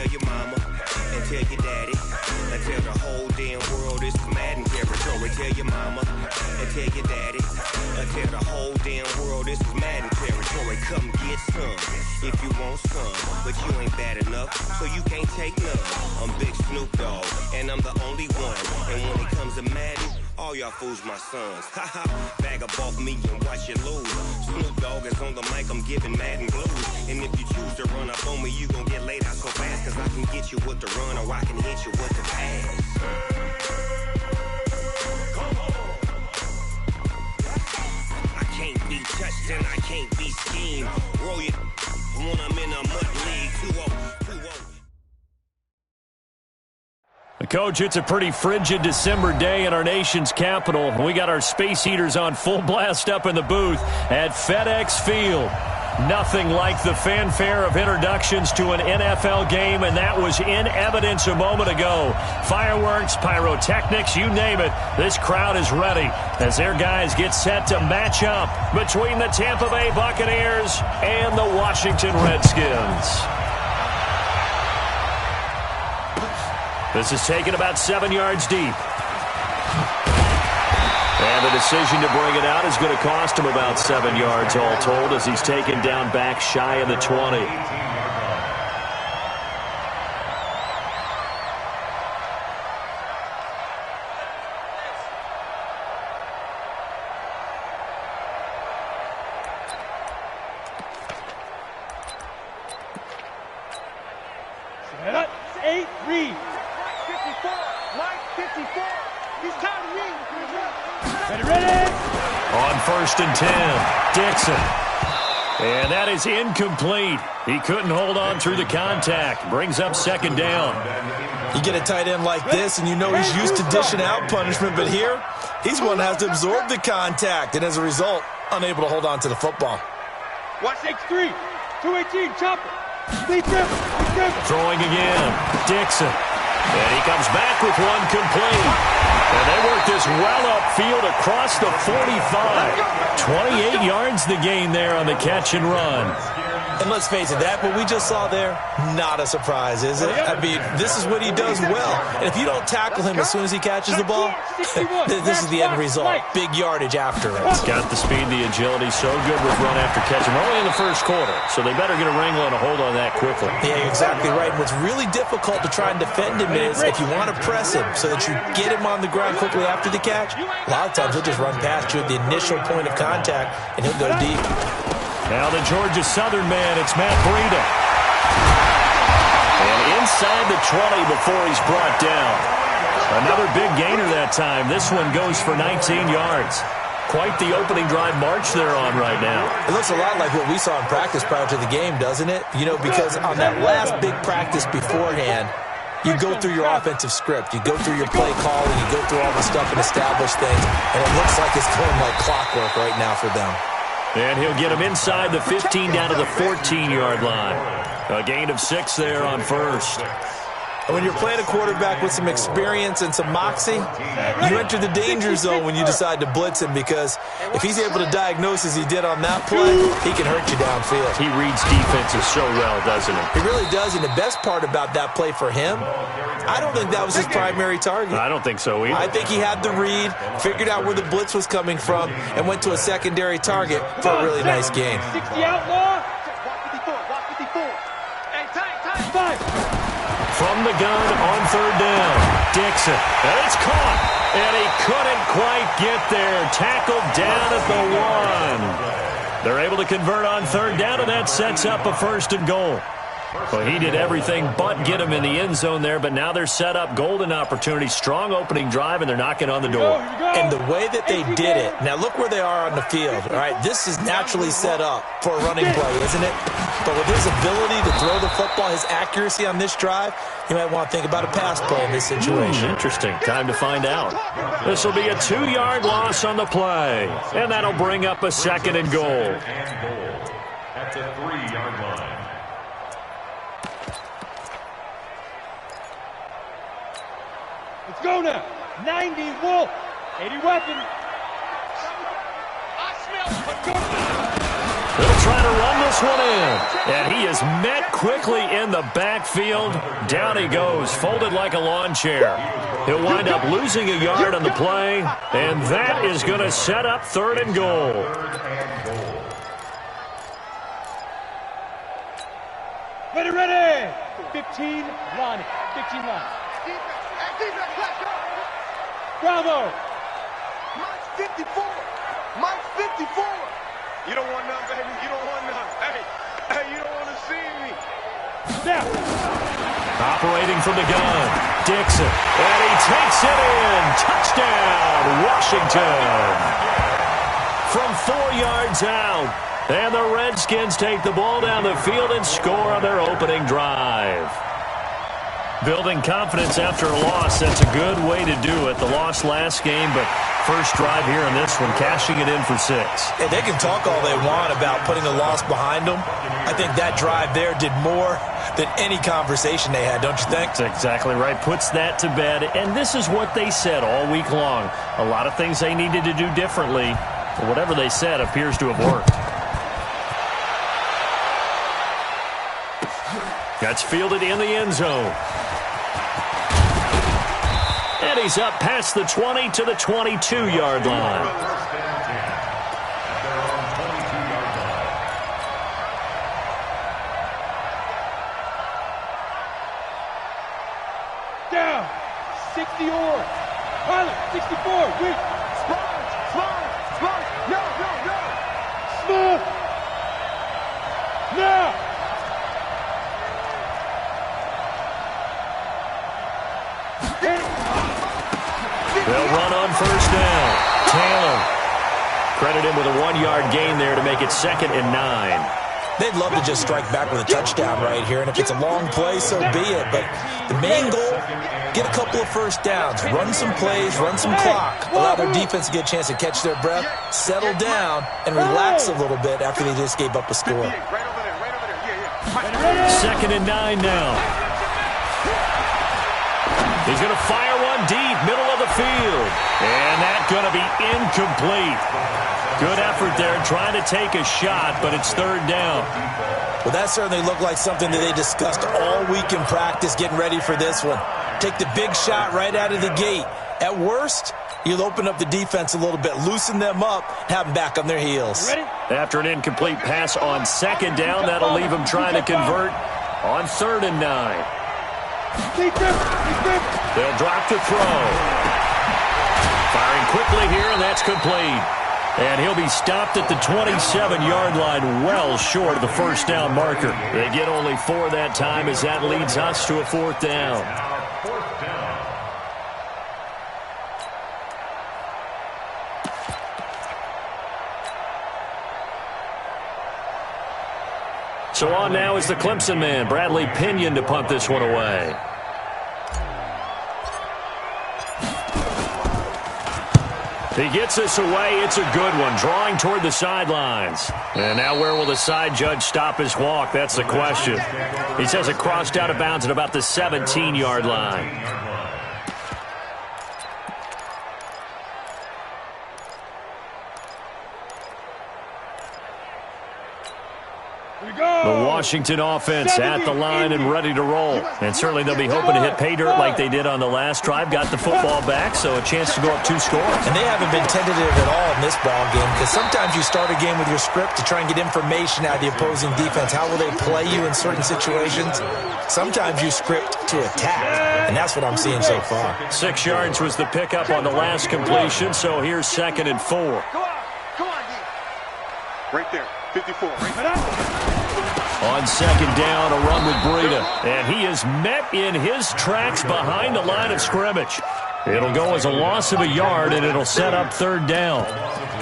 tell your mama and tell your daddy and tell the whole damn world this is Madden territory. Tell your mama and tell your daddy and tell the whole damn world this is Madden territory. Come get some if you want some, but you ain't bad enough, so you can't take none. I'm Big Snoop Dogg, and I'm the only one. And when it comes to Madden, all y'all fools my sons. Haha, bag up off me and watch you lose. Snoop Dogg is on the mic, I'm giving Madden blues. And if you choose to run up on me, you gon' get laid out so fast, cause I can get you with the run or I can hit you with the pass. I can't be touched and I can't be schemed. Roll you when I'm in a mud league. 2-0. Coach, it's a pretty frigid December day in our nation's capital. We got our space heaters on full blast up in the booth at FedEx Field. Nothing like the fanfare of introductions to an NFL game, and that was in evidence a moment ago. Fireworks, pyrotechnics, you name it. This crowd is ready as their guys get set to match up between the Tampa Bay Buccaneers and the Washington Redskins. This is taken about 7 yards deep. And the decision to bring it out is going to cost him about 7 yards all told as he's taken down back shy of the 20. On 1st and 10, Dixon. And that is incomplete. He couldn't hold on through the contact. Brings up 2nd down. You get a tight end like this, and you know he's used to dishing out punishment, but here, he's one that has to absorb the contact, and as a result, unable to hold on to the football. Watch X3, 218, chopper. Throwing again, Dixon. And he comes back with one complete. And they work this well upfield across the 45. 28 yards the gain there on the catch and run. And let's face it, that what we just saw there, not a surprise, is it? I mean, this is what he does well. And if you don't tackle him as soon as he catches the ball, this is the end result. Big yardage after it. Got the speed, the agility, so good with run after catch. And only in the first quarter, so they better get a wrangle and a hold on that quickly. Yeah, you're exactly right. And what's really difficult to try and defend him is if you want to press him so that you get him on the ground quickly after the catch, a lot of times he'll just run past you at the initial point of contact, and he'll go deep. Now the Georgia Southern man, it's Matt Breida. And inside the 20 before he's brought down. Another big gainer that time. This one goes for 19 yards. Quite the opening drive march they're on right now. It looks a lot like what we saw in practice prior to the game, doesn't it? You know, because on that last big practice beforehand, you go through your offensive script. You go through your play calling. You go through all the stuff and establish things. And it looks like it's going like clockwork right now for them. And he'll get him inside the 15 down to the 14-yard line. A gain of 6 there on 1st. When you're playing a quarterback with some experience and some moxie, you enter the danger zone when you decide to blitz him, because if he's able to diagnose as he did on that play, he can hurt you downfield. He reads defenses so well, doesn't he? He really does, and the best part about that play for him, I don't think that was his primary target. I don't think so either. I think he had the read, figured out where the blitz was coming from, and went to a secondary target for a really nice gain. 60 outlaw. 154. Hey, time. From the gun on 3rd down, Dixon. And it's caught. And he couldn't quite get there. Tackled down at the 1. They're able to convert on 3rd down, and that sets up a 1st and goal. Well, he did everything but get him in the end zone there, but now they're set up golden opportunity, strong opening drive, and they're knocking on the door. And the way that they did it, now look where they are on the field. All right, this is naturally set up for a running play, isn't it? But with his ability to throw the football, his accuracy on this drive, you might want to think about a pass play in this situation. Interesting. Time to find out. This will be a 2-yard loss on the play, and that'll bring up a 2nd and goal. At the 3-yard line. Let's go now. 90 Wolf. 80 weapon. They'll try to run this this one in. And he is met quickly in the backfield. Down he goes, folded like a lawn chair. He'll wind up losing a yard on the play, and that is going to set up 3rd and goal. Ready. 15 line. 15 line. Bravo. Mike's 54. Mike's 54. You don't want none, baby. You don't want none. Hey, you don't want to see me. Snap. Operating from the gun, Dixon. And he takes it in. Touchdown, Washington. From 4 yards out. And the Redskins take the ball down the field and score on their opening drive. Building confidence after a loss, that's a good way to do it. The loss last game, but first drive here in this one, cashing it in for 6. Hey, they can talk all they want about putting a loss behind them. I think that drive there did more than any conversation they had, don't you think? That's exactly right. Puts that to bed. And this is what they said all week long. A lot of things they needed to do differently. But whatever they said appears to have worked. That's fielded in the end zone. And he's up past the 20 to the 22-yard line. Down. 60 or. Pilot, 64. Weak. Slide. No. Smooth. Now. They'll run on first down. Taylor. Credit him with a 1-yard gain there to make it 2nd and 9. They'd love to just strike back with a touchdown right here, and if it's a long play, so be it. But the main goal, get a couple of first downs, run some plays, run some clock, allow their defense to get a chance to catch their breath, settle down, and relax a little bit after they just gave up a score. Right over there. Yeah. 2nd and 9 now. He's going to fire one deep, middle of the field. And that's going to be incomplete. Good effort there, trying to take a shot, but it's 3rd down. Well, that certainly looked like something that they discussed all week in practice, getting ready for this one. Take the big shot right out of the gate. At worst, you'll open up the defense a little bit, loosen them up, have them back on their heels. After an incomplete pass on 2nd down, that'll leave them trying to convert on 3rd and 9. They'll drop to throw. Firing quickly here, and that's complete. And he'll be stopped at the 27-yard line, well short of the first down marker. They get only 4 that time as that leads us to a 4th down. So on now is the Clemson man, Bradley Pinion, to punt this one away. He gets this away. It's a good one, drawing toward the sidelines. And now where will the side judge stop his walk? That's the question. He says it crossed out of bounds at about the 17-yard line. The Washington offense at the line and ready to roll. And certainly they'll be hoping to hit pay dirt like they did on the last drive. Got the football back, so a chance to go up 2 scores. And they haven't been tentative at all in this ball game, because sometimes you start a game with your script to try and get information out of the opposing defense. How will they play you in certain situations? Sometimes you script to attack, and that's what I'm seeing so far. 6 yards was the pickup on the last completion, so here's 2nd and 4. Come on, D. Right there, 54. On 2nd down, a run with Breida. And he is met in his tracks behind the line of scrimmage. It'll go as a loss of a yard, and it'll set up 3rd down.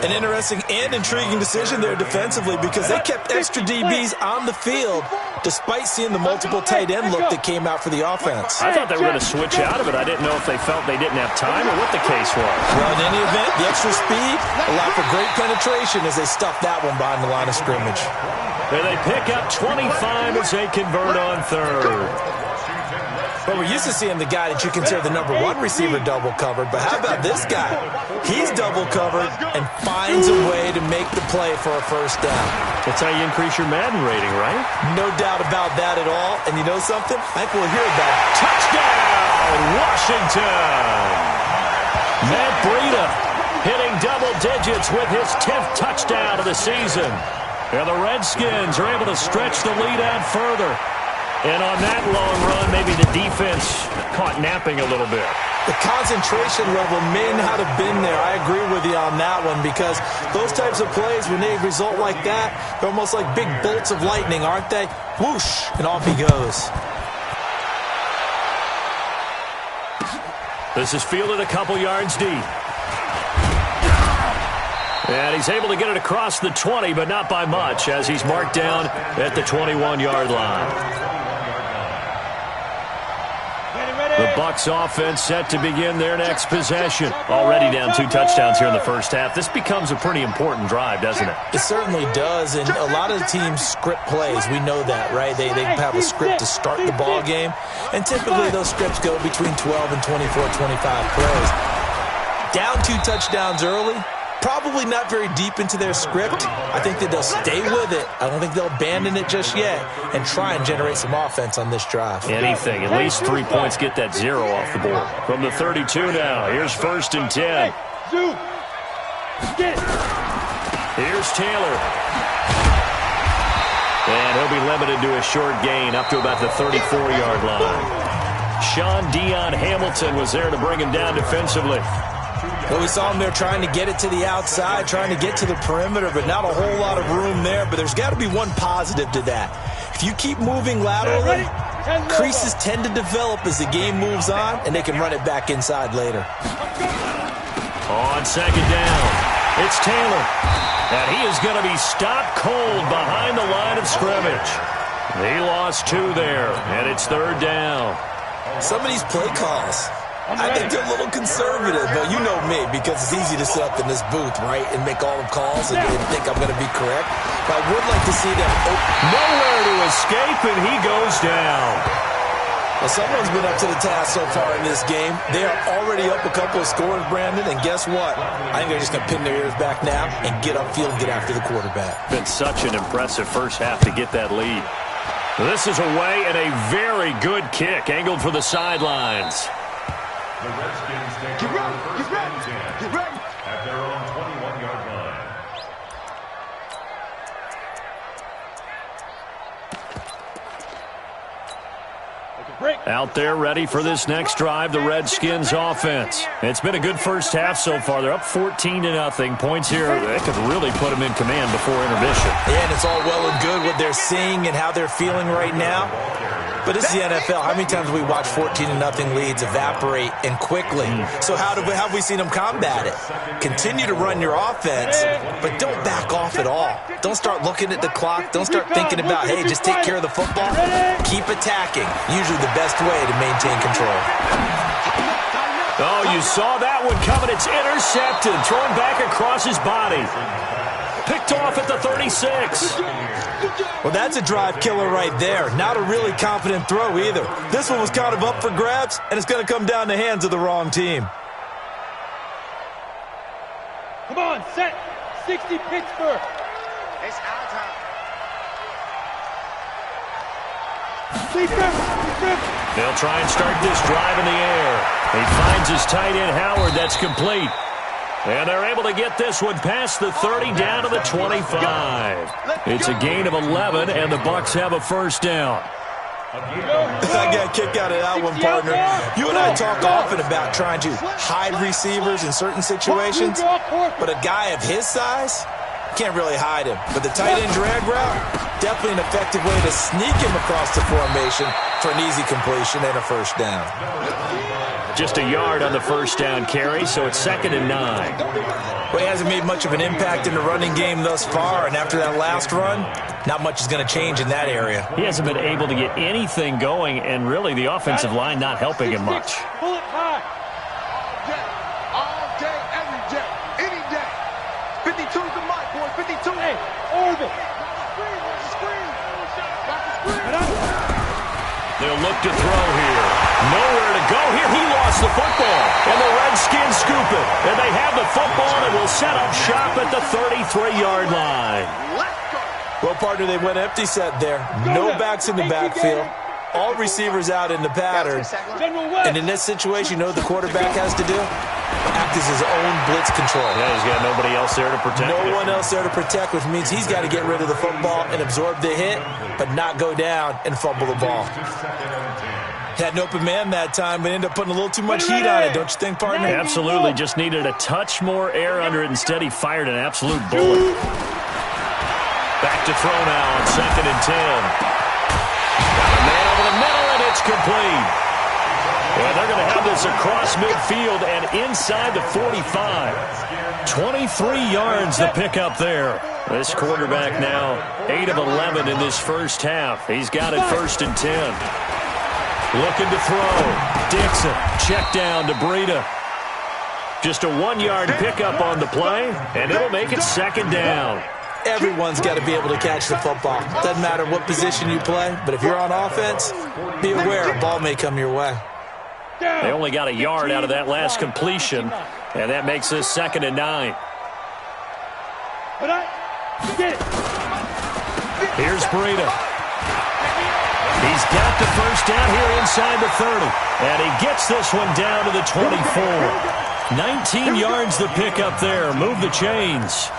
An interesting and intriguing decision there defensively, because they kept extra DBs on the field despite seeing the multiple tight end look that came out for the offense. I thought they were going to switch out of it. I didn't know if they felt they didn't have time or what the case was. Well, in any event, the extra speed allowed for great penetration as they stuffed that one behind the line of scrimmage. And they pick up 25 as they convert on 3rd. Well, we're used to seeing the guy that you consider the number one receiver double covered, but how about this guy? He's double covered and finds a way to make the play for a first down. That's how you increase your Madden rating, right? No doubt about that at all. And you know something? I think we'll hear about it. Touchdown, Washington! Matt Breida hitting double digits with his 10th touchdown of the season. And the Redskins are able to stretch the lead out further. And on that long run, maybe the defense caught napping a little bit. The concentration level may not have been there. I agree with you on that one because those types of plays, when they result like that, they're almost like big bolts of lightning, aren't they? Whoosh, and off he goes. This is fielded a couple yards deep. And he's able to get it across the 20, but not by much, as he's marked down at the 21-yard line. The Bucs offense set to begin their next possession. Already down 2 touchdowns here in the first half. This becomes a pretty important drive, doesn't it? It certainly does, and a lot of the teams script plays. We know that, right? They have a script to start the ball game, and typically those scripts go between 12 and 24, 25 plays. Down 2 touchdowns early. Probably not very deep into their script. I think that they'll stay with it. I don't think they'll abandon it just yet and try and generate some offense on this drive. Anything. At least 3 points get that 0 off the board. From the 32 now, here's 1st and 10. Here's Taylor. And he'll be limited to a short gain up to about the 34-yard line. Sean Dion Hamilton was there to bring him down defensively. Well, we saw him there trying to get it to the outside, trying to get to the perimeter, but not a whole lot of room there. But there's got to be one positive to that. If you keep moving laterally, creases tend to develop as the game moves on, and they can run it back inside later. On 2nd down, it's Taylor. And he is going to be stopped cold behind the line of scrimmage. He lost 2 there, and it's 3rd down. Some of these play calls, I think they're a little conservative, but you know me, because it's easy to sit up in this booth, right, and make all the calls and think I'm going to be correct. But I would like to see them nowhere to escape, and he goes down. Well, someone's been up to the task so far in this game. They are already up a couple of scores, Brandon, and guess what? I think they're just going to pin their ears back now and get upfield and get after the quarterback. Been such an impressive first half to get that lead. This is away and a very good kick, angled for the sidelines. The Redskins take over 1st and 10 at their own 21-yard line. Out there ready for this next drive, the Redskins offense. It's been a good first half so far. They're up 14-0. Points here, they could really put them in command before intermission. Yeah, and it's all well and good what they're seeing and how they're feeling right now. But this is the NFL. How many times have we watched 14-0 leads evaporate and quickly? So how have we seen them combat it? Continue to run your offense, but don't back off at all. Don't start looking at the clock. Don't start thinking about, hey, just take care of the football. Keep attacking. Usually the best way to maintain control. Oh, you saw that one coming. It's intercepted. Thrown back across his body. Picked off at the 36. Well, that's a drive killer right there. Not a really confident throw either. This one was kind of up for grabs, and it's going to come down the hands of the wrong team. Come on, set. 60 Pittsburgh. It's our time. They'll try and start this drive in the air. He finds his tight end, Howard. That's complete. And they're able to get this one past the 30 down to the 25. It's a gain of 11, and the Bucs have a first down. I got a kick out of that one, partner. You and I talk often about trying to hide receivers in certain situations, but a guy of his size can't really hide him. But the tight end drag route, definitely an effective way to sneak him across the formation for an easy completion and a first down. Just a yard on the first down carry, so it's 2nd and 9. Well, he hasn't made much of an impact in the running game thus far, and after that last run, not much is going to change in that area. He hasn't been able to get anything going, and really the offensive line not helping him much. Pull it high. All day, every day, any day. 52's the mark, boy. 52. Hey, Orville. They'll look to throw here. Nowhere to go here. He lost the football. And the Redskins scoop it. And they have the football and will set up shop at the 33-yard line. Well, partner, they went empty set there. No backs in the backfield. All receivers out in the pattern. And in this situation, you know what the quarterback has to do? Act as his own blitz control. Yeah, he's got nobody else there to protect. No one else there to protect, which means he's got to get rid of the football and absorb the hit, but not go down and fumble the ball. Had an open man that time, but ended up putting a little too much heat on it, don't you think, partner? Absolutely. Just needed a touch more air under it. Instead, he fired an absolute bullet. Back to throw now on 2nd and 10. Got a man over the middle, and it's complete. And they're going to have this across midfield and inside the 45. 23 yards the pickup there. This quarterback now 8 of 11 in this first half. He's got it 1st and 10. Looking to throw. Dixon, check down to Breida. Just a 1-yard pickup on the play, and it'll make it 2nd down. Everyone's got to be able to catch the football. Doesn't matter what position you play, but if you're on offense, be aware a ball may come your way. They only got a yard out of that last completion, and that makes this 2nd and 9. Here's Breida. He's got the first down here inside the 30, and he gets this one down to the 24. 19 yards the pickup there. Move the chains.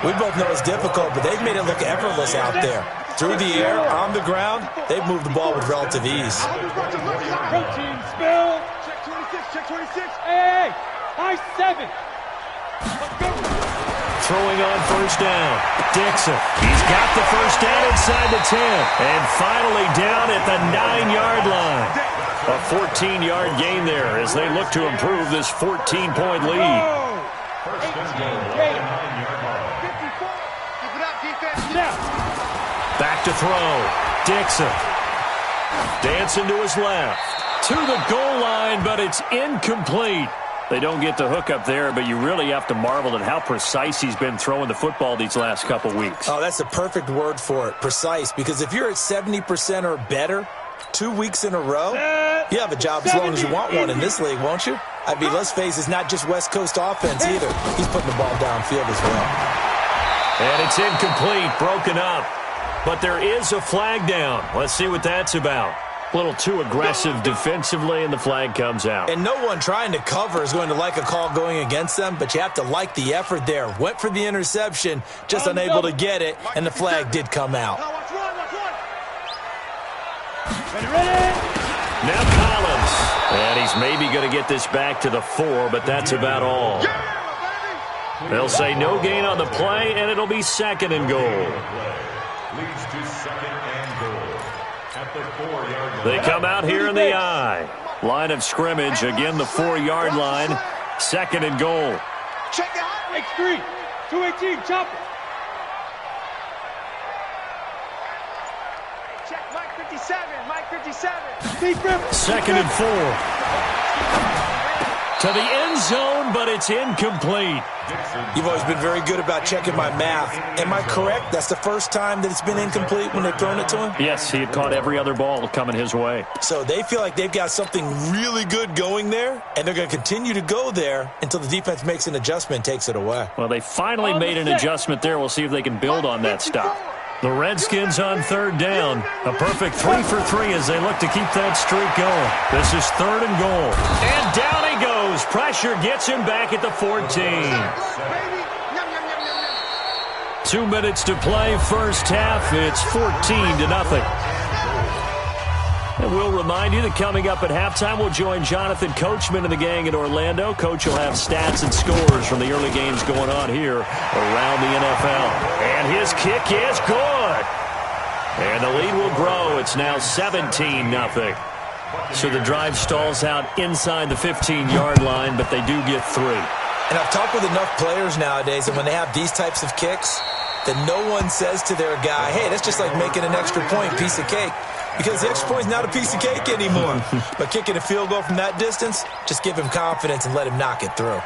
We both know it's difficult, but they've made it look effortless out there. Through the air, on the ground, they've moved the ball with relative ease. Protein spill. Check 26, check 26. Hey, high 7. Throwing on first down. Dixon. He's got the first down inside the 10. And finally down at the 9-yard line. A 14-yard gain there as they look to improve this 14-point lead. First and goal, 9-yard line. Back to throw. Dixon. Dancing to his left. To the goal line, but it's incomplete. They don't get the hook up there, but you really have to marvel at how precise he's been throwing the football these last couple weeks. Oh, that's the perfect word for it, precise. Because if you're at 70% or better 2 weeks in a row, you have a job as long as you want one in this league, won't you? I mean, let's face it, it's not just West Coast offense either. He's putting the ball downfield as well. And it's incomplete, broken up. But there is a flag down. Let's see what that's about. A little too aggressive defensively, and the flag comes out. And no one trying to cover is going to like a call going against them, but you have to like the effort there. Went for the interception, just unable to get it, and the flag did come out. Now Collins. And he's maybe going to get this back to the 4, but that's about all. They'll say no gain on the play, and it'll be 2nd and goal. Leads to 2nd and goal. At the 4-yard line. They come out here in the I. Line of scrimmage, again the 4-yard line. 2nd and goal. Check it out. X3. 218. Chop it. Check Mike 57. Mike 57. 2nd and 4. To the end zone, but it's incomplete. You've always been very good about checking my math. Am I correct? That's the first time that it's been incomplete when they've thrown it to him? Yes, he had caught every other ball coming his way. So they feel like they've got something really good going there, and they're going to continue to go there until the defense makes an adjustment and takes it away. Well, they finally made an adjustment there. We'll see if they can build on that stuff. The Redskins on 3rd down. A perfect 3 for 3 as they look to keep that streak going. This is 3rd and goal. And down he goes. Pressure gets him back at the 14. 2 minutes to play, first half. It's 14-0. And we'll remind you that coming up at halftime, we'll join Jonathan Coachman and the gang in Orlando. Coach will have stats and scores from the early games going on here around the NFL. And his kick is good. And the lead will grow. It's now 17-0. So the drive stalls out inside the 15-yard line, but they do get 3. And I've talked with enough players nowadays that when they have these types of kicks, that no one says to their guy, hey, that's just like making an extra point, piece of cake. Because the extra point's not a piece of cake anymore. But kicking a field goal from that distance, just give him confidence and let him knock it through.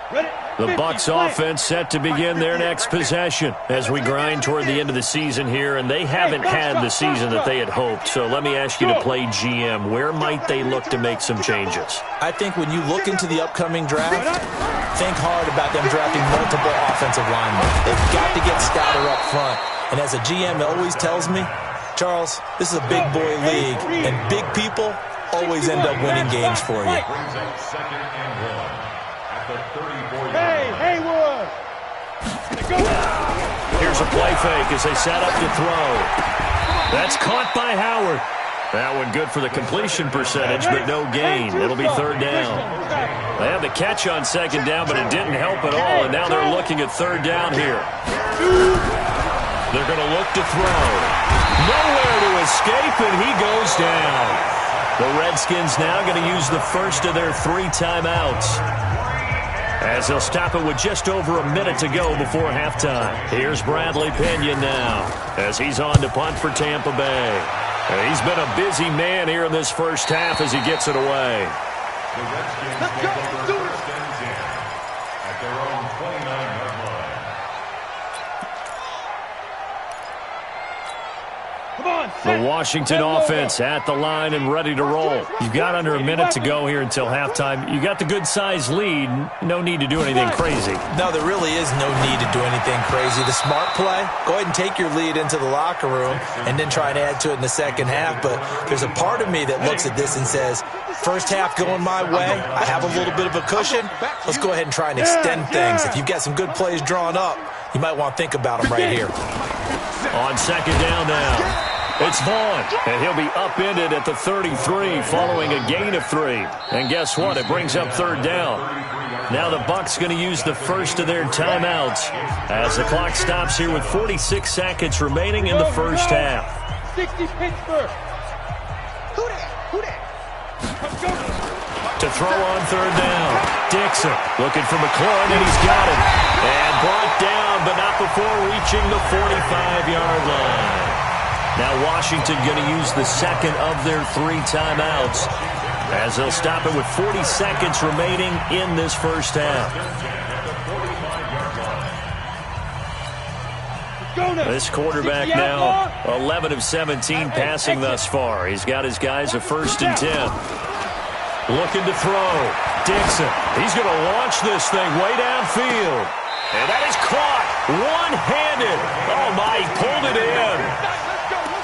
Ready? The Bucs offense set to begin their next possession as we grind toward the end of the season here, and they haven't had the season that they had hoped. So let me ask you to play GM. Where might they look to make some changes? I think when you look into the upcoming draft, think hard about them drafting multiple offensive linemen. They've got to get stouter up front. And as a GM, it always tells me, Charles, this is a big boy league, and big people always end up winning games for you. Hey, Haywood! Here's a play fake as they set up to throw. That's caught by Howard. That one good for the completion percentage, but no gain. It'll be third down. They had the catch on second down, but it didn't help at all, and now they're looking at third down here. They're going to look to throw. Nowhere to escape, and he goes down. The Redskins now going to use the first of their 3 timeouts, as they'll stop it with just over a minute to go before halftime. Here's Bradley Pinion now as he's on to punt for Tampa Bay. And he's been a busy man here in this first half as he gets it away. The Redskins take over first and 10 at their own 29-yard line. The Washington offense at the line and ready to roll. You've got under a minute to go here until halftime. You got the good-sized lead. No need to do anything crazy. No, there really is no need to do anything crazy. The smart play, go ahead and take your lead into the locker room and then try and add to it in the second half. But there's a part of me that looks at this and says, first half going my way, I have a little bit of a cushion. Let's go ahead and try and extend things. If you've got some good plays drawn up, you might want to think about them right here. On second down now, it's Vaughn, and he'll be upended at the 33 following a gain of 3. And guess what? It brings up third down. Now the Bucs going to use the first of their timeouts as the clock stops here with 46 seconds remaining in the first half. 60 Pittsburgh. To throw on third down, Dixon looking for McLaurin, and he's got it. And brought down, but not before reaching the 45-yard line. Now Washington going to use the second of their 3 timeouts as they'll stop it with 40 seconds remaining in this first half. This quarterback now 11 of 17 passing thus far. He's got his guys a 1st and 10. Looking to throw. Dixon. He's going to launch this thing way downfield. And that is caught one-handed. Oh, my, he pulled it in.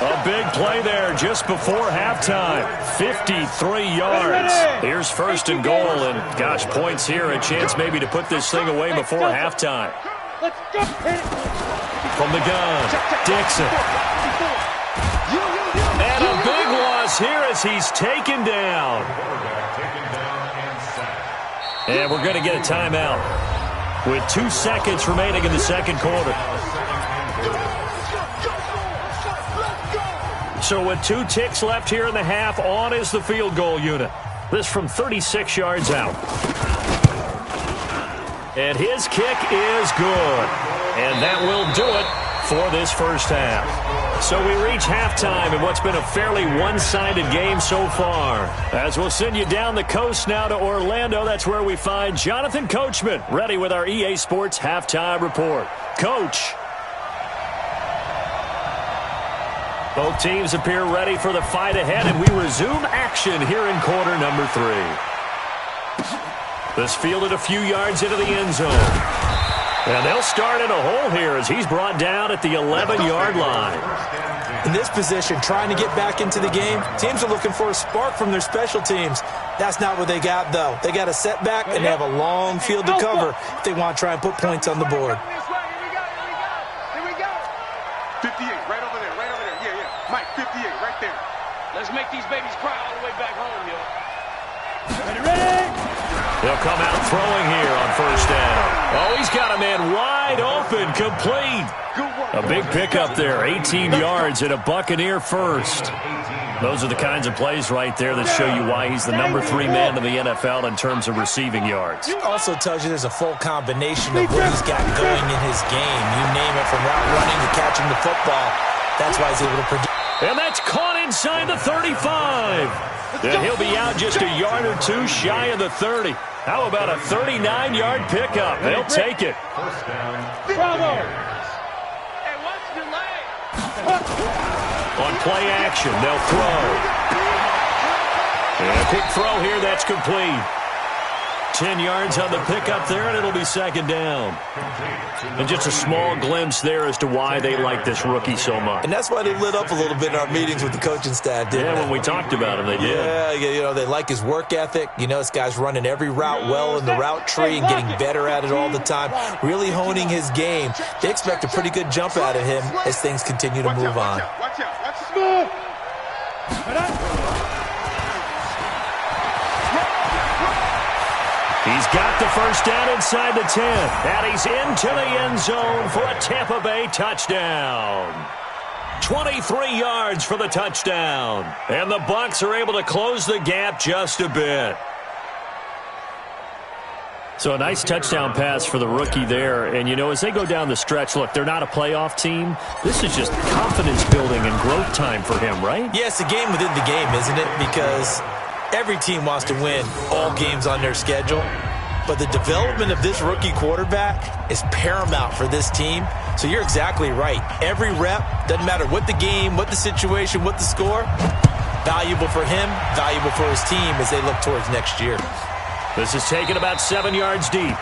A big play there just before halftime. 53 yards. Here's 1st and goal, and gosh, points here. A chance maybe to put this thing away before halftime. From the gun, Dixon. And a big loss here as he's taken down. And we're going to get a timeout with 2 seconds remaining in the second quarter. So with 2 ticks left here in the half, on is the field goal unit. This from 36 yards out. And his kick is good. And that will do it for this first half. So we reach halftime in what's been a fairly one-sided game so far. As we'll send you down the coast now to Orlando, that's where we find Jonathan Coachman, ready with our EA Sports Halftime Report. Coach. Both teams appear ready for the fight ahead, and we resume action here in quarter number 3. This fielded a few yards into the end zone. And they'll start in a hole here as he's brought down at the 11-yard line. In this position, trying to get back into the game, teams are looking for a spark from their special teams. That's not what they got, though. They got a setback, and they have a long field to cover if they want to try and put points on the board. 58, right over there, right over there. Yeah, yeah. Mike, 58, right there. Let's make these babies cry all the way back home, yo. Ready? They'll come out throwing here on first down. Oh, he's got a man wide open, complete. A big pickup there, 18 yards and a Buccaneer first. Those are the kinds of plays right there that show you why he's the number 3 man in the NFL in terms of receiving yards. It also tells you there's a full combination of what he's got going in his game. You name it, from route running to catching the football. That's why he's able to produce. And that's caught inside the 35. And he'll be out just a yard or 2 shy of the 30. How about a 39-yard pickup? They'll take it. First down. Bravo. Hey, what's the delay? On play action, they'll throw. And a quick throw here, that's complete. 10 yards on the pickup there, and it'll be second down. And just a small glimpse there as to why they like this rookie so much. And that's why they lit up a little bit in our meetings with the coaching staff, didn't they? When we talked about him, they did. Yeah, you know, they like his work ethic. You know, this guy's running every route well in the route tree and getting better at it all the time, really honing his game. They expect a pretty good jump out of him as things continue to move on. Watch out. Watch out. He's got the first down inside the 10. And he's into the end zone for a Tampa Bay touchdown. 23 yards for the touchdown. And the Bucs are able to close the gap just a bit. So a nice touchdown pass for the rookie there. And, you know, as they go down the stretch, look, they're not a playoff team. This is just confidence building and growth time for him, right? Yeah, it's a game within the game, isn't it? Because every team wants to win all games on their schedule. But the development of this rookie quarterback is paramount for this team. So you're exactly right. Every rep, doesn't matter what the game, what the situation, what the score, valuable for him, valuable for his team as they look towards next year. This is taken about 7 yards deep.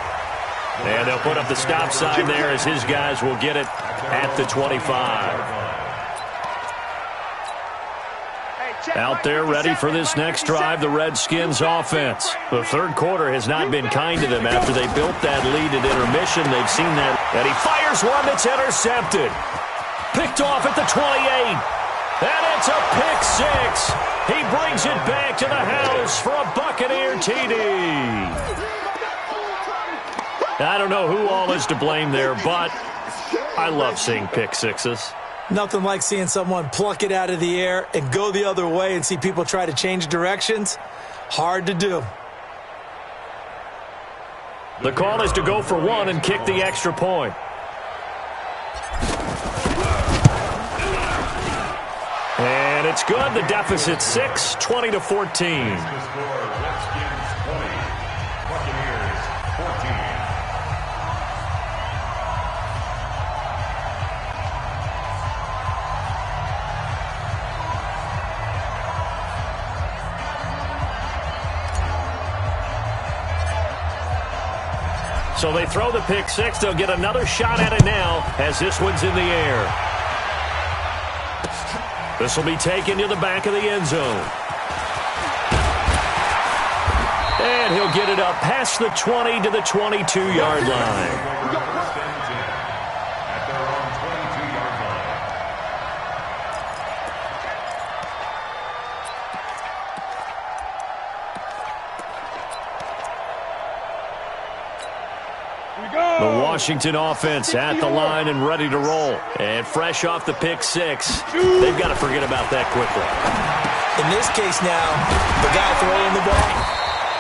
And they'll put up the stop sign there as his guys will get it at the 25. Out there ready for this next drive, the Redskins offense. The third quarter has not been kind to them after they built that lead at intermission. They've seen that. And he fires one that's intercepted. Picked off at the 28. And it's a pick six. He brings it back to the house for a Buccaneer TD. I don't know who all is to blame there, but I love seeing pick sixes. Nothing like seeing someone pluck it out of the air and go the other way and see people try to change directions. Hard to do. The call is to go for one and kick the extra point. And it's good. The deficit 6, 20-14. So they throw the pick six. They'll get another shot at it now as this one's in the air. This will be taken to the back of the end zone. And he'll get it up past the 20 to the 22-yard line. The Washington offense at the line and ready to roll. And fresh off the pick six, they've got to forget about that quickly. In this case now, the guy throwing the ball,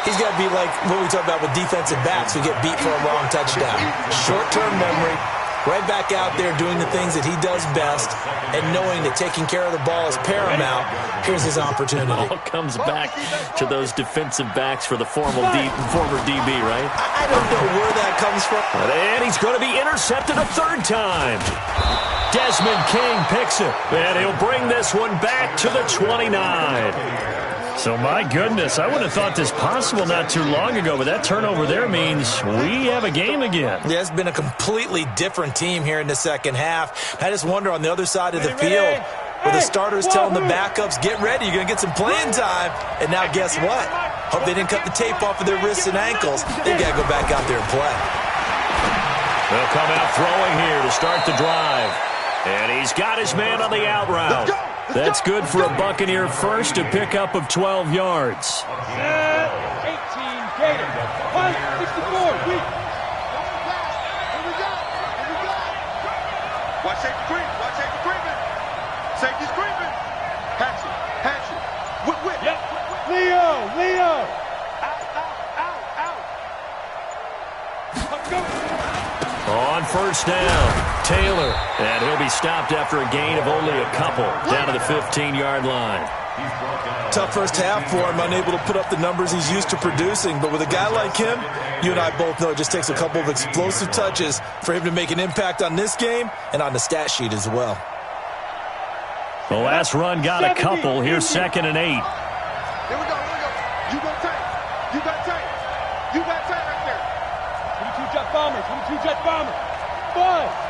he's got to be like what we talk about with defensive backs who get beat for a long touchdown. Short-term memory, right back out there doing the things that he does best, and knowing that taking care of the ball is paramount. Here's his opportunity. It all comes back to those defensive backs for the former DB, right? I don't know where that comes from. And he's going to be intercepted a third time. Desmond King picks it, and he'll bring this one back to the 29. So, my goodness, I would have thought this possible not too long ago, but that turnover there means we have a game again. Yeah, it's been a completely different team here in the second half. I just wonder on the other side of the field, where the starters telling the backups, get ready, you're going to get some playing time. And now guess what? Hope they didn't cut the tape off of their wrists and ankles. They've got to go back out there and play. They'll come out throwing here to start the drive. And he's got his man on the out route. That's good for a Buccaneer first, a pickup of 12 yards. 18 Gators, 164, weak. Watch safety creep. Watch safety creeping. Safety's creeping. Hatchet. Whip. Yep. Leo. Out. Let's go. On first down, Taylor. And he'll be stopped after a gain of only a couple, down to the 15-yard line. Tough first half for him, unable to put up the numbers he's used to producing. But with a guy like him, you and I both know it just takes a couple of explosive touches for him to make an impact on this game and on the stat sheet as well. The last run got a couple. Here's 2nd and 8. Here we go. You go tight. You got tight. You got tight right there. 22 jet bombers. 22 jet bombers. 5.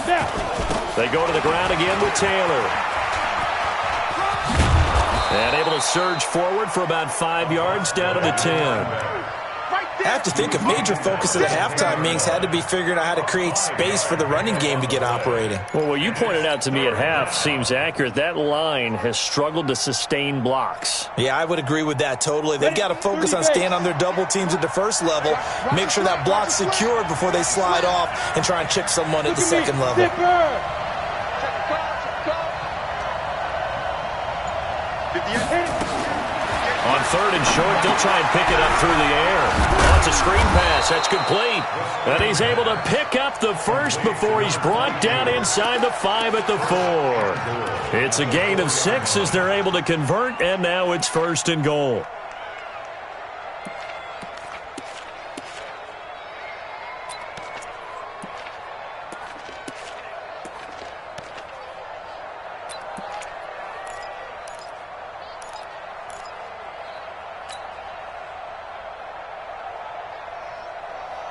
Now. They go to the ground again with Taylor. And able to surge forward for about 5 yards down to the 10. I have to think a major focus of the halftime meetings had to be figuring out how to create space for the running game to get operating. Well, what you pointed out to me at half seems accurate. That line has struggled to sustain blocks. Yeah, I would agree with that totally. They've got to focus on staying on their double teams at the first level, make sure that block's secured before they slide off and try and chip someone at the second level. On 3rd and short, they'll try and pick it up through the air. Oh, it's a screen pass. That's complete. And he's able to pick up the first before he's brought down inside the 5 at the 4. It's a gain of 6 as they're able to convert, and now it's 1st and goal.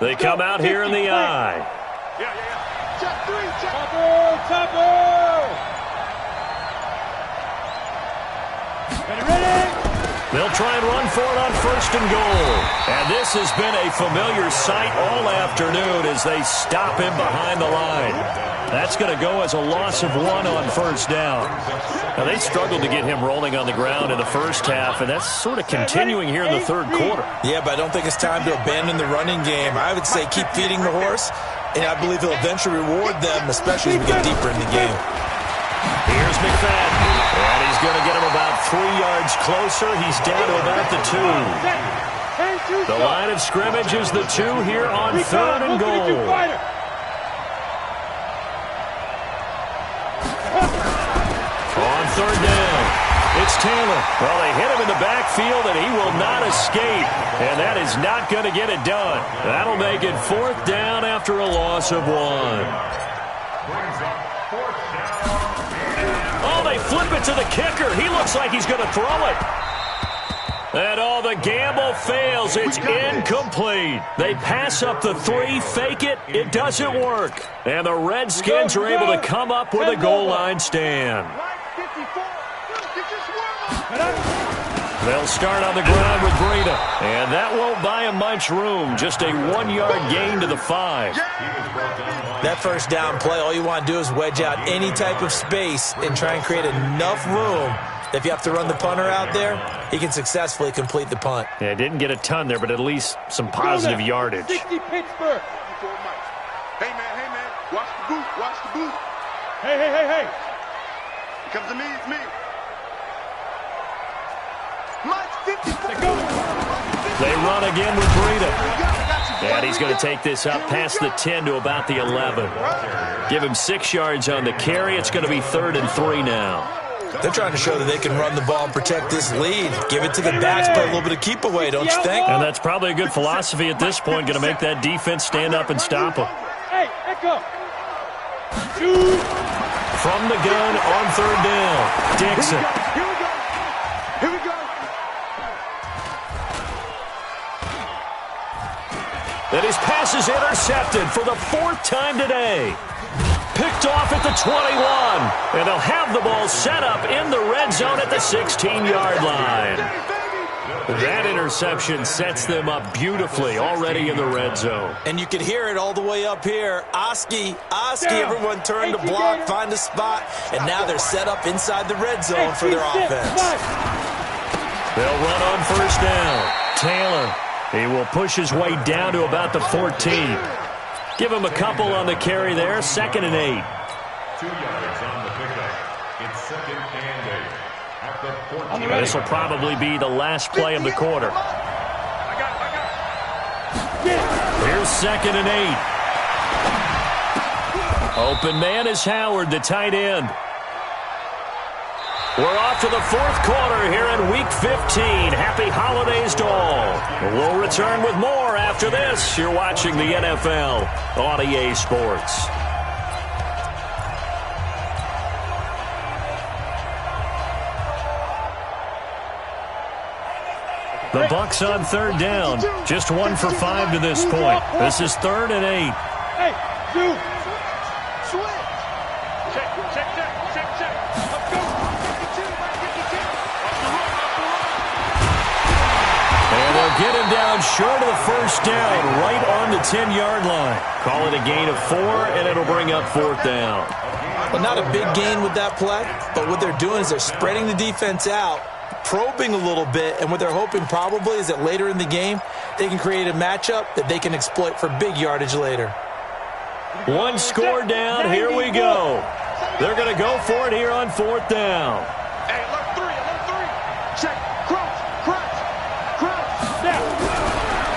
They come out here in the eye. Check 3, check. Topper. Ready. They'll try and run for it on 1st and goal. And this has been a familiar sight all afternoon as they stop him behind the line. That's going to go as a loss of 1 on 1st down. Now, they struggled to get him rolling on the ground in the first half, and that's sort of continuing here in the 3rd quarter. Yeah, but I don't think it's time to abandon the running game. I would say keep feeding the horse, and I believe he'll eventually reward them, especially as we get deeper in the game. Here's McFadden. And he's going to get him about 3 yards closer. He's down to about the 2. The line of scrimmage is the 2 here on 3rd and goal. On 3rd down, it's Taylor. Well, they hit him in the backfield, and he will not escape. And that is not going to get it done. That'll make it 4th down after a loss of 1. Oh, they flip it to the kicker. He looks like he's going to throw it. And the gamble fails. It's incomplete. They pass up the 3, fake it. It doesn't work. And the Redskins are able to come up with a goal line stand. They'll start on the ground with Breida. And that won't buy him much room. Just a 1-yard gain to the 5. That 1st down play, all you want to do is wedge out any type of space and try and create enough room. If you have to run the punter out there, he can successfully complete the punt. Yeah, didn't get a ton there, but at least some positive yardage. 60 Pittsburgh. Hey, man. Watch the boot. Hey. It comes to me, it's me. Mine's 54. They run again with Breida. And he's going to take this up past the 10 to about the 11. Give him 6 yards on the carry. It's going to be 3rd and 3 now. They're trying to show that they can run the ball and protect this lead. Give it to the backs, play a little bit of keep away, don't you think? And that's probably a good philosophy at this point, going to make that defense stand up and stop them. Hey, echo. From the gun on 3rd down, Dixon. Here we go. And his pass is intercepted for the 4th time today. Picked off at the 21. And they'll have the ball set up in the red zone at the 16-yard line. That interception sets them up beautifully already in the red zone. And you can hear it all the way up here. Oski, everyone turn to block, find a spot, and now they're set up inside the red zone for their offense. They'll run on 1st down. Taylor, he will push his way down to about the 14. Give him a couple on the carry there. 2nd and 8. 2 yards on the pickup. It's 2nd and 8. At the 14. This will probably be the last play of the quarter. Here's 2nd and 8. Open man is Howard, the tight end. We're off to the 4th quarter here in Week 15. Happy holidays to all. We'll return with more after this. You're watching the NFL on EA Sports. The Bucs on 3rd down. Just 1 for 5 to this point. This is 3rd and 8. Hey, dude. And they'll get him down short of the 1st down, right on the 10-yard line. Call it a gain of 4, and it'll bring up 4th down. Well, not a big gain with that play, but what they're doing is they're spreading the defense out, probing a little bit, and what they're hoping probably is that later in the game, they can create a matchup that they can exploit for big yardage later. 1 score down, here we go. They're going to go for it here on 4th down. Hey, alert 3. Check, crouch.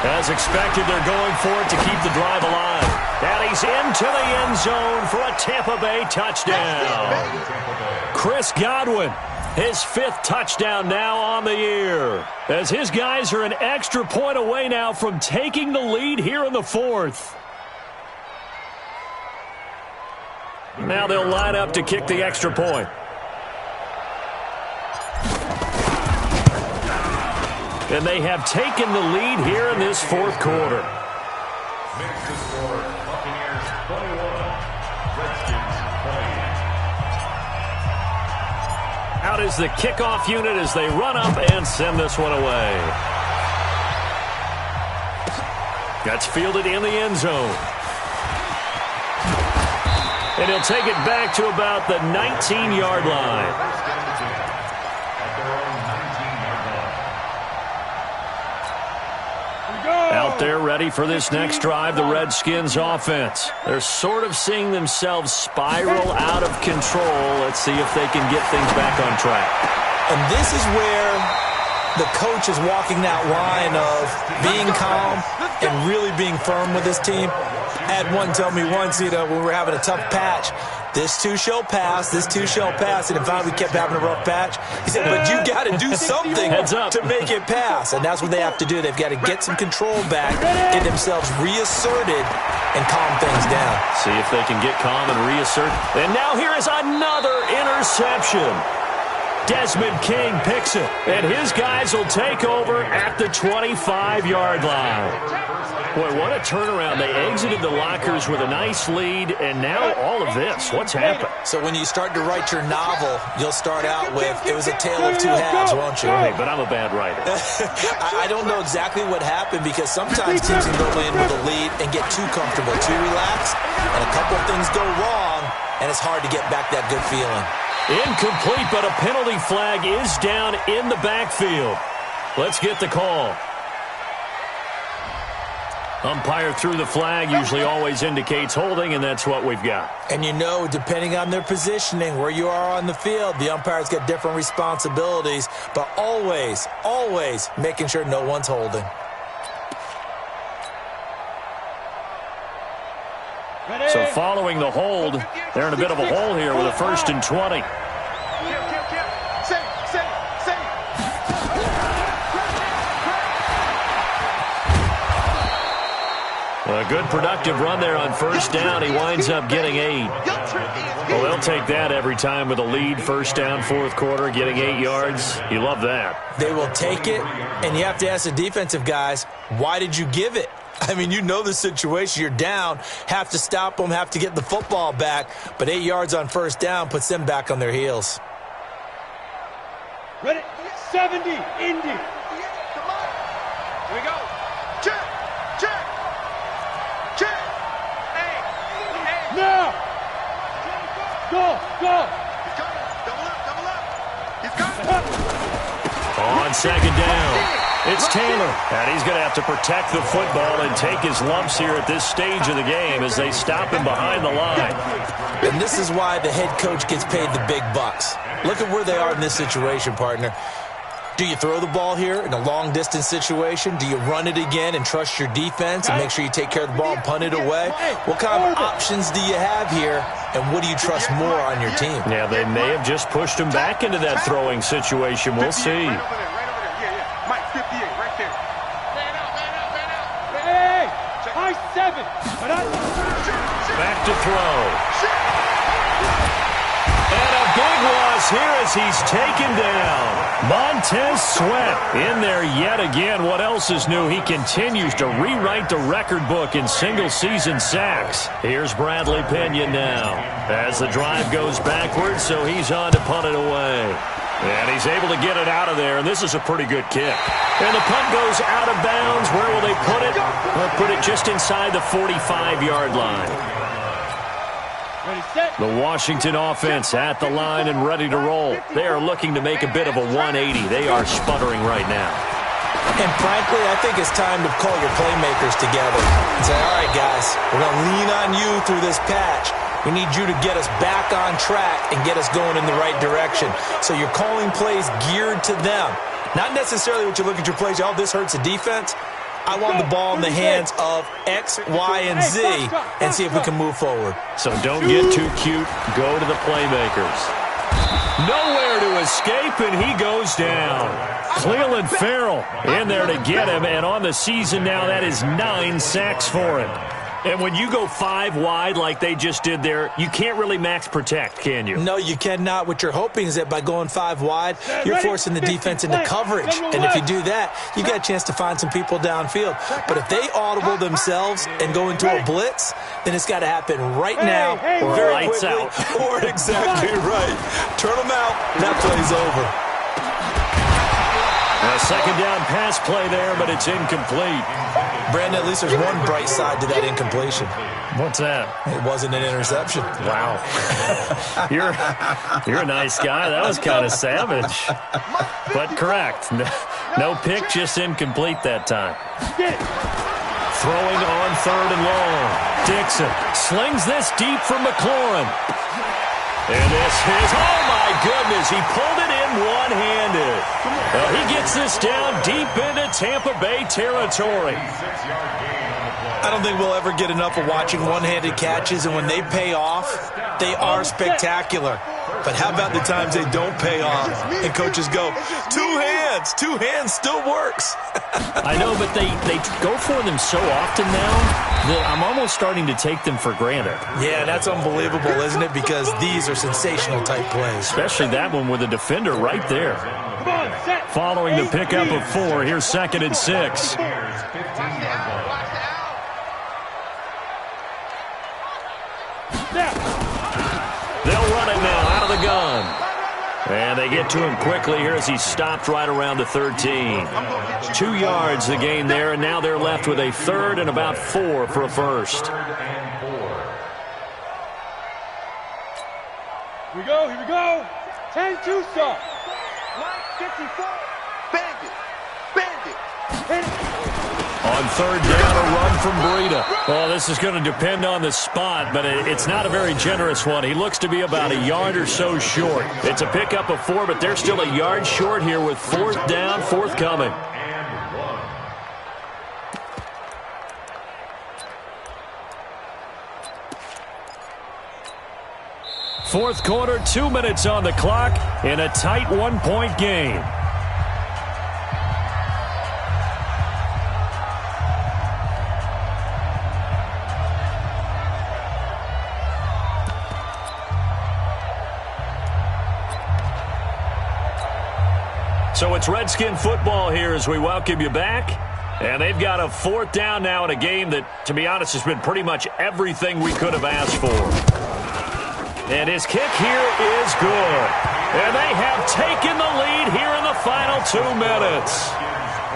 As expected, they're going for it to keep the drive alive. And he's into the end zone for a Tampa Bay touchdown. Chris Godwin, his 5th touchdown now on the year. As his guys are an extra point away now from taking the lead here in the 4th. Now they'll line up to kick the extra point. And they have taken the lead here in this 4th quarter. Makes the score Buccaneers 21, Redskins 28. Out is the kickoff unit as they run up and send this one away. That's fielded in the end zone. And he'll take it back to about the 19-yard line. Out there ready for this next drive, the Redskins offense. They're sort of seeing themselves spiral out of control. Let's see if they can get things back on track. And this is where the coach is walking that line of being calm and really being firm with his team. I had one tell me once, when we were having a tough patch, this too shall pass, and then finally we kept having a rough patch. He said, but you got to do something to make it pass, and that's what they have to do. They've got to get some control back, get themselves reasserted, and calm things down. See if they can get calm and reassert. And now here is another interception. Desmond King picks it, and his guys will take over at the 25-yard line. Boy, what a turnaround. They exited the lockers with a nice lead, and now all of this. What's happened? So when you start to write your novel, you'll start out with, it was a tale of 2 halves, won't you? Hey, but I'm a bad writer. I don't know exactly what happened because sometimes teams can go in with a lead and get too comfortable, too relaxed, and a couple of things go wrong, and it's hard to get back that good feeling. Incomplete, but a penalty flag is down in the backfield. Let's get the call. Umpire threw the flag, usually always indicates holding, and that's what we've got. And depending on their positioning, where you are on the field, the umpire's got different responsibilities, but always, always making sure no one's holding. So following the hold, they're in a bit of a hole here with a 1st and 20. A good productive run there on 1st down. He winds up getting 8. Well, they'll take that every time with a lead. 1st down, 4th quarter, getting 8 yards. You love that. They will take it, and you have to ask the defensive guys, why did you give it? I mean, you know the situation. You're down, have to stop them, have to get the football back, but 8 yards on 1st down puts them back on their heels. Ready? 70, Indy. Come on. Here we go. Check. Hey. Now. Go. He's coming. Double up. He's coming. On 2nd down, it's Taylor. And he's going to have to protect the football and take his lumps here at this stage of the game as they stop him behind the line. And this is why the head coach gets paid the big bucks. Look at where they are in this situation, partner. Do you throw the ball here in a long-distance situation? Do you run it again and trust your defense and make sure you take care of the ball and punt it away? What kind of options do you have here, and what do you trust more on your team? Yeah, they may have just pushed him back into that throwing situation. We'll see. Right over there. Yeah. Mike, 58, right there. Hey, high 7. Back to throw. And a big loss here as he's taken down. Montez Sweat in there yet again. What else is new? He continues to rewrite the record book in single-season sacks. Here's Bradley Pinion now as the drive goes backwards, so he's on to punt it away. And he's able to get it out of there, and this is a pretty good kick. And the punt goes out of bounds. Where will they put it? They'll put it just inside the 45-yard line. The Washington offense at the line and ready to roll. They are looking to make a bit of a 180. They are sputtering right now. And frankly, I think it's time to call your playmakers together and say, all right, guys, we're going to lean on you through this patch. We need you to get us back on track and get us going in the right direction. So you're calling plays geared to them. Not necessarily what you look at your plays, oh, this hurts the defense. I want the ball in the hands of X, Y, and Z and see if we can move forward. So don't get too cute. Go to the playmakers. Nowhere to escape, and he goes down. Cleveland Farrell in there to get him, and on the season now, that is 9 sacks for him. And when you go 5 wide like they just did there, you can't really max protect, can you? No, you cannot. What you're hoping is that by going 5 wide, you're forcing the defense into coverage. And if you do that, you got a chance to find some people downfield. But if they audible themselves and go into a blitz, then it's got to happen right now, or very quickly, or exactly right. Turn them out, that play's over. A second down pass play there, but it's incomplete. Brandon, at least there's one bright side to that incompletion. What's that? It wasn't an interception. Wow. You're a nice guy. That was kind of savage. But correct. No pick, just incomplete that time. Throwing on 3rd and long. Dixon slings this deep for McLaurin. And this is, oh my goodness, he pulled it in one-handed. Well, he gets this down deep into Tampa Bay territory. I don't think we'll ever get enough of watching one-handed catches, and when they pay off, they are spectacular. But how about the times they don't pay off and coaches go, 2 hands, 2 hands still works. I know, but they go for them so often now that I'm almost starting to take them for granted. Yeah, that's unbelievable, isn't it? Because these are sensational type plays. Especially that one with a defender right there. Following the pickup of 4, here's 2nd and 6. They'll run it now out of the gun. And they get to him quickly here as he's stopped right around the 13. 2 yards the gain there, and now they're left with a 3rd and about 4 for a first. Here we go. 10-2 stop. 54. Bandit. Hit it. On 3rd down, a run from Breida. Well, this is going to depend on the spot, but it's not a very generous one. He looks to be about a yard or so short. It's a pickup of 4, but they're still a yard short here with 4th down, forthcoming. Fourth quarter, 2 minutes on the clock in a tight 1-point game. So it's Redskin football here as we welcome you back. And they've got a 4th down now in a game that, to be honest, has been pretty much everything we could have asked for. And his kick here is good. And they have taken the lead here in the final 2 minutes.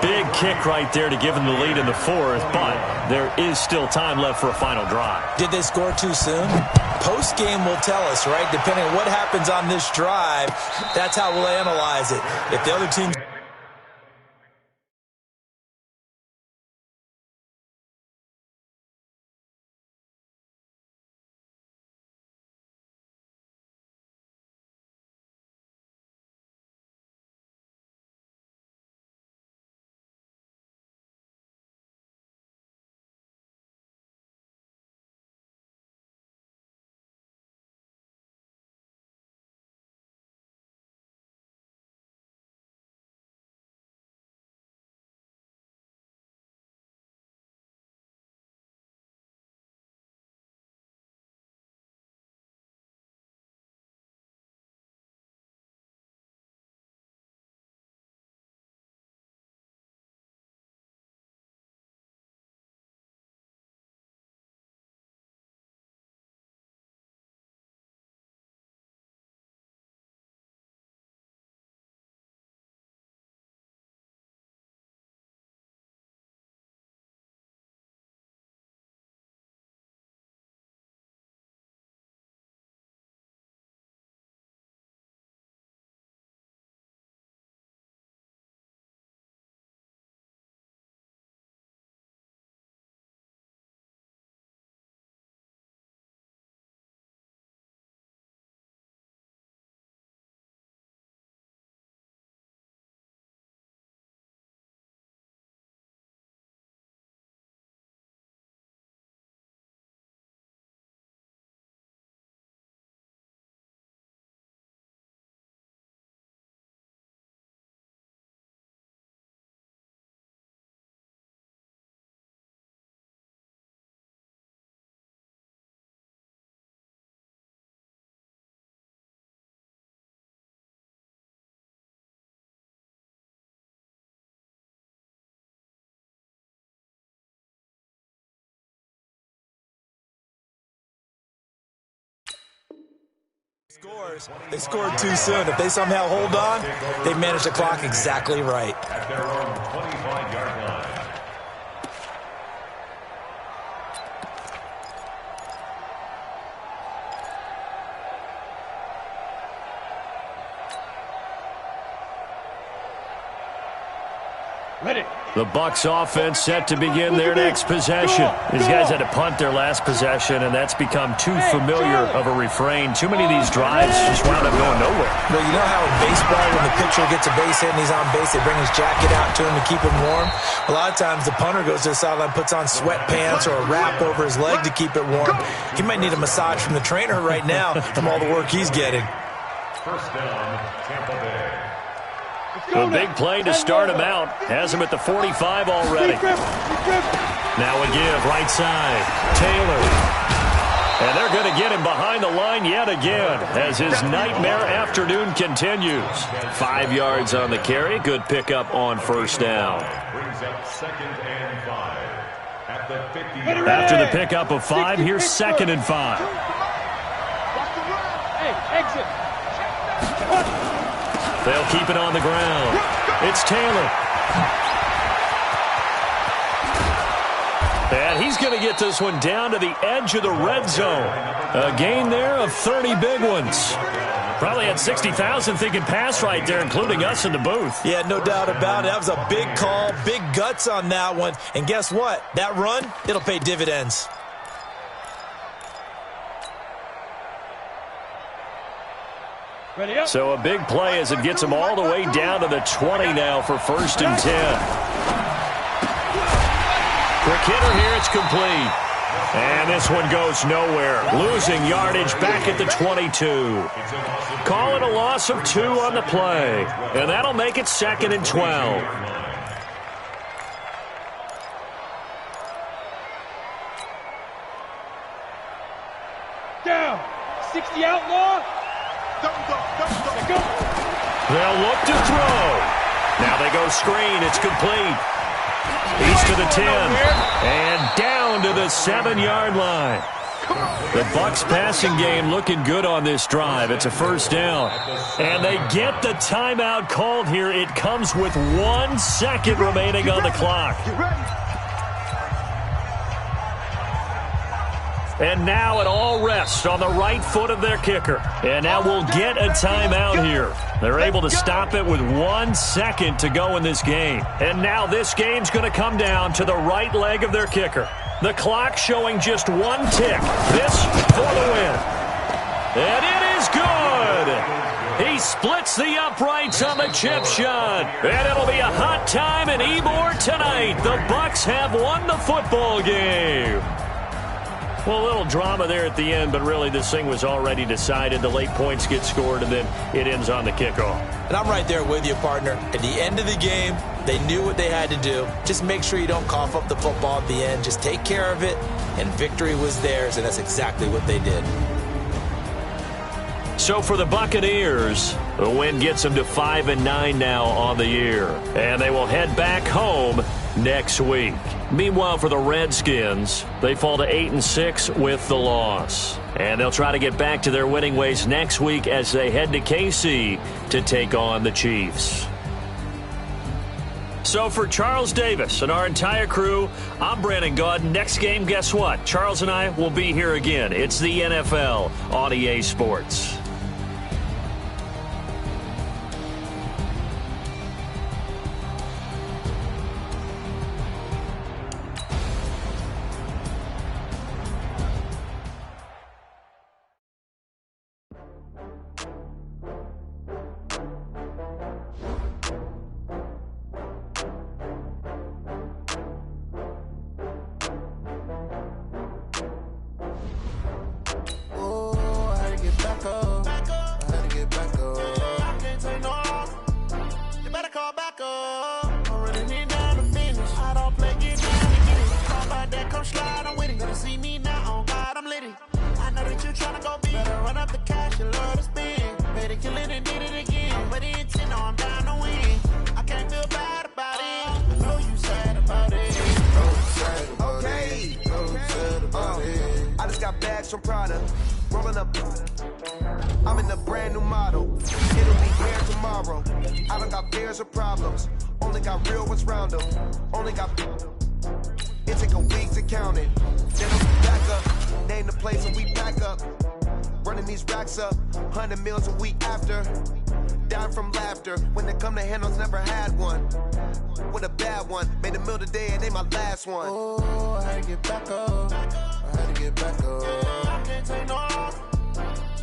Big kick right there to give them the lead in the 4th, but there is still time left for a final drive. Did they score too soon? Post-game will tell us, right? Depending on what happens on this drive, that's how we'll analyze it. If the other team They scored too soon. If they somehow hold on, they manage the clock exactly right. At their own 25-yard line. Ready. The Bucs offense set to begin their next possession. These guys had to punt their last possession, and that's become too familiar of a refrain. Too many of these drives just wound up going nowhere. Well, you know how in baseball, when the pitcher gets a base hit and he's on base, they bring his jacket out to him to keep him warm? A lot of times the punter goes to the sideline, puts on sweatpants or a wrap over his leg to keep it warm. He might need a massage from the trainer right now from all the work he's getting. First down, Tampa Bay. A big play to start him out. Has him at the 45 already. Now a give, right side. Taylor. And they're going to get him behind the line yet again as his nightmare afternoon continues. 5 yards on the carry. Good pickup on first down. Brings up 2nd and 5. At the 50. After the pickup of 5, here's 2nd and 5. Hey, exit. They'll keep it on the ground. It's Taylor. And he's going to get this one down to the edge of the red zone. A gain there of 30 big ones. Probably had 60,000 thinking pass right there, including us in the booth. Yeah, no doubt about it. That was a big call, big guts on that one. And guess what? That run, it'll pay dividends. So a big play as it gets him all the way down to the 20 now for 1st and 10. Quick hitter here, it's complete. And this one goes nowhere. Losing yardage back at the 22. Call it a loss of 2 on the play. And that'll make it 2nd and 12. Down. 60 outlaw. They'll look to throw. Now they go screen. It's complete. He's to the 10. And down to the 7-yard line. The Bucs passing game looking good on this drive. It's a first down. And they get the timeout called here. It comes with 1 second remaining on the clock. And now it all rests on the right foot of their kicker. And now we'll get a timeout here. They're able to stop it with 1 second to go in this game. And now this game's going to come down to the right leg of their kicker. The clock showing just 1 tick. This for the win. And it is good. He splits the uprights on the chip shot. And it'll be a hot time in Ybor tonight. The Bucs have won the football game. Well, a little drama there at the end, but really this thing was already decided. The late points get scored, and then it ends on the kickoff. And I'm right there with you, partner. At the end of the game, they knew what they had to do. Just make sure you don't cough up the football at the end. Just take care of it, and victory was theirs, and that's exactly what they did. So for the Buccaneers, the win gets them to 5-9 now on the year. And they will head back home next week. Meanwhile, for the Redskins, they fall to 8-6 with the loss. And they'll try to get back to their winning ways next week as they head to KC to take on the Chiefs. So for Charles Davis and our entire crew, I'm Brandon Gaudin. Next game, guess what? Charles and I will be here again. It's the NFL on EA Sports. got bags from Prada. Rolling up. I'm in a brand new model. It'll be here tomorrow. I don't got fears or problems. Only got real ones round them. Only got. It take a week to count it. Then we back up. Name the place and we pack up. Running these racks up. 100 meals a week after. Down from laughter. When they come to handles, never had one. With a bad one. Made a meal today and they my last one. Oh, I had to get back up. I had to get back up. I can't take no off.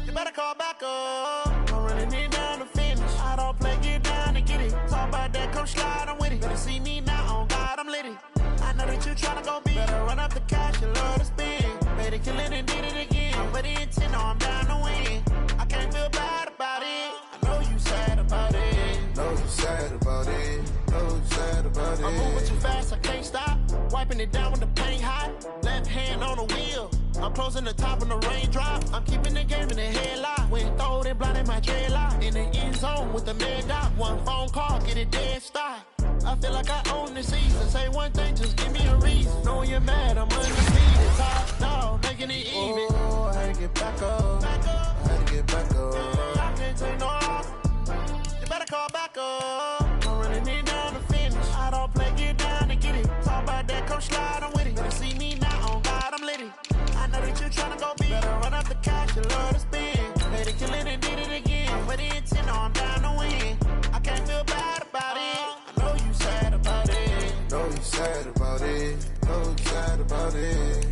You better call back up. I'm running it down to finish. I don't play, get down to get it. Talk about that, come slide, I'm with it. Better see me now, on God, I'm litty. I know that you tryna go big. Better run up the cash, you love to spend. Better kill it and did it again. I'm with the intent, no, I'm down to win. I can't feel bad about it. I know you sad about it. Know you sad about it. Know you sad about it. I'm moving too fast, I can't stop. Wiping it down when the paint hot. Left hand on the wheel. I'm closing the top when the raindrop. I'm keeping the game in the headlock. When throwed and blinded my dreadlock. In the end zone with the mad dot. One phone call, get it dead stop. I feel like I own the season. Say one thing, just give me a reason. Knowing you're mad, I'm undefeated. Top dog, making it even. Oh, I had to get back up. I had to get back up. I can't take no off. You better call back up. I'm running it down to finish. I don't play, get down to get it. Talk about that, come slide, I'm with it. Better see me now, on God, I'm litty. I know that you tryna go big. Better run up the cash, you love to spend. Better kill it and did it again. With the intent, no, I'm down to win. I can't feel bad about it. I know you sad about it. Know you sad about it. Know you sad about it.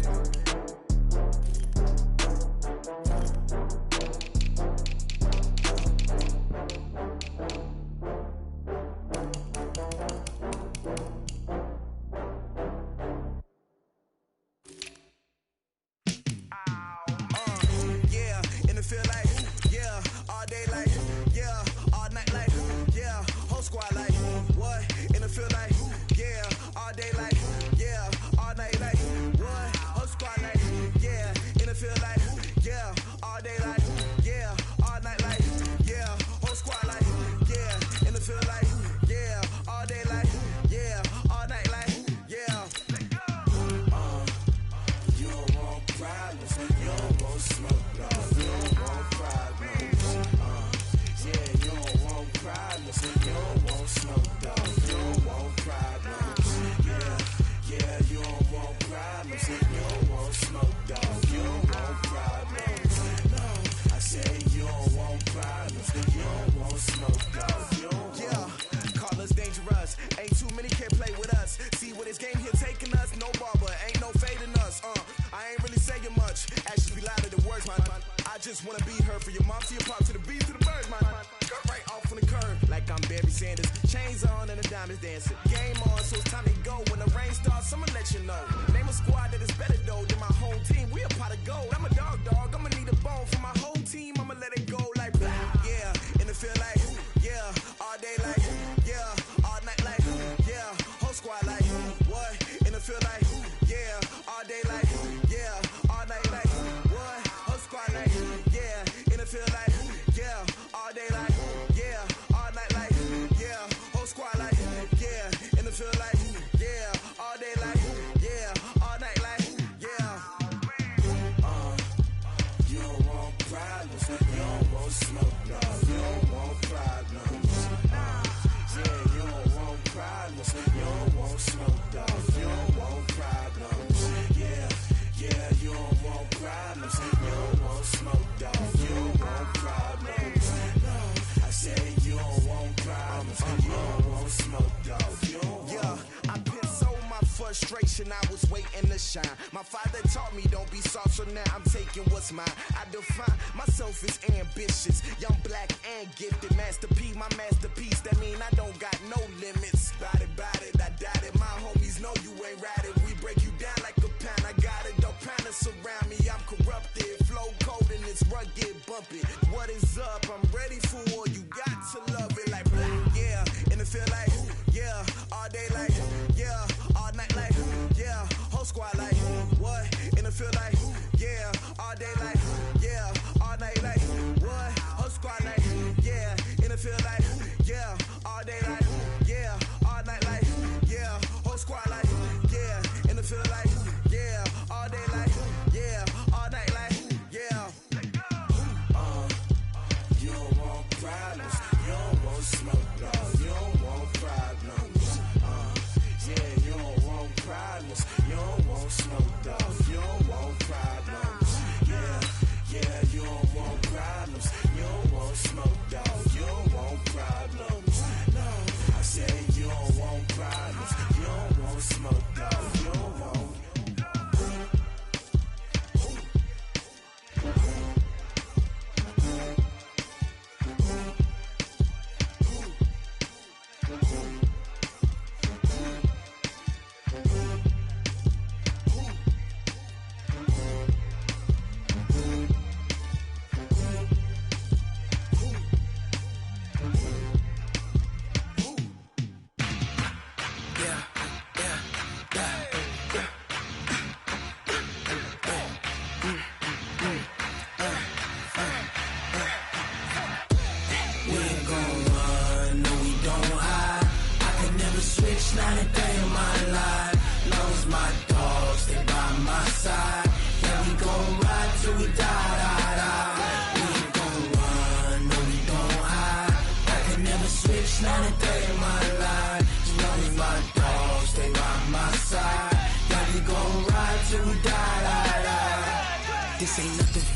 I was waiting to shine. My father taught me don't be soft, so now I'm taking what's mine. I define myself as ambitious, young, black, and gifted. Master P, my masterpiece. That mean I don't got no limits. Bout it, I doubt it. My homies know you ain't ratted. We break you down like a pound. I got it, don't pound to surround me. I'm corrupted, flow cold and it's rugged, bumpy. What is up? I'm ready for war. You got to love it like black, yeah. And it feel like, yeah, all day like, yeah, all night like, yeah, whole squad like, what? And it feel like, yeah, all day like, yeah, all night like, what? Whole squad like, yeah, and it feel like, yeah, all day like, yeah, all night like, yeah, whole squad like, yeah, and it feel like, yeah, all day like, yeah, all night like.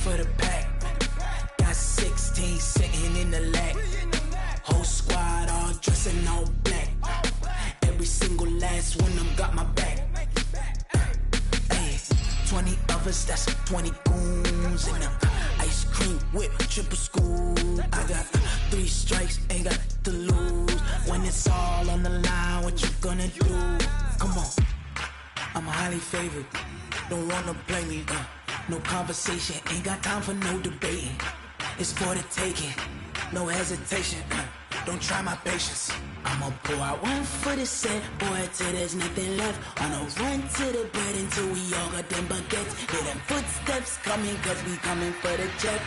for the pack. Got 16 sitting in the lag. Whole squad all dressing all black. Every single last one of them got my back. Hey, 20 of us, that's 20 goons in the ice cream whip, triple scoop. I got 3 strikes, ain't got to lose. When it's all on the line, what you gonna do? Come on, I'm highly favored. Don't wanna play me, no conversation, ain't got time for no debating. It's for the taking, no hesitation, don't try my patience. I'ma pour out one for the set, boy, till there's nothing left. On a run to the bread until we all got them baguettes. Hear them footsteps coming, cause we coming for the check.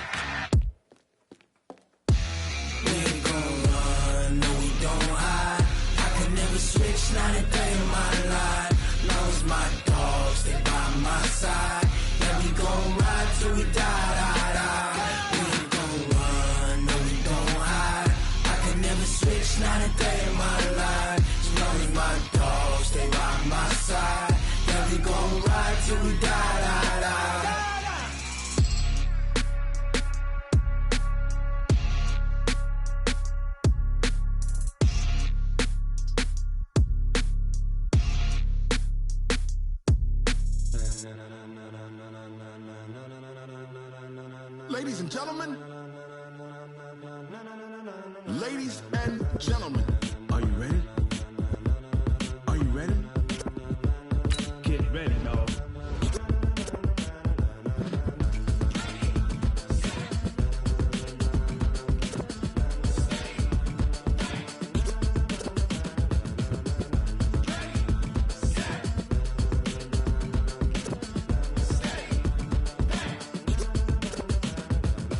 We ain't gon' run, no we don't hide. I could never switch, not a day in my life. Long as my dogs stay by my side. Yeah, we gon' ride till we die, die, die. We ain't gon' run, no we don't hide. I could never switch, not a day in my life. As long as my dogs stay by my side. Yeah, we gon' ride till we die, die, die. Ladies and gentlemen, ladies and gentlemen, are you ready? Are you ready? Get ready, dog.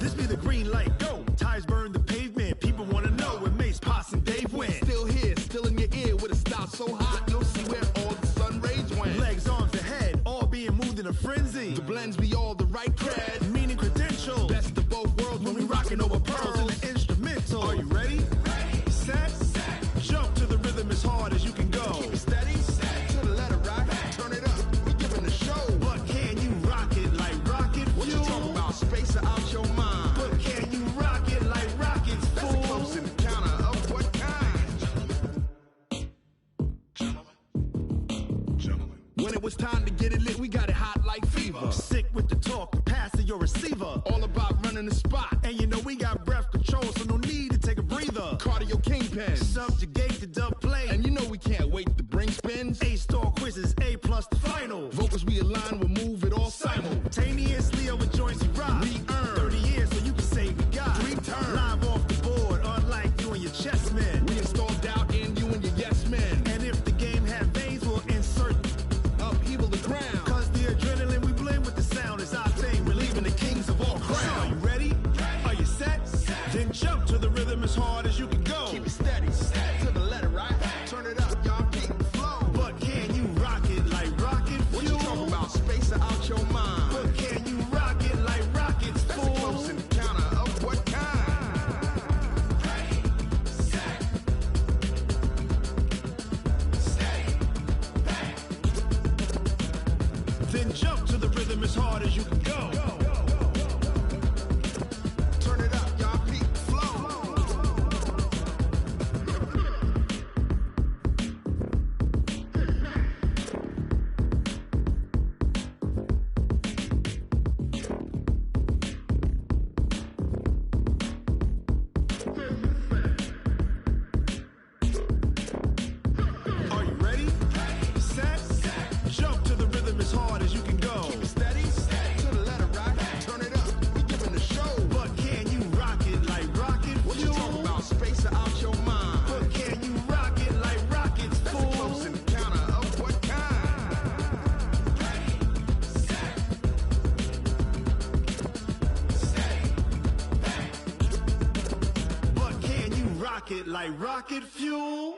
This be the green light, go. Tires burn the pavement. People wanna know where Mace, Potts, and Dave went. Still here, still in your ear with a style so hot, you'll see where all the sun rays went. Legs, arms, and head, all being moved in a frenzy. The blends be all the right cred, meaning credentials. best of both worlds when we rockin' over pearls. in the instrumental. Are you ready? Set. Jump to the rhythm as hard as you can go. Keep it steady, to the letter right, turn it up, we giving the show. But can you rock it like rocket fuel? What you talking about, space or out your mind? But can you rock it like rockets, That's fool? a close encounter of what kind? Gentlemen. When it was time to get it lit, we got it hot like fever. Sick with the talk, the pass to your receiver. All about running the spot. And you know we got breath control, so no need to take a breather. Cardio kingpin. Subjugate the dub play. And you know we can't wait to bring spins. A-star quizzes, A+ the final. Vocals we align, we'll move it all Simultaneously over joints we rock. We earn 30 years so you can say we got 3 turns. live off the board, unlike you and your chess men. We install doubt in you and your yes men. And if the game had veins, we'll insert Upheaval the ground. cause the adrenaline we blend with the sound is our thing. We're leaving the kings of all Crown. crown. Are you ready? Are you set? Then jump to the rhythm as hard as you can go. Keep it steady, to the letter right. Turn it up, y'all keep the flow. But can you rock it like rocket fuel? What you talking about, space or out your mind? But can you rock it like rockets, That's a fool? close encounter of what kind? Then jump to the rhythm as hard as you can go. Turn it up, y'all keep the flow. Are you ready? Set. Jump to the rhythm as hard as you can go. Keep it steady, to the letter right. Turn it up, we giving the show. But can you rock it like rocket What you fuel? talking about, space or out your mind? But can you rock it like rockets, That's a fool? close encounter of what kind? But can you rock it like rocket fuel?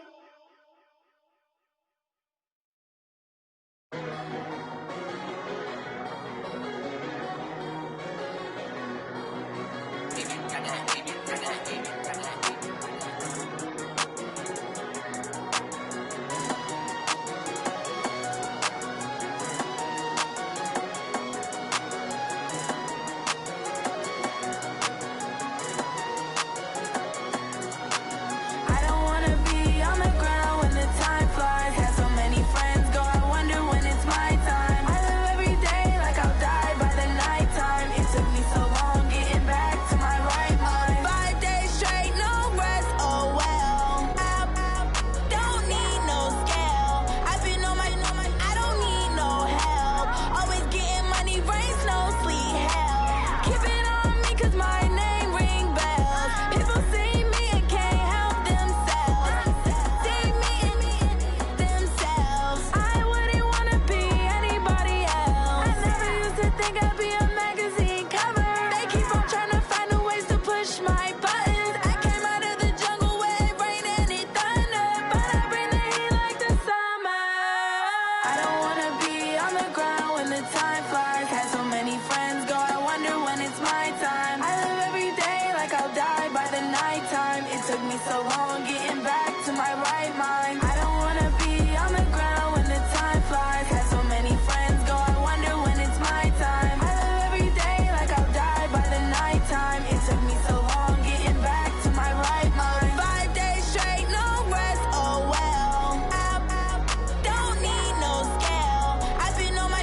my time. I live every day like I'll die by the nighttime. It took me so long getting back to my right mind. I don't wanna be on the ground when the time flies. Had so many friends go, I wonder when it's my time. I live every day like I'll die by the nighttime. It took me so long getting back to my right mind. 5 days straight, no rest, oh well. I don't need no scale. I've been on my,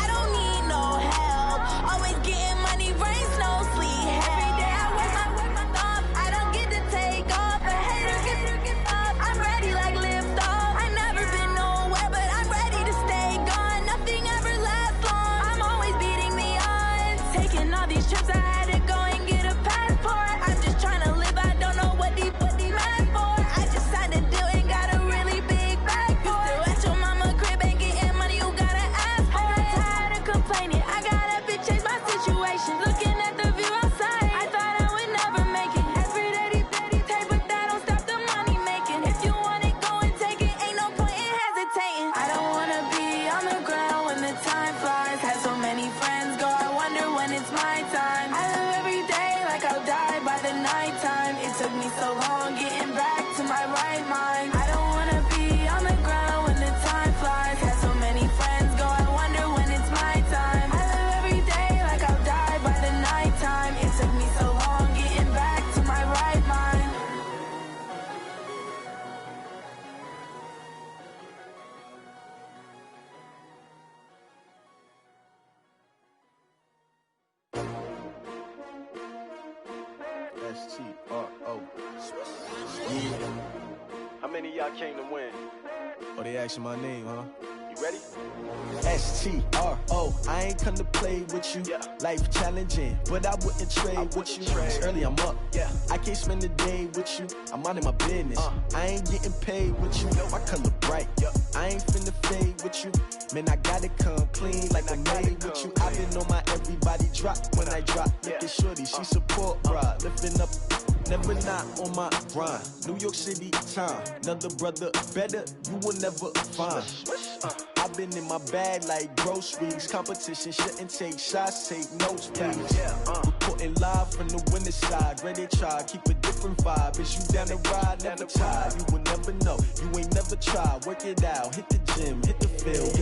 I don't need no help. Always getting money, rain, snow, sleet. Every day I work my thumb. I don't get to take off. A hater get up. I'm ready like lift off. I've never been nowhere, but I'm ready to stay gone. Nothing ever lasts long. I'm always beating the odds. Taking all these trips, I had to go and get a passport. I'm just trying to live. I don't know what these mad for. I just signed a deal and got a really big bag for it. Still at your mama crib and getting money, you gotta ask for it. Tired of complaining, I gotta change my situation. Looking at the view outside, I thought I would never make it. Every day they take, but that don't stop the money making. If you want it, go and take it. Ain't no point in hesitating. I don't wanna be on the ground when the time flies. Had so many friends go, I wonder when it's my time. I live every day like I'll die by the nighttime. It took me so long getting back to my right mind. I don't wanna be on the ground when the time flies. Had so many friends go, I wonder when it's my time. I live every day like I'll die by the nighttime. It took me so long getting back to my right mind. S-T-R-O. Yeah. How many of y'all came to win? Oh, they asking my name, huh? You ready? S-T-R-O. I ain't come to play with you. Life challenging, but I wouldn't trade with you. It's early, I'm up. I can't spend the day with you. I'm minding my business. I ain't getting paid with you. My color bright. I ain't finna fade with you. Man, I gotta come clean like I'm made with you. I've been on my everybody drop when I drop. Look at shorty, she support bra. Lifting up, never not on my grind. New York City time. Another brother better, you will never find. I've been in my bag like groceries. Competition shouldn't take shots, take notes, please. Reporting live from the winning side. Ready to try, keep a different vibe. Is you down the ride, never tired. You will never know, you ain't never tried. Work it out, hit the gym, hit the field.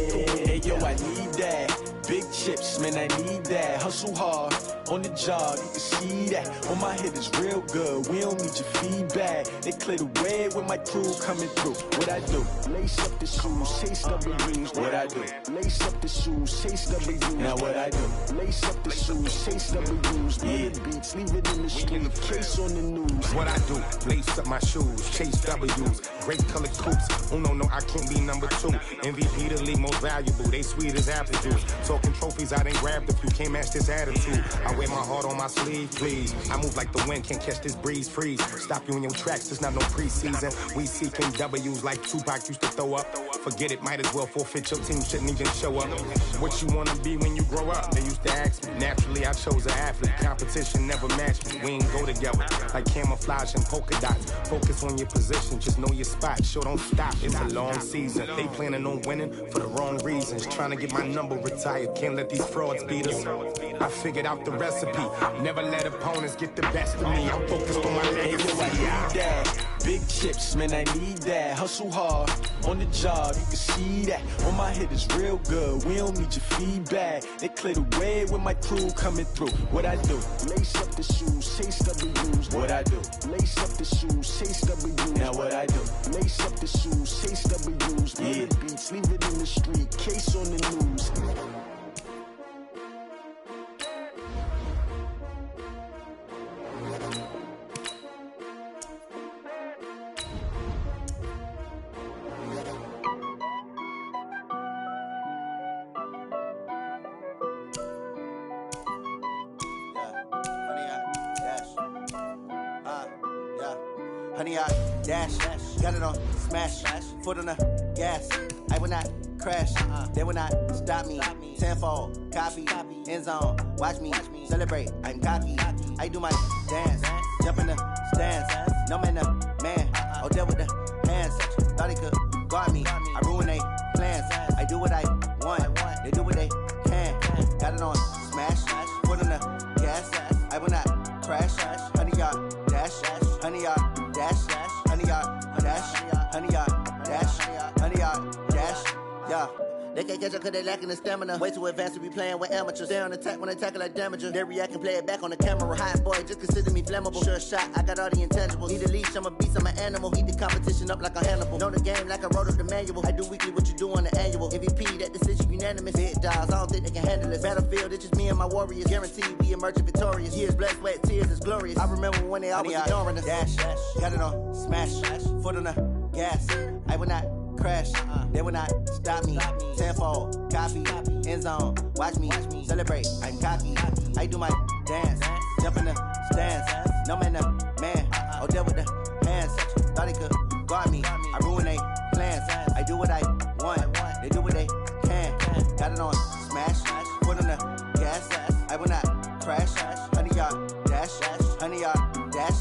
Hey yo, I need that. Big chips, man, I need that. Hustle hard, on the job, you can see that. On my head is real good, we don't need your feedback. They clear the way with my crew coming through. What I do? Lace up the shoes, chase W's. What I do? Lace up the shoes, chase W's. Now what I do? Lace up the shoes, chase W's. Yeah, beats, leave it in the street, case on the news. What I do? Lace up my shoes, chase W's. Great colored coops. Oh no, I can't be number 2. MVP the league most valuable. They sweet as apple juice. Talking trophies, I done grabbed a few. Can't match this attitude. I wear my heart on my sleeve, please. I move like the wind, can't catch this breeze, freeze. Stop you in your tracks, there's not no preseason. We seeking W's like Tupac used to throw up. Forget it, might as well forfeit. Your team shouldn't even show up. What you wanna be when you grow up? They used to ask me. Naturally, I chose an athlete. Competition never matched me. We ain't go together like camouflage and polka dots. Focus on your position, just know your spot. Show don't stop, it's a long season. They planning on winning for the wrong reasons. Trying to get my number retired, can't let these frauds beat us. I figured out the recipe. Never let opponents get the best of me. I'm focused on my legacy. Big chips, man, I need that. Hustle hard, on the job, you can see that. On my head is real good, we don't need your feedback. They clear the way with my crew coming through. What I do? Lace up the shoes, chase W's. What I do? Lace up the shoes, chase W's. Now what I do? Lace up the shoes, chase W's. Yeah, beats, leave it in the street, case on the news. Honey, I dash, got it on smash, foot on the gas. I will not crash, they will not stop me. Tenfold, copy, end zone, watch me celebrate. I'm cocky, I do my dance, jump in the stands. No man, the man, oh, deal with the hands. Thought he could guard me, I ruin they plans. I do what I want, they do what they can. Got it on smash, foot on the gas. I will not crash. 100-yard dash. 100-yard dash. 100-yard dash. 100-yard dash. 100-yard dash. Yeah. They can't catch up cause they lacking the stamina. Way too advanced to be playing with amateurs. Stay on attack when they tackle like damager. They react and play it back on the camera. Hot boy, just consider me flammable. Sure shot, I got all the intangibles. Need a leash, I'm a beast, I'm an animal. Heat the competition up like a Hannibal. Know the game like I wrote up the manual. I do weekly what you do on the annual. MVP, that decision unanimous. Big dogs, I don't think they can handle this. Battlefield, it's just me and my warriors. Guaranteed we emerging victorious. Years, blood, sweat, tears, it's glorious. I remember when they always ignoring us. Dash, got it on, smash, foot on the gas. I will not crash, they will not stop me. Tenfold, copy, end zone, watch me celebrate. I'm cocky, I do my dance, jump in the stands. No man, man, oh deal with the hands. Thought he could guard me, I ruin they plans. I do what I want, they do what they can. Got it on smash, foot on the gas. I will not crash, 100-yard dash, 100-yard dash,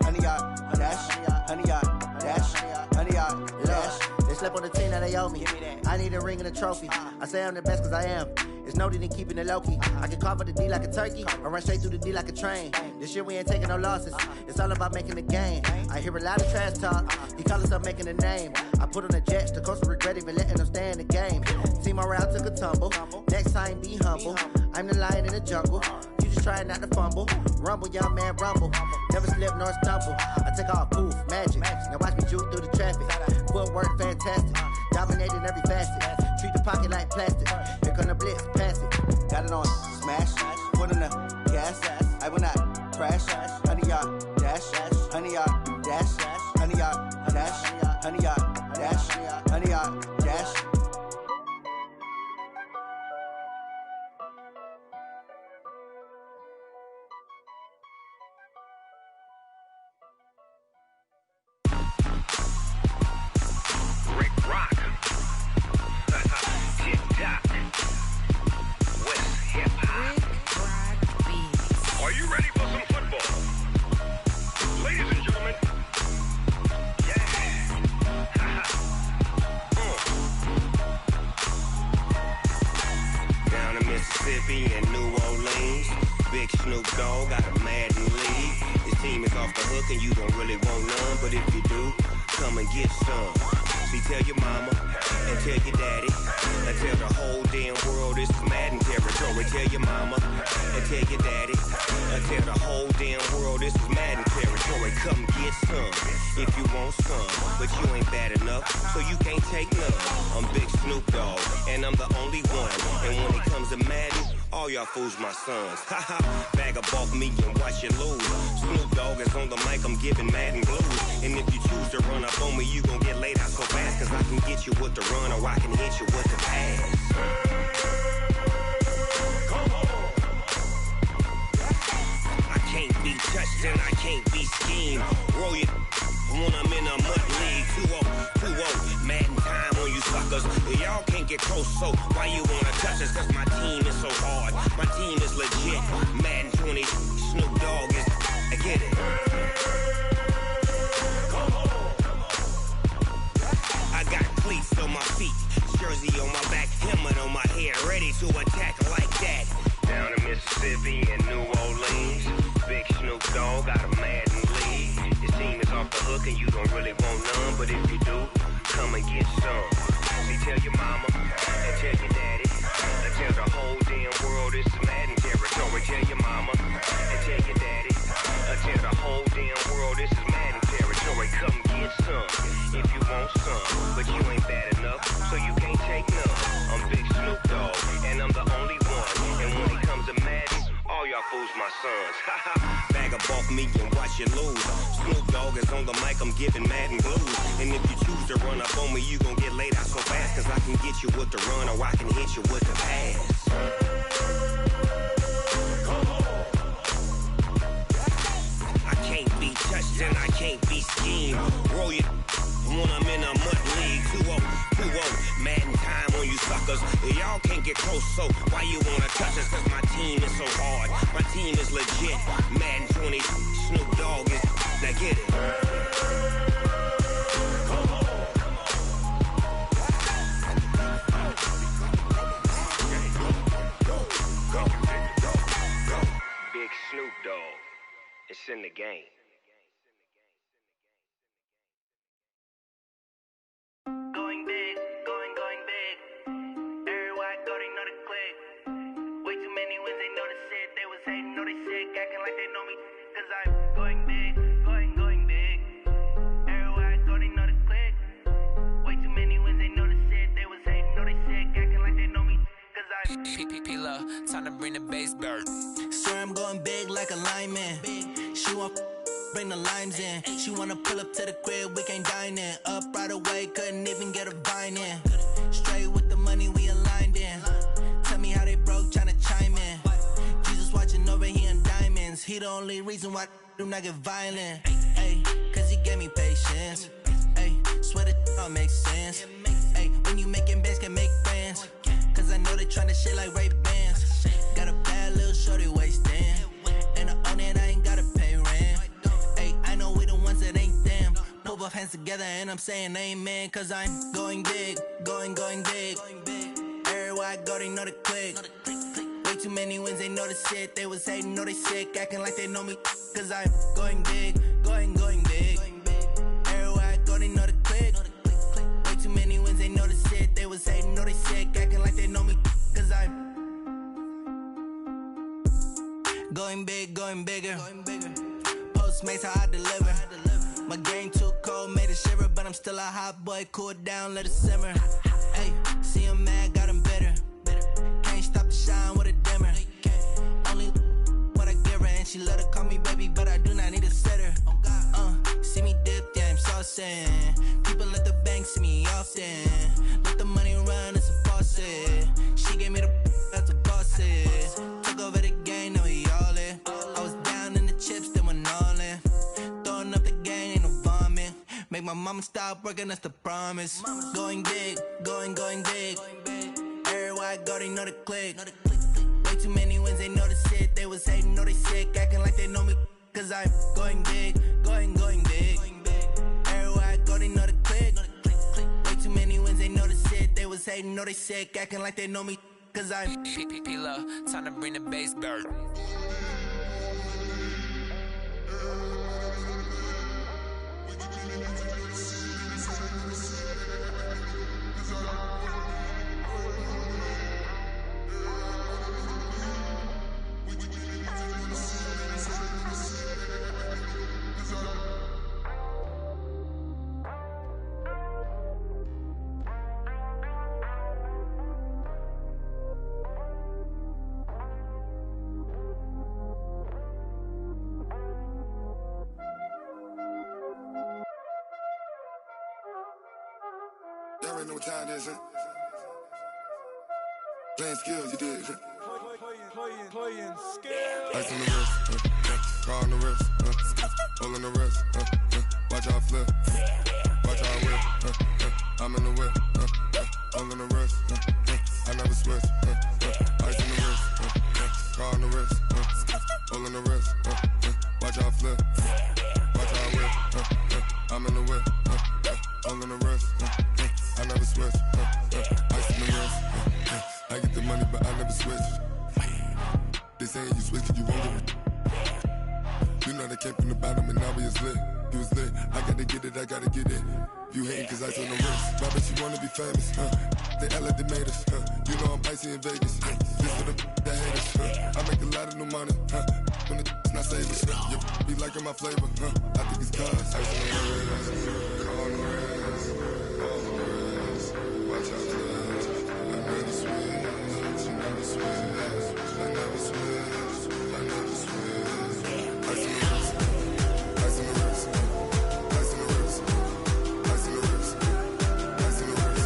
100-yard dash, 100-yard dash, 100-yard dash. They slept on the team that they owe me. I need a ring and a trophy. I say I'm the best cause I am. It's no need in keeping it low-key. I can carve up the D like a turkey or run straight through the D like a train. This year we ain't taking no losses. It's all about making the game. I hear a lot of trash talk. He call himself making a name. I put on the Jets. The coach will regret even letting them stay in the game. Team around took a tumble. Next time be humble. I'm the lion in the jungle. You just trying not to fumble. Rumble, young man, rumble. Never slip nor stumble. I take off, poof, magic. Now watch me juke through the traffic. Footwork fantastic. Dominating every facet. Treat the pocket like plastic. Here come the blitz, pass it. Got it on smash. Foot on the gas. I will not crash. 100-yard dash. 100-yard dash. 100-yard dash. 100-yard dash. 100-yard dash. In New Orleans, Big Snoop Dogg got a Madden league. His team is off the hook and you don't really want none, but if you do, come and get some. See, tell your mama and tell your daddy and tell the whole damn world this is Madden territory. Tell your mama and tell your daddy and tell the whole damn world this is Madden territory. Come get some if you want some, but you ain't bad enough, so you can't take none. I'm Big Snoop Dogg and I'm the only one, and when it comes to Madden, all y'all fools my sons. Haha, bag up off me and watch you lose. Snoop Dogg is on the mic, I'm giving Madden blues. And if you choose to run up on me, you gon' get laid out so fast, cause I can get you with the run or I can hit you with the pass. I can't be touched and I can't be schemed. Roll it when I'm in a mud league. 2-0, Madden time on you suckers. Y'all can't get close, so why you wanna touch us? Cause my team is so hard, my team is legit. Madden 20, Snoop Dogg is, I get it. I got cleats on my feet, jersey on my back, helmet on my head, ready to attack like that. Down in Mississippi and New Orleans, Big Snoop Dogg got a Madden league. His team is off the hook and you don't really want none, but if you do, come and get some. See, tell your mama and tell your daddy and tell the whole damn world this is Madden territory. Tell your mama and tell your daddy and tell the whole damn world this is Madden territory. Come get some if you want some, but you ain't bad enough, so you can't take none. I'm Big Snoop Dogg and I'm the only one, and when it comes to Madden, all y'all fools my sons. Bag up off me and watch you lose. Snoop Dogg is on the mic, I'm giving Madden blues. And if you choose to run up on me, you gon' get laid out so fast, cause I can get you with the run or I can hit you with the pass. I can't be touched and I can't be schemed. Roll it when I'm in a mud league. 2-0, Madden time on you suckers. Y'all can't get close, so why you wanna touch us? Cause my team is so hard, my team is legit. Madden 20, Snoop Dogg is, now get it. Big Snoop Dogg. underdog. It's in the game. Going big, going big. Everywhere I go, they know the click. Way too many wins, they know the shit. They was hating, know they sick, acting like they know me. Cause I'm going big, going big. Everywhere I go, they know the click. Way too many wins, they know the shit. They was hating, know they sick, acting like they know me. Cause I'm P-P-P-Love, time to bring the bass bird. Swear I'm going big like a lineman. She want bring the limes in. She wanna pull up to the crib, we can't dine in. Up right away, couldn't even get a vine in. Straight with the money we aligned in. Tell me how they broke, tryna chime in. Jesus watching over here in diamonds. He the only reason why I do not get violent. Ay, cause he gave me patience. Ay, swear that all makes sense. Ay, when you making bands, can make friends. Cause I know they tryna shit like Ray-Bans. Got a bad little shorty wasting. And I own it, I ain't gotta pay rent. Ay, I know we the ones that ain't them. Pull both hands together and I'm saying amen. Cause I'm going big, going big. Everywhere I go, they know the click. Way too many wins, they know the shit. They was hating, know they sick, acting like they know me. Cause I'm going big, going big. Everywhere I go, they know the click. Way too many wins, they know the shit. They was hating, know they sick, acting like they know me. Cause I'm going big, going bigger. Postmates how I deliver. My game too cold, made it shiver, but I'm still a hot boy. Cool it down, let it simmer. Hey, see him mad, got him bitter. Can't stop the shine with a dimmer. Only what I give her, and she love to call me baby, but I do not need a sitter. See me dip, yeah, I'm saucing. People at the bank see me often. Let the money run, it's a faucet. She gave me the that's a boss it. Took over the game, now we all in. I was down in the chips, then went all in. Throwing up the game, ain't no vomit. Make my mama stop working, that's the promise. Going big, going big. Everywhere I go, they know the click. Way too many wins, they know the shit. They was hating, know they sick, acting like they know me. Cause I'm going big, going big. Everywhere I go, they know the click. Way too many wins, they know the shit. They was hating, know they sick, acting like they know me. Cause I'm P-P-P-Love, time to bring the bass bird. Y'all already know what time it is, huh? Playing skills, you did, huh? Playing skills. Ice on the wrist, car on the wrist, hole in the wrist, watch how I flip, watch how I whip, I'm in the whip, hole in the wrist, I never switch, ice on the wrist, car on the wrist, hole in the wrist, watch how I flip, watch how I whip, I'm in the whip, hole in the wrist, I never switch, ice in the wrist, I get the money but I never switch. They saying you switch, you won't get it. You know they came from the bottom and now we is lit. You was lit, I gotta get it, I gotta get it. You hating cause I told the wrist. My bitch, you wanna be famous, They Ella, they made us, You know I'm icy in Vegas, This for the that hate us, I make a lot of new money, When the not savers, You be liking my flavor, I think it's cause ice on the wrist, on the wrist, on the wrist. Watch out, flash, I never switch, I never switch. I never switch, I never switch. Ice in the wrist, ice in the wrist, ice in the wrist, ice in the wrist, ice in the wrist,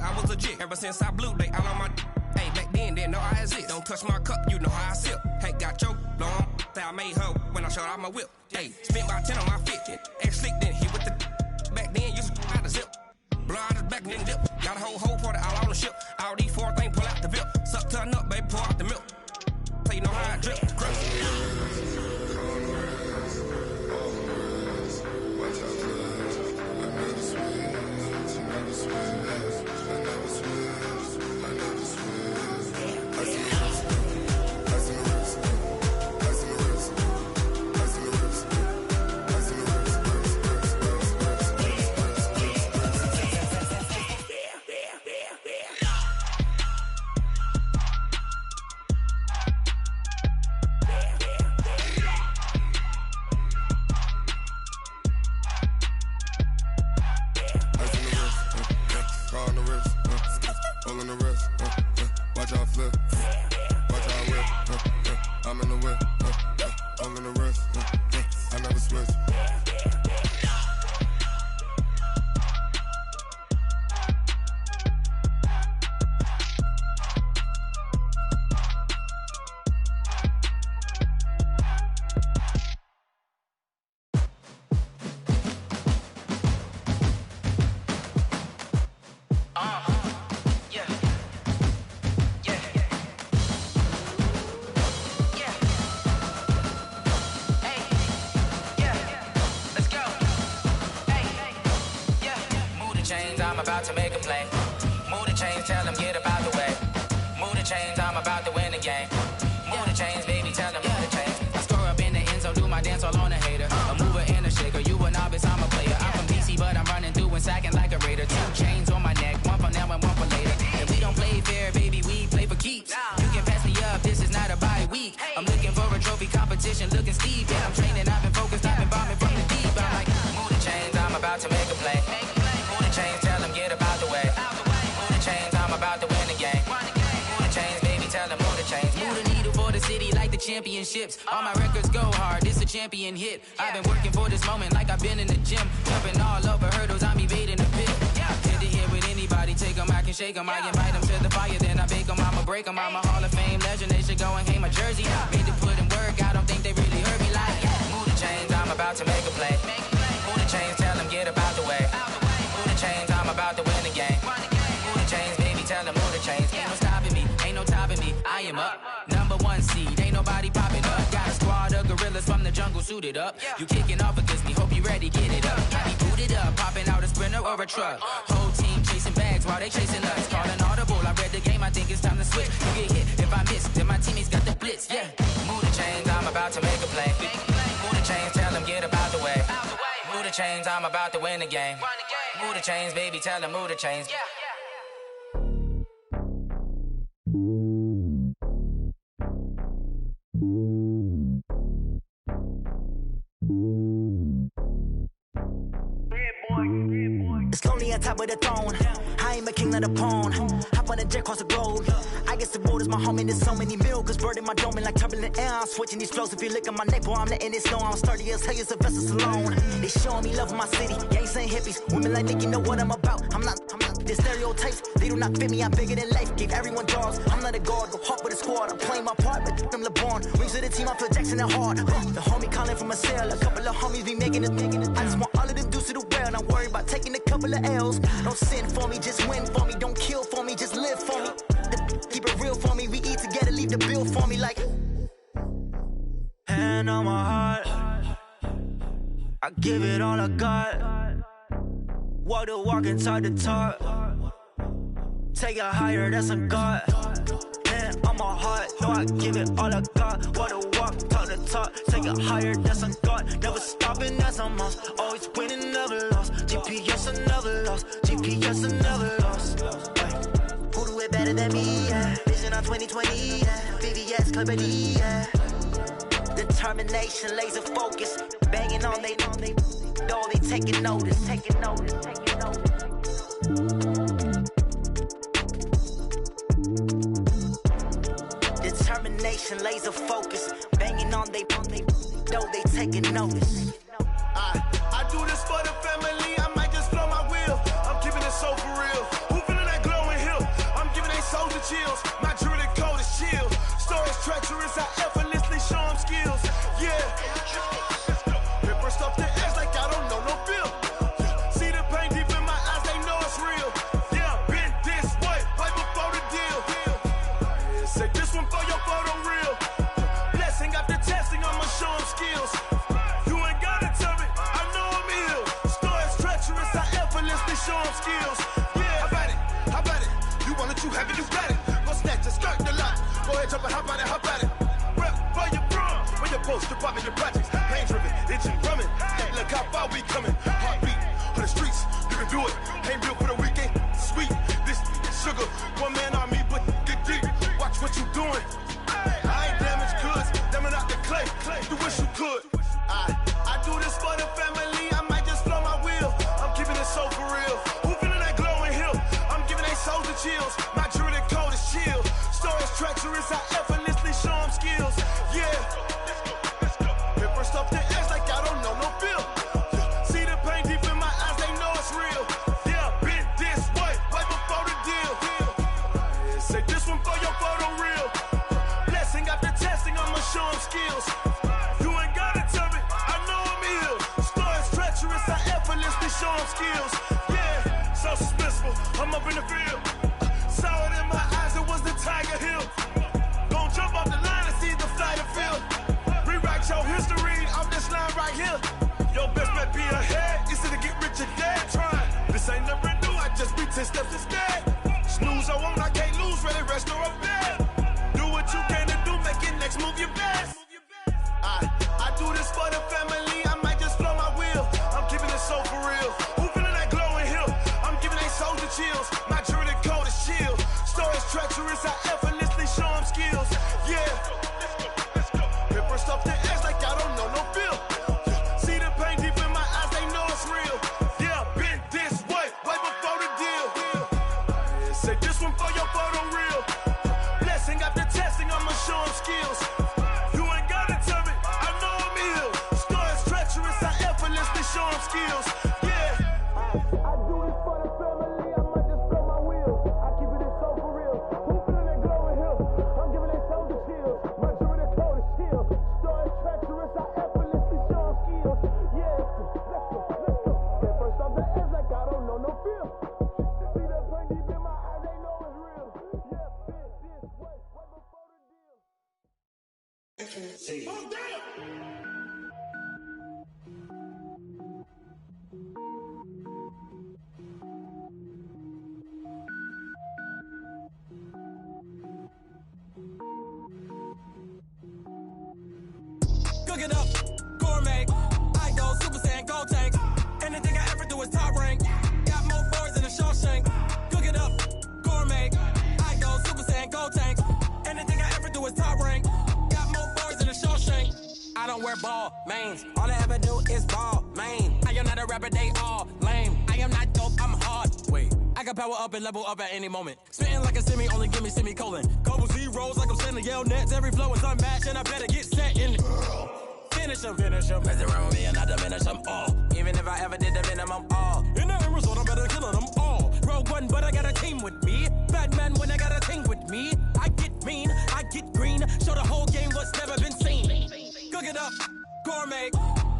I was legit. Ever since I blew, they all on my hey, back then, didn't know I exist. Don't touch my cup, you know how I sip. Hey, got your long, I made her when I showed out my whip. Hey, spent about 10 on my 50. Ex-slick, then hit with the back then, used to out of zip. Blow out his back, then dip. Got a whole party all on the ship. All these four things pull out the VIP. Suck to a nut, baby, pour out the milk. So you know how I drip. I'm about to make a play. Move the chains, tell them get about the way. Move the chains, I'm about to win the game. Move the chains, baby, tell them move the chains. I score up in the end zone, do my dance all on a hater. A mover and a shaker, you a novice, I'm a player. I'm from DC, but I'm running through and sacking like a raider. 2 chains on my neck, one for now and one for later. And we don't play fair, baby, we play for keeps. You can pass me up, this is not a bye week. I'm looking for a trophy competition, looking steep. Yeah, I'm training, I've been focused, I've been bombing from the deep. I'm like, move the chains, I'm about to make a play. Move the chains, tell them get about the way. Move the chains, I'm about to win the game. Move the chains, baby, tell them move the chains. Move the needle for the city like the championships. All my records go hard, this a champion hit. I've been working for this moment like I've been in the gym. Jumping all over hurdles, I'm evading the pit. Head to head with anybody, take them, I can shake them. I invite them to the fire, then I bake them, I'ma break them. I'm a Hall of Fame legend, they should go and hang my jersey. Made to put in work, I don't think they really heard me like, move the chains, I'm about to make a play. Move the chains, tell them get about the way. Move the chains, I'm about to win the game. Move the chains, baby, tell them move the chains. Ain't no stopping me, ain't no topping me, I am up. Number 1 seed, ain't nobody popping up. Got a squad of gorillas from the jungle suited up. You kicking off against me, hope you ready, get it up. I be booted up, popping out a sprinter or a truck. Whole team chasing bags while they chasing us. Calling audible, I read the game, I think it's time to switch. You get hit, if I miss, then my teammates got the blitz, yeah. Move the chains, I'm about to make a play. Move the chains, tell them get about the way. Move the chains, I'm about to win the game. Move the chains, baby, tell them move the chains. It's lonely on top of the throne. I ain't a king, not a pawn. Hop on a jet across the globe. I guess the road is my home and there's so many milkers burning my dome like turbulent air. I'm switching these flows. If you look at my neck, boy, I'm letting it snow. I'm sturdy as hell, Sylvester Stallone. They showing me love in my city. Gangs ain't hippies. Women like Nick, you know what I'm about. I'm not the stereotypes. They do not fit me. I'm bigger than life. Give everyone jobs. I'm not a guard. Go hard with a squad. I'm playing my part, but them LeBron. Rings to the team. I feel Jackson and hard. The homie calling from a cell. A couple of homies be making it. I just want all of them dudes to do well. Not worry about taking a couple of L's. Don't sin for me, just win for me. Don't kill for me, just live for me. Keep it real for me. We eat together, leave the bill for me like. Hand on my heart, I give it all I got. Walk the walk and talk the talk. Take it higher, that's a God. Hand on my heart, no, I give it all I got. Walk the walk, talk the talk. Take it higher, that's a God. Never stopping, that's a must. Always winning, never lost. GPS, I never lost. GPS, I never lost. Who do it better than me? Yeah. Vision on 2020. Yeah. VVS, Clippity. Yeah. Determination, laser focus. Banging on they know they taking notice. Taking notice. Taking notice. Determination, laser focus. Banging on they know they taking notice. I do this for the family. I might just blow my wheel. I'm keeping it so for real. Who feeling that glowing hill? I'm giving they soldier chills. My jewelry code is chill. Stories treacherous. I effortlessly show them skills. Yeah. Ripper stuff the edge like I don't know no feel. See the pain deep in my eyes. They know it's real. Say this one for your photo real. Blessing after testing, I'ma show them skills. You ain't gotta tell me, I know I'm ill. Stories treacherous, I effortlessly show them skills. Yeah, how about it? How about it? You want it, you have it, you got it. Go snatch it, start the lot. Go ahead, jump it, how about it, how about it? Rep for your bro, for your poster, pop in your projects. Pain driven, itching, drumming. Look how far we coming. Heartbeat on the streets, you can do it. Ain't built for the weekend, sweet. This sugar, one man army, but get deep. Watch what you doing. I ain't damaged goods, damn it out the clay. You wish you could. I do this for the family. I might just blow my wheel. I'm keeping it so for real. Who feeling that glowing hill? I'm giving they souls the chills. My jewelry code is chill. Stories treacherous, I effortlessly show them skills. Yeah. Paper stuff the edge like I don't know no feel. See the pain deep in my eyes, they know it's real. Yeah, been this way, way before the deal. Say this one for your photo real. Blessing after testing, I'ma show them skills. You ain't gotta tell me, I know I'm ill. Stories treacherous, I effortlessly show them skills. Yeah, so suspenseful, I'm up in the field. Saw it in my eyes, it was the Tiger Hill. Gon' jump off the line and see the flight of field. Rewrite your history off this line right here. Your best bet be ahead, easy to get rich or dead trying. This ain't never new, I just be 10 steps instead. Snooze I won't, I can't lose, ready, rest or up bed. Do what you can to do, make your next move your best. I do this for the family, I might just blow my wheel. I'm keeping it so for real. Who feeling that glowing hill? I'm giving they souls the chills. My jewelry code is chill. Stories treacherous, I effortlessly show them skills. Yeah. Paper stuff the edge like I don't know no feel. See the pain deep in my eyes, they know it's real. Yeah, been this way, way before the deal. Say this one for your photo real. Blessing after testing, I'ma show them skills. You ain't gotta tell me, I know I'm ill. Stories treacherous, I effortlessly show them skills. Yeah. I do this for the family, I might just blow my wheel. I keep it so for real. Who feeling that glowing hill? I'm giving they souls the chills. My jewelry code is chill. Stories treacherous, I effortlessly show them skills. Yeah, let's go. Get first off the edge like I don't know no feel. See that pain deep in my eyes, they know it's real. Yeah, been this way, way before the deal. See. Oh, damn! Cook it up, gourmet. I go Super Saiyan, gold tank. Anything I ever do is top rank. Got more boys than a Shawshank. Cook it up, gourmet. I go Super Saiyan, gold tank. Anything I ever do is top rank. Got more boys than a Shawshank. I don't wear ball mains. All I ever do is ball main. I am not a rapper, they all lame. I am not dope, I'm hard. Wait, I can power up and level up at any moment. Spitting like a semi, only give me semicolon. Couple zeros like I'm sending yell nets. Every flow is unmatched and I better get set in. Finish them. Mess around with me and I diminish them all. Even if I ever did the minimum all. In the end result, I'm better killing them all. Rogue One, but I got a team with me. Batman when I got a team with me. I get mean, I get green. Show the whole game what's never been seen. Cook it up, gourmet.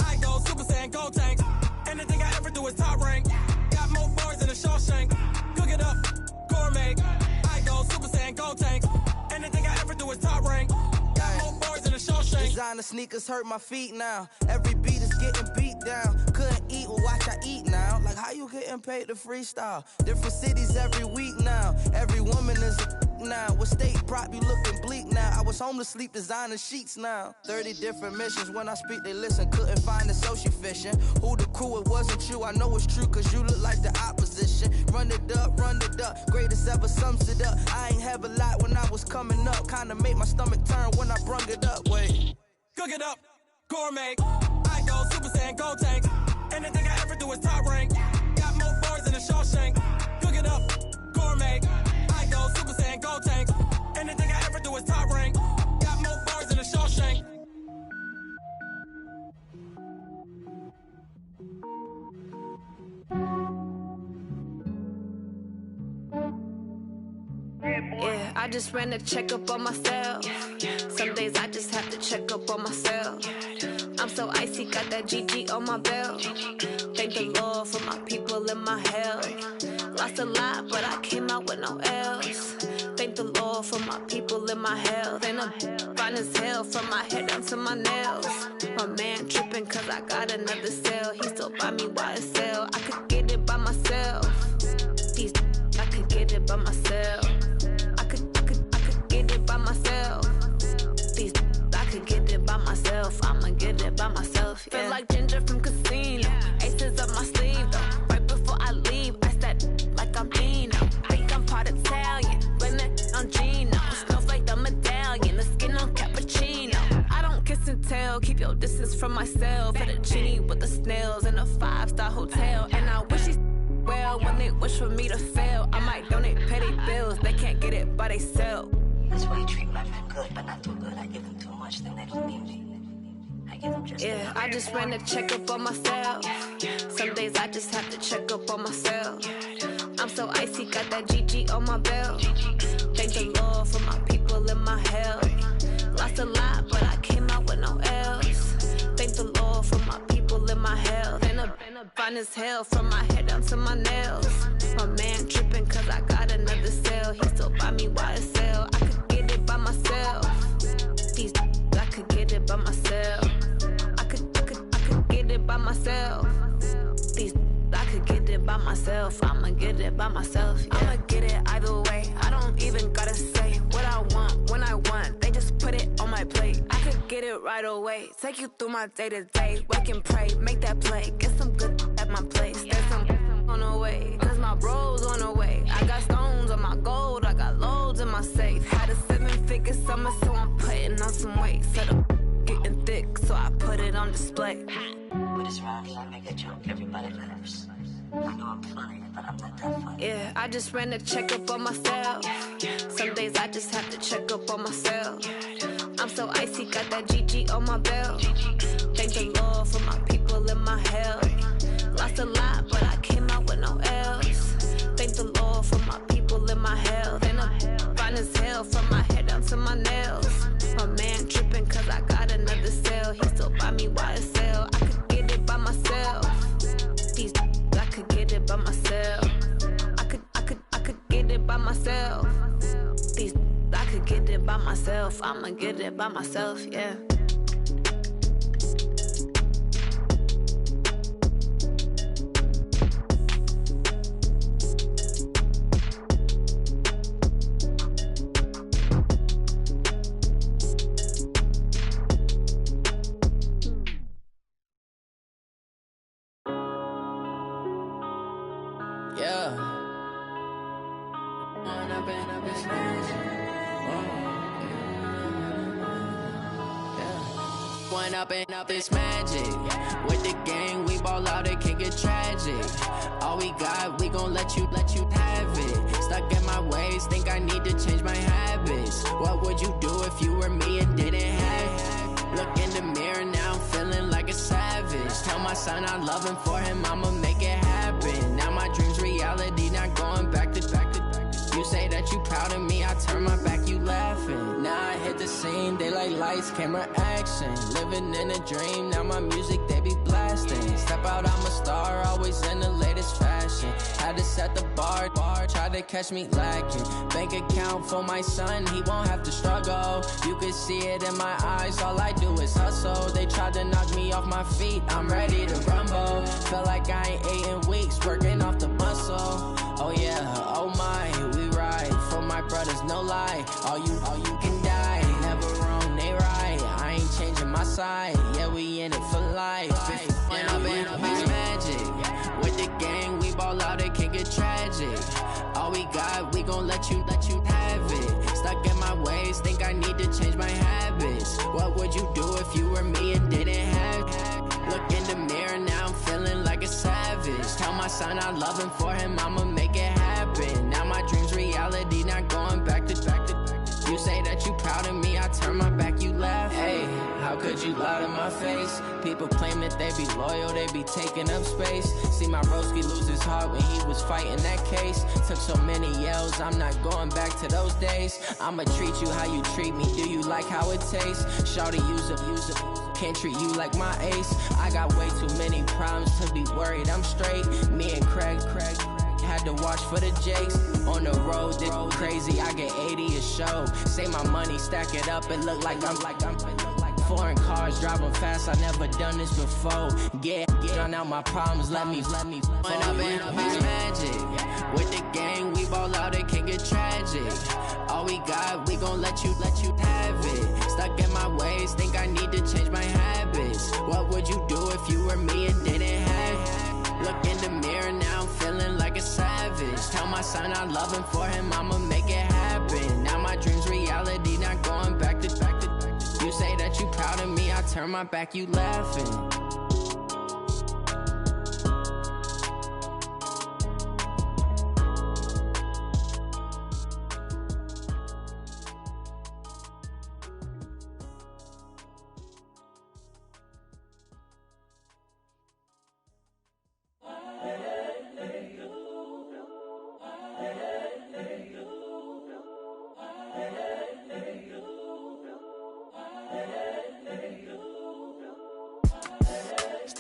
I go Super Saiyan, gold tank. Anything I ever do is top rank. Got more bars than a Shawshank. Cook it up, gourmet. I go Super Saiyan, gold tank. Anything I ever do is top rank. Got more bars than a Shawshank. Designer sneakers hurt my feet now. Every beat is getting beat down. Couldn't eat, well watch I eat now. Like how you getting paid to freestyle? Different cities every week now. Every woman is a now. With state prop, you looking bleak now. I was home to sleep, designer sheets now. 30 different missions. When I speak, they listen. Couldn't find it, so she fishing. Who the crew? It wasn't you. I know it's true, cause you look like the opposition. Run it up, greatest ever sums it up. I ain't have a lot when I was coming up. Kinda made my stomach turn when I brung it up. Wait. Cook it up, gourmet. I go Super Saiyan, gold tank. Anything I ever do is top rank. Got more bars than a Shawshank. Cook it up, gourmet. I go Super Saiyan, gold tank. Anything I ever do is top rank. Got more bars than a Shawshank. Yeah, I just ran a checkup on myself. Some days I just have to check up on myself. I'm so icy, got that GG on my belt. Thank the Lord for my people and my health. Lost a lot, but I came out with no L's. Thank the Lord for my people in my health. And I'm fine as hell from my head down to my nails. My man tripping cause I got another cell. He still buy me YSL. I could get it by myself. These I could get it by myself. I could get it by myself. These I could get it by myself. I'ma get it by myself. Yeah. Feel like Ginger from Casino. Aces up my sleeve though. Right before I leave, I said like I'm Dino. Think I'm part Italian. Blame that on Gino. Smells like the medallion. The skin on cappuccino. I don't kiss and tell. Keep your distance from myself. Fettuccine with the snails in a 5-star hotel. And I wish he's well when they wish for me to fail. I might donate petty bills. They can't get it by they sell. That's why you treat my friend good, but not too good. I give them too much, then they don't need me. I give them just yeah, I just ran a checkup on myself. Some days I just have to check up on myself. I'm so icy, got that GG on my belt. Thank the Lord for my people in my health. Lost a lot, but I came out with no L's. Thank the Lord for my people in my health. And I'm fine as hell from my head down to my nails. My man tripping cause I got another cell. He still buy me YSL. I could get it by myself. These I could get it by myself. I could get it by myself. These I could get it by myself. I'ma get it by myself. Yeah. I'ma get it either way. I don't even gotta say what I want when I want. They just put it on my plate. I could get it right away. Take you through my day to day. Wake and pray, make that play. Get some good at my place. There's some on the way, cause my bros on the way. I got stones on my gold. I got loads in my safe. Had a 7-figure summer, so I'm putting on some weight. Set up getting thick, so I put it on display. With this round, I make a joke, everybody laughs. I know I'm funny, but I'm not that funny. Yeah, I just ran a checkup on myself. Some days I just have to check up on myself. I'm so icy, got that GG on my belt. Thank the Lord for my people in my health. Lost a lot, but I came out with no L's. Thank the Lord for my people in my health. And I'm fine as hell from my head down to my nails. My man tripping cause I got another cell. He still buy me YSL. I could get it by myself. These I could get it by myself. I could get it by myself. These I could get it by myself. I'ma get it by myself, yeah. Up this magic. With the gang, we ball out, it can get tragic. All we got, we gon' let you have it. Stuck in my ways, think I need to change my habits. What would you do if you were me and didn't have it? Look in the mirror now, I'm feeling like a savage. Tell my son I love him, for him I'ma make it happen. Now my dream's reality, not going back to. You say that you proud of me, I turn my back, you laughing. Now I hit the scene, they like lights, camera, action. Living in a dream, now my music, they be blasting. Step out, I'm a star, always in the latest fashion. Had to set the bar, try to catch me lacking. Bank account for my son, he won't have to struggle. You can see it in my eyes, all I do is hustle. They tried to knock me off my feet, I'm ready to rumble. Feel like I ain't ate in weeks, working off the muscle. Oh yeah, oh my, we ride for my brothers, no lie. All you can die, never wrong, they right. I ain't changing my side, yeah, we in it for life. When I've been up, it's magic. With the gang, we ball out, it can get tragic. All we got, we gon' let you have it. Stuck in my ways, think I need to change my habits. What would you do if you were me and didn't have it? Look in the mirror now, I'm feeling like a savage. Tell my son I love him, for him I'ma make it happen. Now my dream's reality, not going back to. You say that you proud of me, I turn my back, you laugh. Hey, how could you lie to my face? People claim that they be loyal, they be taking up space. See my broski lose his heart when he was fighting that case. Took so many yells, I'm not going back to those days. I'ma treat you how you treat me, do you like how it tastes? Shawty, use up, can't treat you like my ace. I got way too many problems to be worried, I'm straight. Me and Craig had to watch for the Jakes. On the road, this crazy, I get 80 a show. Say my money, stack it up, it look like I'm foreign cars, driving fast, I never done this before. Drown out my problems, let me Went up in this magic. With the gang, we ball out, it can get tragic. All we got, we gon' let you have it. Stuck in my ways, think I need to change my habits. What would you do if you were me and didn't have it? Look in the mirror, now I'm feeling like a savage. Tell my son I love him, for him I'ma make it happen. Now my dream's reality, not going back to. You say that you proud of me, I turn my back, you laughing.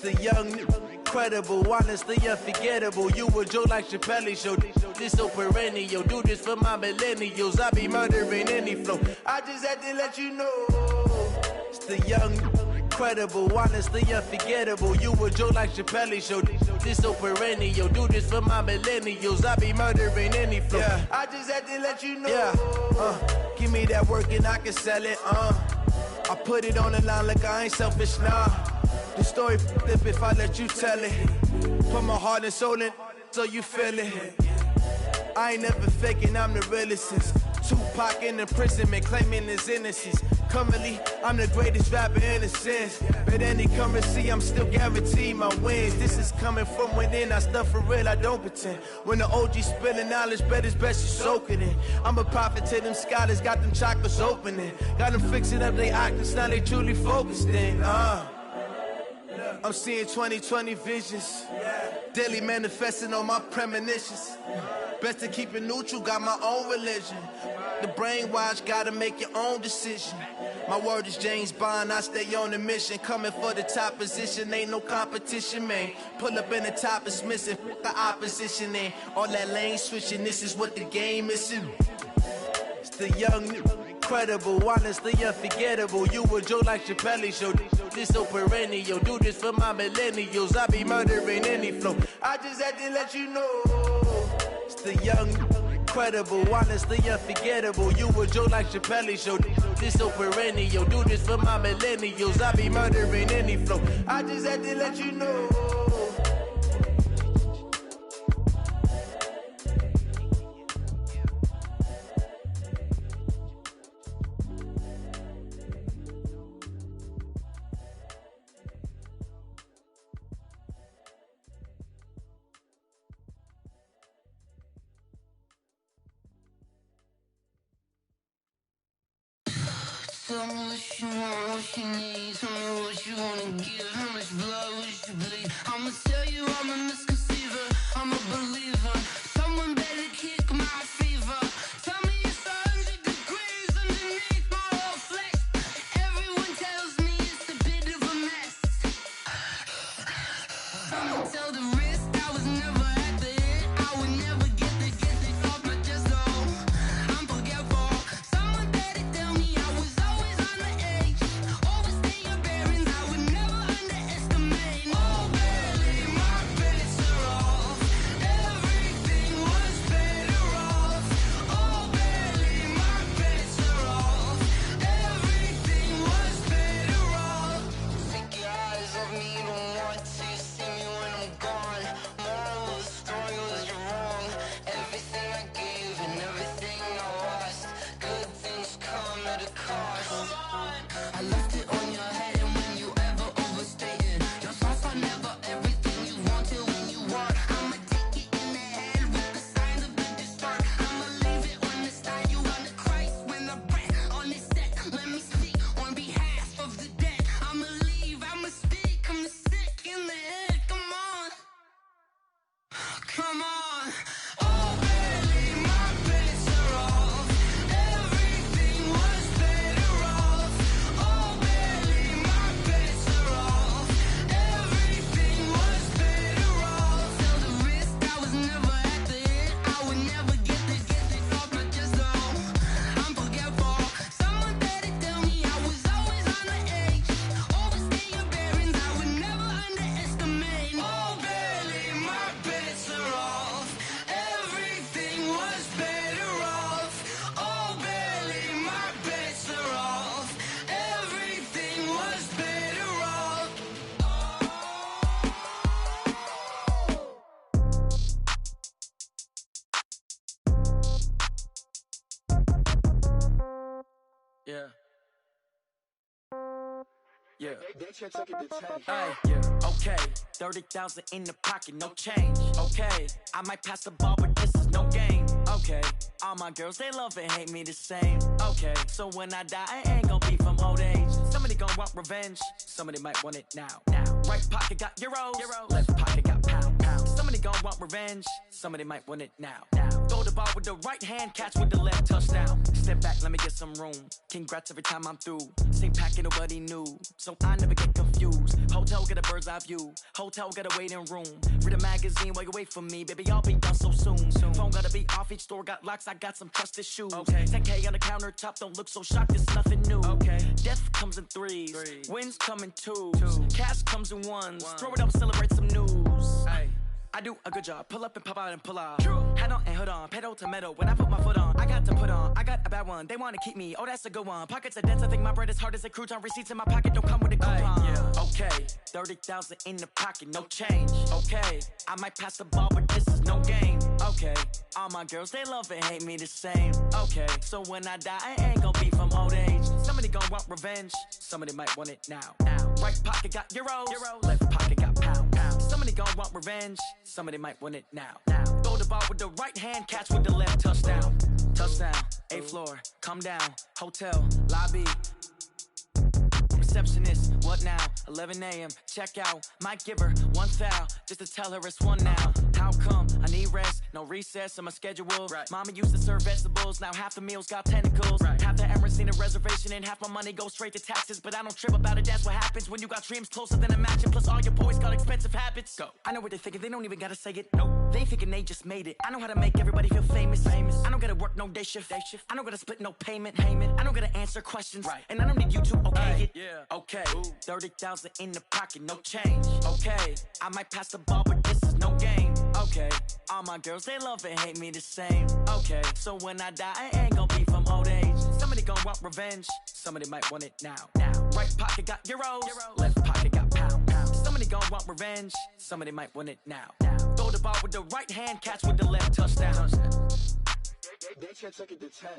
The young, incredible, honestly unforgettable. You a joke like Chappelle show. This so perennial. Do this for my millennials. I be murdering any flow. I just had to let you know. It's the young, incredible, honestly unforgettable. You a joke like Chappelle show. This so perennial. Do this for my millennials. I be murdering any flow. Yeah. I just had to let you know. Yeah. Give me that work and I can sell it. I put it on the line like I ain't selfish, nah. The story flip if I let you tell it. Put my heart and soul in so you feel it. I ain't never faking, I'm the realest since Tupac in imprisonment, claiming his innocence. Currently, I'm the greatest rapper in a sense. But any currency, I'm still guaranteed my wins. This is coming from within, I stuff for real, I don't pretend. When the OG spilling knowledge, bet it's best you soak it in. I'm a prophet to them scholars, got them chakras opening. Got them fixing up their octaves, now they truly focused in. I'm seeing 2020 visions. Daily manifesting on my premonitions. Best to keep it neutral, got my own religion. The brainwash, gotta make your own decision. My word is James Bond, I stay on the mission. Coming for the top position, ain't no competition, man. Pull up in the top, it's missing, the opposition in. All that lane switching, this is what the game is. It's the young, incredible, honestly unforgettable. You a joke like Chappelle show. This so perennial. Do this for my millennials. I be murdering any flow. I just had to let you know. It's the young, incredible, honestly unforgettable. You a joke like Chappelle show. This so perennial. Do this for my millennials. I be murdering any flow. I just had to let you know. Tell me what you want, what you need. Tell me what you wanna give. How much blood would you bleed? I'ma tell you I'm a misconceiver. I'm a believer. Someone better kick my fever. Tell me it's 100 degrees underneath my whole flesh. Everyone tells me it's a bit of a mess. I'ma tell the risk I was never at the end. I would never get it off my chest. Oh, I'm forgetful. Someone better tell me I was always on the edge. Overstay your bearings, I would never underestimate. Oh, barely, my belly so Yeah. Hey, yeah. Okay, 30,000 in the pocket, no change. Okay, I might pass the ball, but this is no game. Okay, all my girls, they love and hate me the same. Okay, so when I die, I ain't gon' be from old age. Somebody gon' want revenge, somebody might want it now. Right pocket got euros, left pocket got pounds. Somebody gon' want revenge, somebody might want it now. Throw the ball with the right hand, catch with the left, touchdown. Step back, let me get some room. Congrats every time I'm through. Same packet, nobody knew, so I never get confused. Hotel get a bird's eye view, hotel got a waiting room. Read a magazine while you wait for me, baby, I'll be done so soon. Phone gotta be off, each store got locks, I got some trusted shoes. 10K on the countertop, don't look so shocked, it's nothing new. Death comes in threes, wins come in twos, cash comes in ones. Throw it up, celebrate some news. I do a good job, pull up and pop out and pull off. Hat on and hood on, pedal to metal. When I put my foot on, I got to put on. I got a bad one, they wanna keep me, oh that's a good one. Pockets are dense, I think my bread is hard as a crouton. Receipts in my pocket don't come with a coupon. Okay, 30,000 in the pocket, no change. Okay, I might pass the ball, but this is no game. Okay, all my girls, they love and hate me the same. Okay, so when I die, I ain't gon' be from old age. Somebody gon' want revenge, somebody might want it now. Right pocket got euros, left pocket got pounds. Somebody gon' want revenge, somebody might want it now. Throw the ball with the right hand, catch with the left, touchdown. Touchdown, 8th floor, come down, hotel, lobby. Receptionist, what now? 11 a.m., check out. Might give her one foul, just to tell her it's one now. How come? I need rest, no recess in my schedule. Mama used to serve vegetables, now half the meals got tentacles. Half the Emirates need a reservation and half my money goes straight to taxes. But I don't trip about it, that's what happens when you got dreams closer than a mansion. Plus all your boys got expensive habits. Go. I know what they're thinking, they don't even gotta say it. Nope. They thinking they just made it. I know how to make everybody feel famous. I don't gotta work no day shift. I don't gotta split no payment. I don't gotta answer questions. And I don't need you to okay it. Okay, 30,000 in the pocket, no change. Okay, I might pass the ball, but this is no game. Okay, all my girls, they love and hate me the same. Okay, so when I die, I ain't gon' be from old age. Somebody gon' want revenge, somebody might want it now. Right pocket got euros, left pocket got pounds. Somebody gon' want revenge, somebody might want it now. Throw the ball with the right hand, catch with the left, touchdown. They can't take it to 10.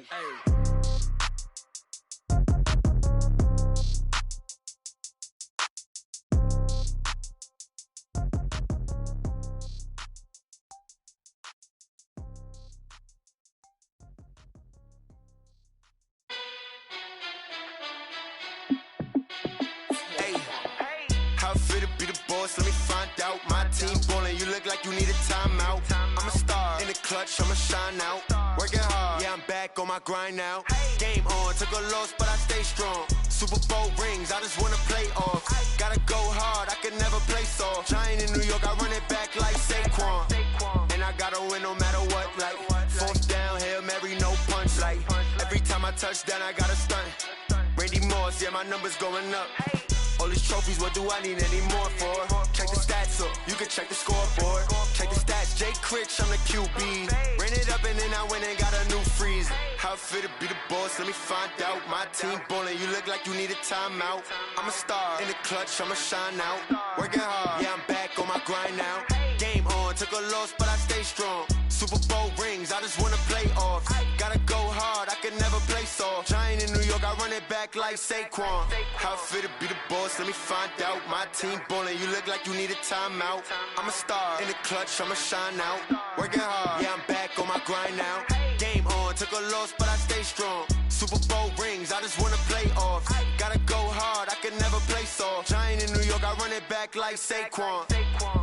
Let me find out. My team ballin', you look like you need a timeout. I'm a star in the clutch, I'ma shine out. Working hard, yeah, I'm back on my grind now. Game on, took a loss, but I stay strong. Super Bowl rings, I just wanna play off. Gotta go hard, I can never play soft. Giant in New York, I run it back like Saquon. And I gotta win no matter what, like fourth down, Hail Mary, no punch. Like every time I touch down, I gotta stunt. Randy Moss, yeah, my numbers going up. All these trophies, what do I need any more for? Check the stats up, you can check the scoreboard. Check the stats, Jay Critch, I'm the QB. Ran it up and then I went and got a new freeze. How it feel to be the boss, let me find out. My team ballin', you look like you need a timeout. I'm a star in the clutch, I'ma shine out. Working hard, yeah, I'm back on my grind now. Game on, took a loss, but I stay strong. Super Bowl rings, I just wanna play off. Gotta go hard, I can never play soft. Giant in New York, I run it back like Saquon. How it feel to be the boss, let me find out. My team ballin', you look like you need a timeout. I'm a star in the clutch, I'ma shine out. Working hard, yeah, I'm back on my grind now. Game on, took a loss, but I stay strong. Super Bowl rings, I just wanna play off. Gotta go hard, I can never play soft. Giant in New York, I run it back like Saquon.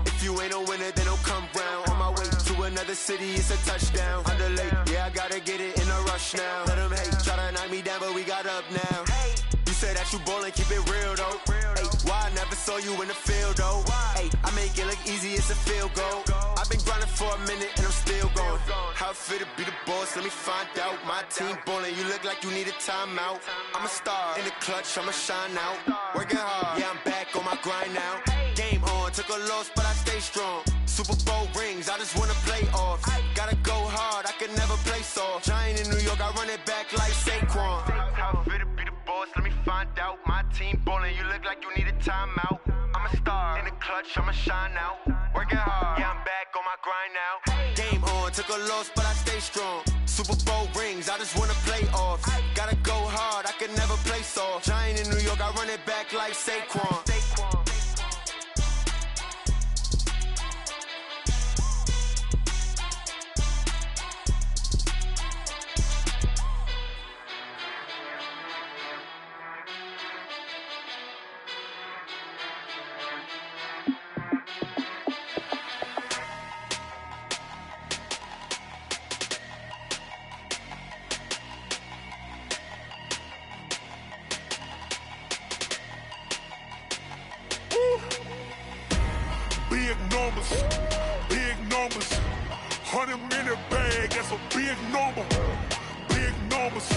If you ain't a winner, then don't come round. On my way to another city, it's a touchdown. Underlay, yeah, I gotta get it in a rush now. Let them hate, try to knock me down, but we got up now. You say that you ballin', keep it real though. Ay, why I never saw you in the field though? Ay, I make it look easy, it's a field goal. I've been grinding for a minute and I'm still going. How it feel to be the boss, let me find out. My team ballin', you look like you need a timeout. I'm a star in the clutch, I'ma shine out. Working hard, yeah, I'm back on my grind now. Game on, took a loss, but I stay strong. Super Bowl rings, I just wanna play off. Gotta go hard, I can never play soft. Giant in New York, I run it back like Saquon. How it feel to be the boss, let me find out. My team ballin', you look like you need a timeout. I'm a star in the clutch, I'ma shine out. Working hard, yeah, I'm back on my grind now. Game on, took a loss, but I stay strong. Super Bowl rings, I just wanna play off. Gotta go hard, I can never play soft. Giant in New York, I run it back like Saquon. numbers, big numbers. 100-minute bag, that's a big number. Big numbers,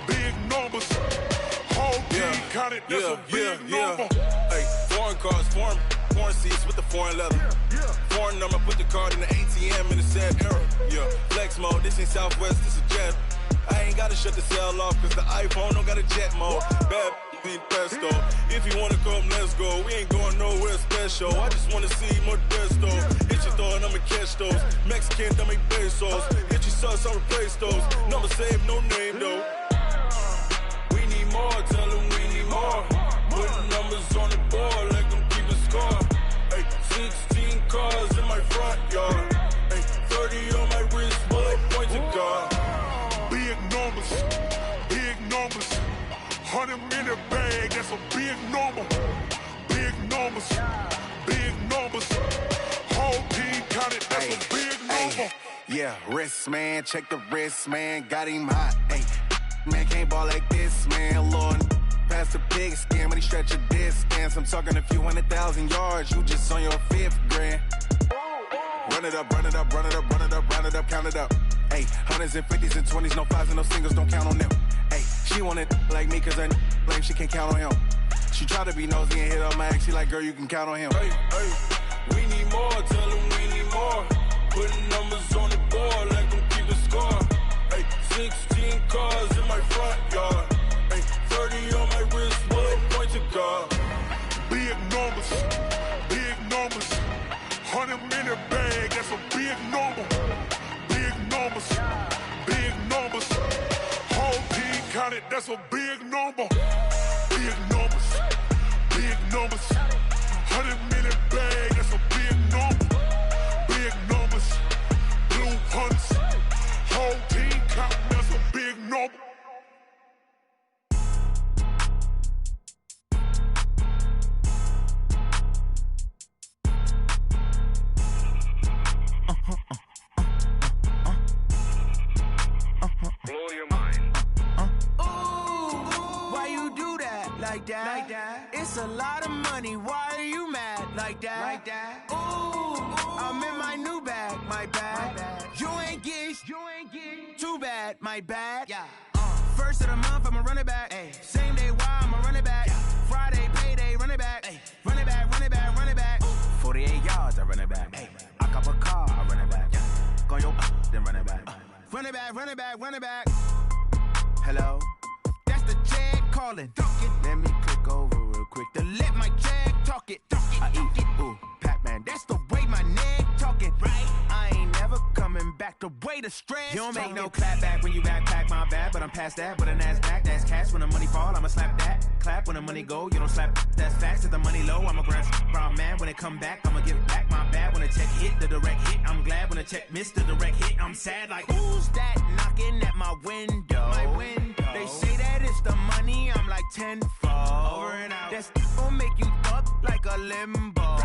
big numbers. Whole team counted, that's a big number. Hey, foreign cars, foreign seats with the foreign leather. Foreign number, put the card in the ATM in the sad era. Yeah, flex mode, this ain't Southwest, this is jet. I ain't gotta shut the cell off, cause the iPhone don't got a jet mode. Bad need pesto. If you wanna come, let's go. We ain't going nowhere special. I just wanna see more desto. Hit your thought, I'ma catch those. Mexican, don't make pesos. Hit your sauce, I'll replace those. Number save, no name though. We need more, tell them we need more. Putting numbers on the board, let them keep a score. Hey, 16 cars in my front yard. Hey, 30 on my wrist, bullet point to God. Big numbers, big numbers. 100-minute bag, that's a big number. Big numbers, big numbers. Whole team counted, that's a big number. Yeah, wrist man, check the wrist man, got him hot. Ay, man can't ball like this, man. Lord, past the pig skin when he stretch a distance. I'm talking a few 100,000 yards, you just on your 5th grand. Run it up, run it up, run it up, run it up, run it up, count it up. Ay, 100s and 50s and 20s, no 5s and no singles, don't count on them. Ay, she want it like me cause her blame, she can't count on him. She try to be nosy and hit up my ex, she like, girl, you can count on him. Hey, we need more, tell them we need more. Putting numbers on the board, let them keep a score. Hey, 16 cars in my front yard. Hey, 30 on my wrist, bullet point to God. Big numbers, big numbers. 100-minute bag, that's a big number. Big numbers, big numbers. Whole team counted, that's a big number. Big numbers, big numbers. 100-minute bag, that's a big number. Big numbers, blue hunts. Whole team counting, that's a big number. Blow your mind. Why you do that? Like that? Like that? It's a lot of money. Why are you mad? Like that? Like that? Ooh, I'm in my new bag. My bad. You ain't get. Too bad. My bad. Yeah. First of the month, I'ma run it back. Ay. Same day, why I'ma run it back. Friday, payday, run it back. Ay. Run it back, run it back, run it back. 48 yards, I run it back. Ay. I cop a car, I run it back. Go your then run it back. Run it back, run it back, run it back. Hello? That's the jag calling. Let me click over real quick. To let my jag talk it. I eat it. Ooh, Pac-Man, that's the way my neck talking. Right? I ain't never coming back the way the stress. You don't make no clap back when you backpack, my bad. But I'm past that. But a NASDAQ, that's cash. When the money fall, I'ma slap that. Clap when the money go, you don't slap. That's facts. If the money low, I'ma grab brown man. When it come back, I'ma give back my bad. When the check hit, the direct hit. I'm glad when the check missed the direct hit. I'm sad like, who's that knocking at my window? My window. They say that it's the money, I'm like tenfold. Over and out. That's gon' make you up like a limbo.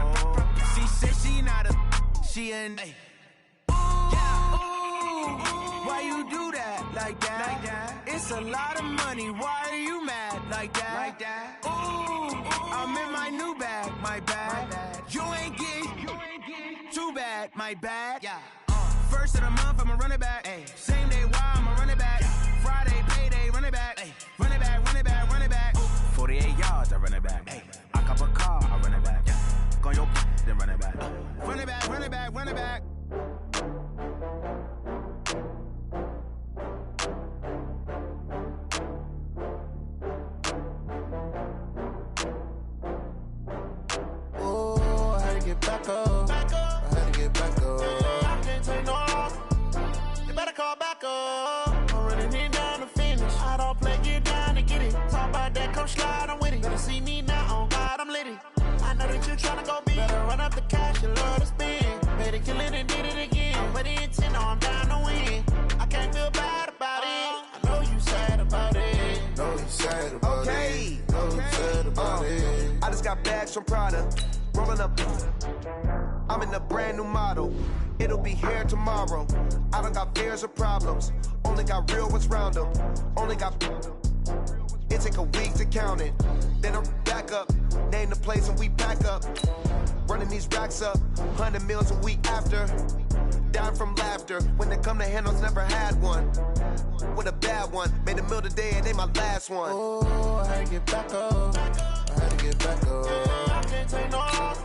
She said she not a, she an. Ay. Why you do that? Like that? Like that? It's a lot of money. Why are you mad? Like that? Like that? Ooh, I'm in my new bag. My bad. You ain't get. Too bad. My bad. Yeah. First of the month, I'ma run it back. Ay. Same day, why I'ma run it back. Friday, payday, run it back. Ay. Run it back, run it back, run it back. 48 yards, I run it back. Ay. I cop a car, I run it back. Go your then run it back. Run it back, run it back, run it back. Oh, I had to get back up. I had to get back up. I can't take no loss. You better call back up. I'm running it down to finish. I don't play, get down to get it. Talk about that, come slide, I'm with it. Better see me now, on God, I'm litty. I know that you tryna go big. Better run up the cash, you love to spend. Better kill it and did it again. I'm ready and 10, I'm down to win. I can't feel bad about it. I know you sad about it. Know you sad about it. Know you sad about it. I just got bags from Prada. Rolling up. I'm in a brand new model. It'll be here tomorrow. I don't got fears or problems. Only got real ones round them. Only got. It take a week to count it. Then I'm back up, name the place and we pack up. Running these racks up, 100 meals a week after. Dying from laughter, when they come to handles, never had one. With a bad one, made a meal today and they my last one. Oh, I had to get back up. I had to get back up. I can't take no loss.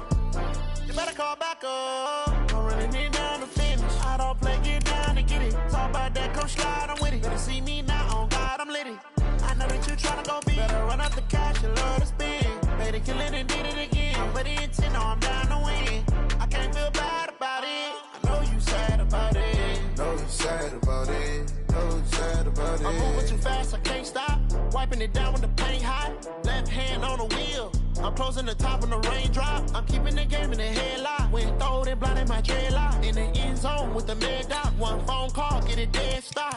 You better call back up. I'm running it down to finish. I don't play, get down to get it. Talk about that, come slide, I'm with it. Better see me now, on God, I'm litty. I know that you tryna go big. Better run up the cash, you love to spend. Made it, kill it, and did it again. I'm with the intent, no, I'm down to win. I can't feel bad about it. I know you sad about it. Know you sad about it. Know you sad about it. I'm moving too fast, I can't stop. Wiping it down when the paint hot. Left hand on the wheel. I'm closing the top when the raindrop. I'm keeping the game in the headlock. When throwed and blinded my dreadlock. In the end zone with the mad dot. One phone call, get it dead stop.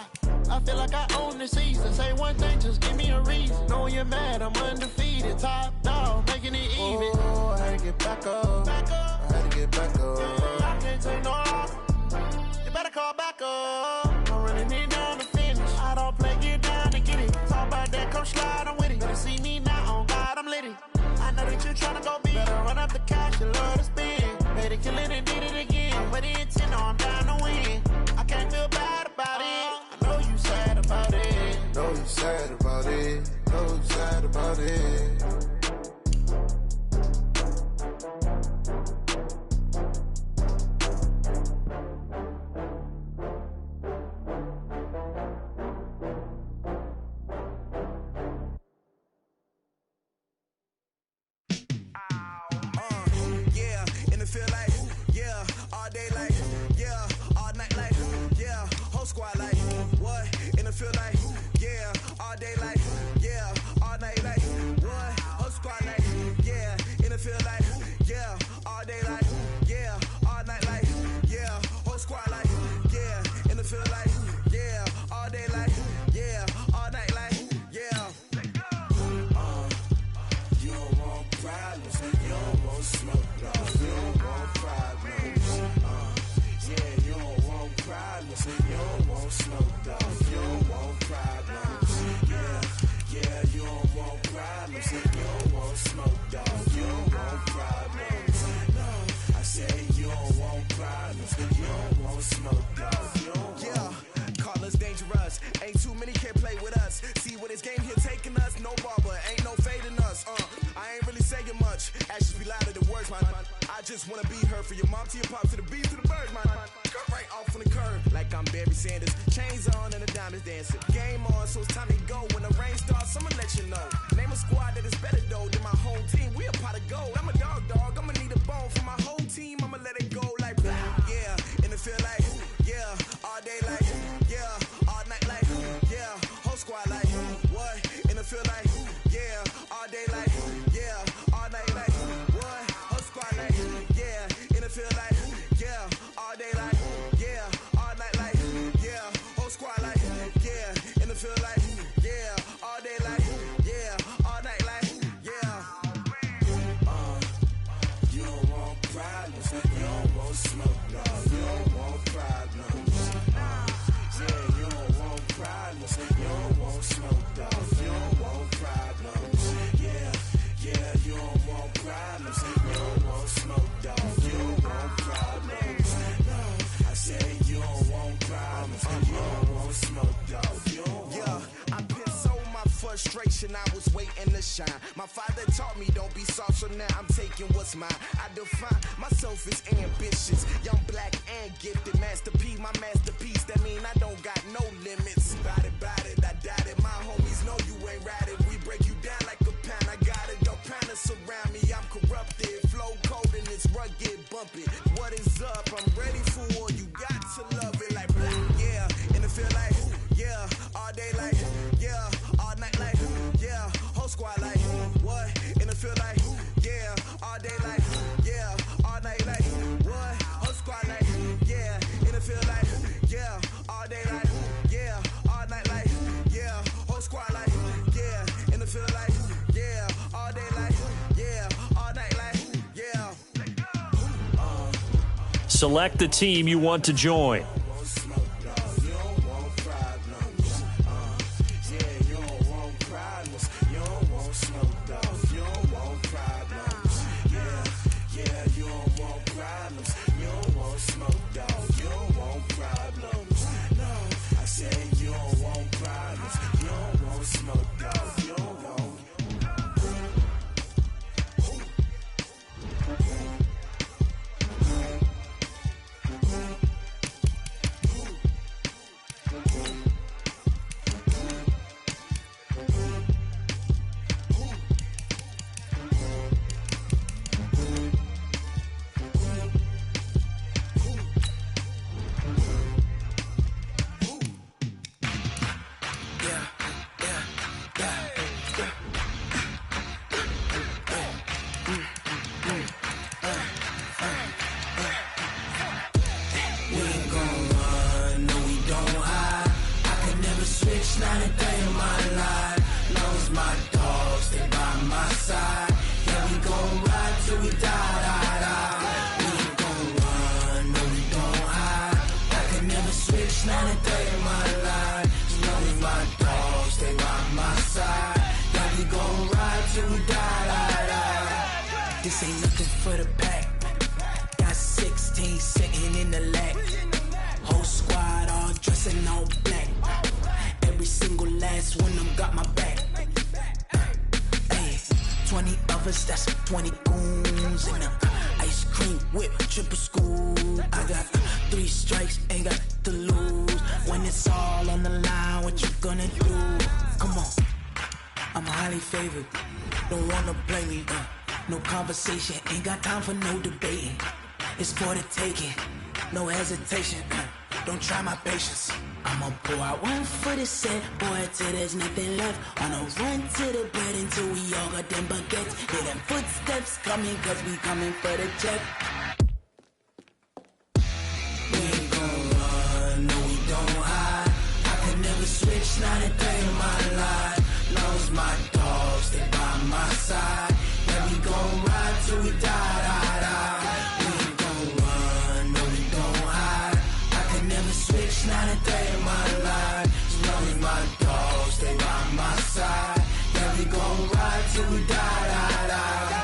I feel like I own the season. Say one thing, just give me a reason. Knowing you're mad, I'm undefeated. Top dog, making it even. Oh, I had to get back up. Back up. I had to get back up. I can't take no loss. You better call back up. I'm running it down to finish. I don't play, get down to get it. Talk about that, come slide, I'm with it. Better see me now, on God, I'm litty. I know that you tryna go big. Better run up the cash, you love to spend. Made it, kill it, and did it again. I'm with the intent, no, I'm down to win. I can't feel bad about it. I know you sad about it. Know you sad about it. Know you sad about it. Yeah, and it feel like, yeah, all day like, yeah, all night like, yeah, whole squad like, what? And it feel like, yeah, all day like, yeah, all night like, what? Whole squad like, yeah, and it feel like, yeah, all day like, yeah, all night like, yeah, whole squad like, yeah, and it feel like, yeah, all day like, yeah, all night like, yeah. You don't want problems, you don't want smoke, though. You don't want problems. Yeah, you don't want problems, you don't want smoke, though. You don't want problems. Yeah, you don't want problems, you don't want smoke, though. You don't want problems. No, I say you don't want problems, you don't want smoke, though. You don't Yeah, call us dangerous. Ain't too many can play with us. See where this game here taking us. No barber, ain't no fading us. I ain't really saying much. Actions be louder than words, man. I just wanna be heard. For your mom to your pop to the beat to the birds, man. Cut right off on the curb, like I'm Barry Sanders. Chains on and the diamonds dancing. Game on, so it's time to go. When the rain starts, I'ma let you know. Name a squad that is better though than my home team. We a pot of gold. I'm a dog. I'ma need a bone for my whole team. I'ma let it go like blah. Yeah, and it feel like, yeah, all day like, yeah, all night like, yeah, whole squad like, what? And it feel like, yeah, all day like, yeah, all night like, what? Whole squad like, yeah, and it feel like, yeah, all day like, yeah, all night like, yeah, whole squad like, yeah, and it feel like, yeah, all day like, yeah, all night like, yeah. You don't want problems, you don't want smoke, dog. You don't want problems. Yeah, you don't want problems, you don't want smoke, dog. You don't want problems. Yeah, you don't want problems, you don't want smoke, dog. You don't want problems. No, I say you don't want problems, you don't want smoke, dog. You don't want. Yeah, I been so my frustration, I was waiting to shine. My father taught me don't be soft, so now I'm taking what's mine. I define myself as ambitious, young, black, and gifted. Master P, my masterpiece, that mean I don't got no limits. Bout it, I doubt it. My homies know you ain't ratted. We break you down like a pound. I got it, don't panic surround me. I'm corrupted, flow cold and it's rugged, bumpy. What is up? I'm ready for war. You got to love it like blah. Yeah, and it feel like, yeah, all day like, yeah, all night like, yeah, whole squad like, what? And it feel like, yeah, all day like, yeah, all night like, what? Whole squad like, yeah, and it feel like, yeah, all day like, yeah, all night like, yeah, whole squad like, yeah, and it feel like, yeah, all day like, yeah, all night like, yeah. Select the team you want to join. This ain't nothing for the pack. Got 16 sitting in the lap. Whole squad all dressing all black. Every single last one of them got my back. Hey, 20 of us, that's 20 goons in the ice cream whip, triple scoop. I got 3 strikes, ain't got to lose. When it's all on the line, what you gonna do? Come on, I'm highly favored. Don't wanna blame me. No conversation, ain't got time for no debating. It's for the taking, no hesitation. Don't try my patience. I'ma pour out one for the set, boy, till there's nothing left. On a run to the bed until we all got them baguettes. Hear them footsteps coming, cause we coming for the check. We ain't gon' run, no we don't hide. I can never switch, not a day in my life. Lost my dogs, they by my side. Yeah, we gon' ride till we die, die, die. We ain't gon' run, no we don't hide. I can never switch, not a day in my life. As long as my dogs stay by my side. Yeah, we gon' ride till we die, die, die.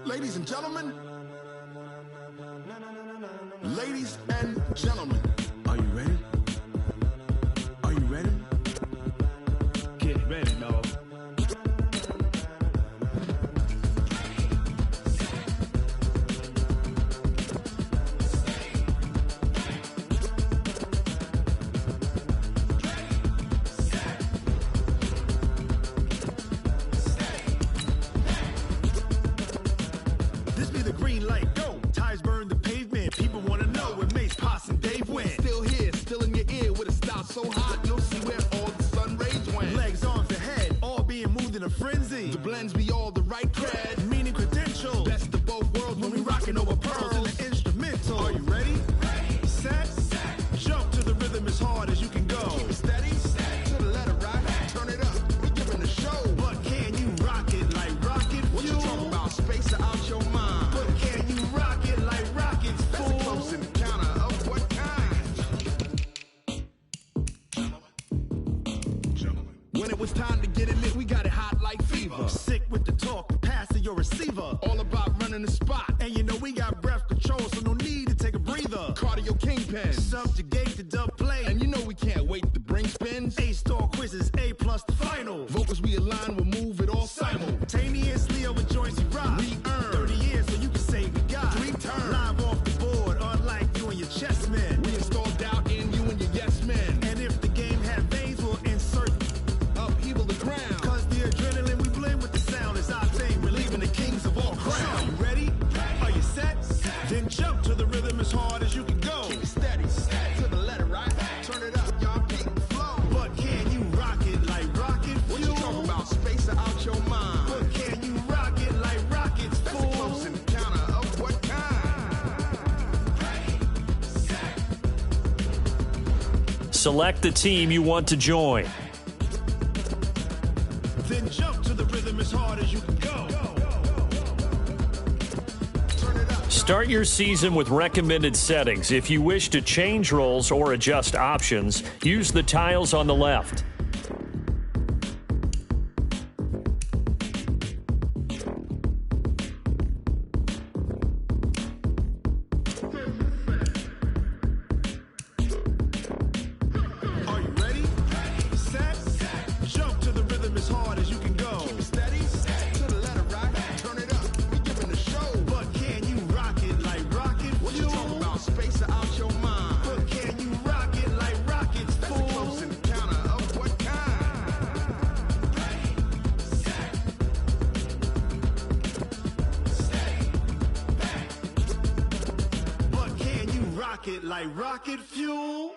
Ladies and gentlemen, ladies and gentlemen, Are you ready? Are you ready? Get ready, no. This be the green light, go. Tires burn the pavement. People wanna know where Mace, Pops, and Dave went. Still here, still in your ear with a style so hot, you'll see where all the sun rays went. Legs, arms, and head, all being moved in a frenzy. The blends be all the right cred, Meaning credentials. best of both worlds when we rockin' over Pearls in pearls. the instrumental. Are you ready? Set, jump to the rhythm as hard as you can go. Keep it steady, to the letter right, turn it up, we giving the show. But can you rock it like rocket What you fuel? talking about, space out your mind? But can you rock it like rockets, That's a fool? close encounter of what kind? When it was time to get it lit, we got it hot like fever. Sick with the talk, pass to your receiver. All about running the spot. And you know we got breath control, so no need to take a breather. Cardio kingpin. Subjugate the dub play. And you know we can't wait to bring spins. A-star quizzes, A+ the final. Vocals we align, we'll move it all Simultaneously over joints we rock. We earn 30 years so you can say we got 3 turns. Live off the board, unlike you and your chess men. We install doubt in you and your yes men. And if the game had veins, we'll insert. Upheaval the ground. Cause the adrenaline we blend with the sound is our thing. Relieving the kings of all Crown. crowns. You ready? Are you set? Then jump to the rhythm as hard as you can go. Keep it steady, to the letter right. Turn it up, y'all peak the flow. But can you rock it like rocket fuel? What you talking about, space out your mind? But can you rock it like rockets, That's a fool? close encounter of what kind? Select the team you want to join. Then jump to the rhythm as hard as you can go. Start your season with recommended settings. If you wish to change roles or adjust options, use the tiles on the left. Are you ready? Set. Jump to the rhythm as hard as you can go. Keep it steady, to the letter right. Turn it up, we giving the show. But can you rock it like rocket What you fuel? talking about, space out your mind? But can you rock it like rockets, That's a fool? close encounter of what kind? But can you rock it like rocket fuel?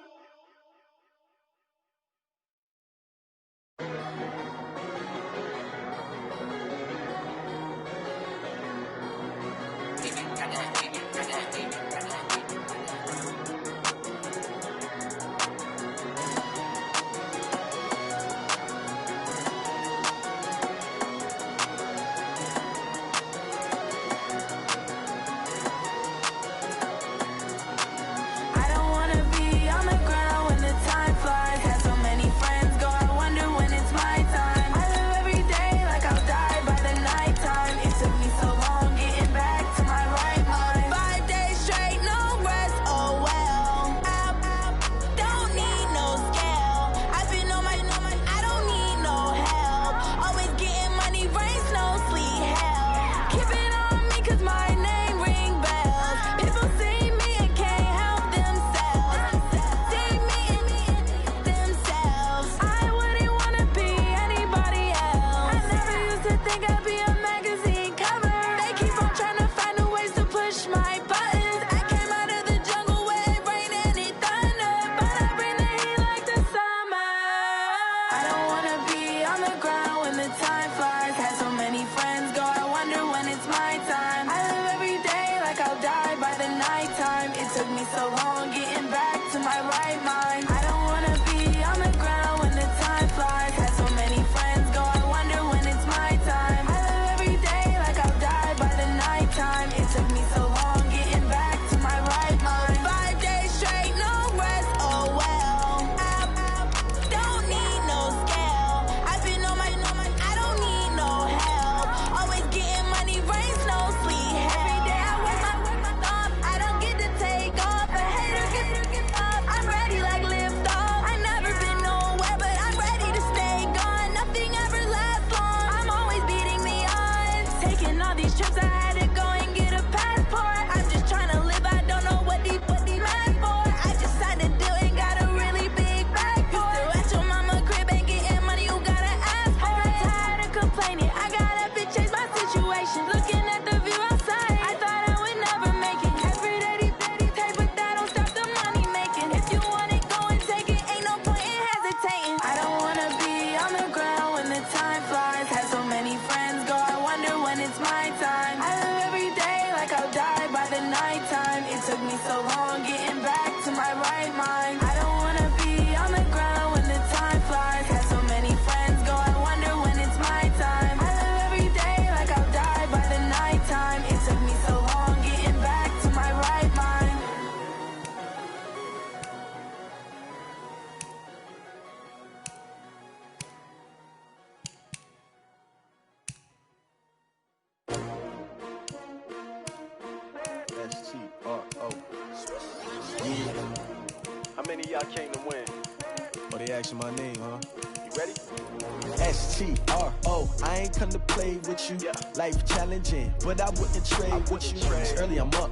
I came to win. Oh, they asking my name, huh? You ready? S-T-R-O, I ain't come to play with you. Life challenging, but I wouldn't trade with you. It's early, I'm up.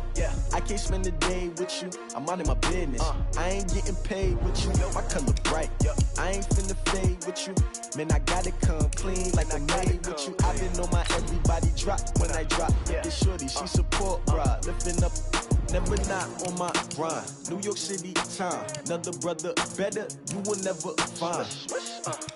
I can't spend the day with you. I'm minding my business. I ain't getting paid with you. My color bright. I ain't finna fade with you. Man, I gotta come clean like I made with you. I've been on my everybody drop when I drop. This shorty, she support, bruh. Lifting up. Never not on my grind. New York City time. Another brother better, you will never find.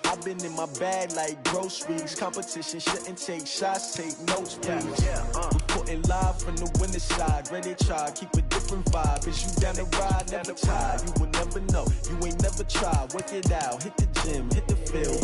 I've been in my bag like groceries. Competition shouldn't take shots, take notes, please. Reporting live from the winning side. Ready to try, keep a different vibe. Is you down the ride, never tired. You will never know, you ain't never tried. Work it out, hit the gym, hit the field.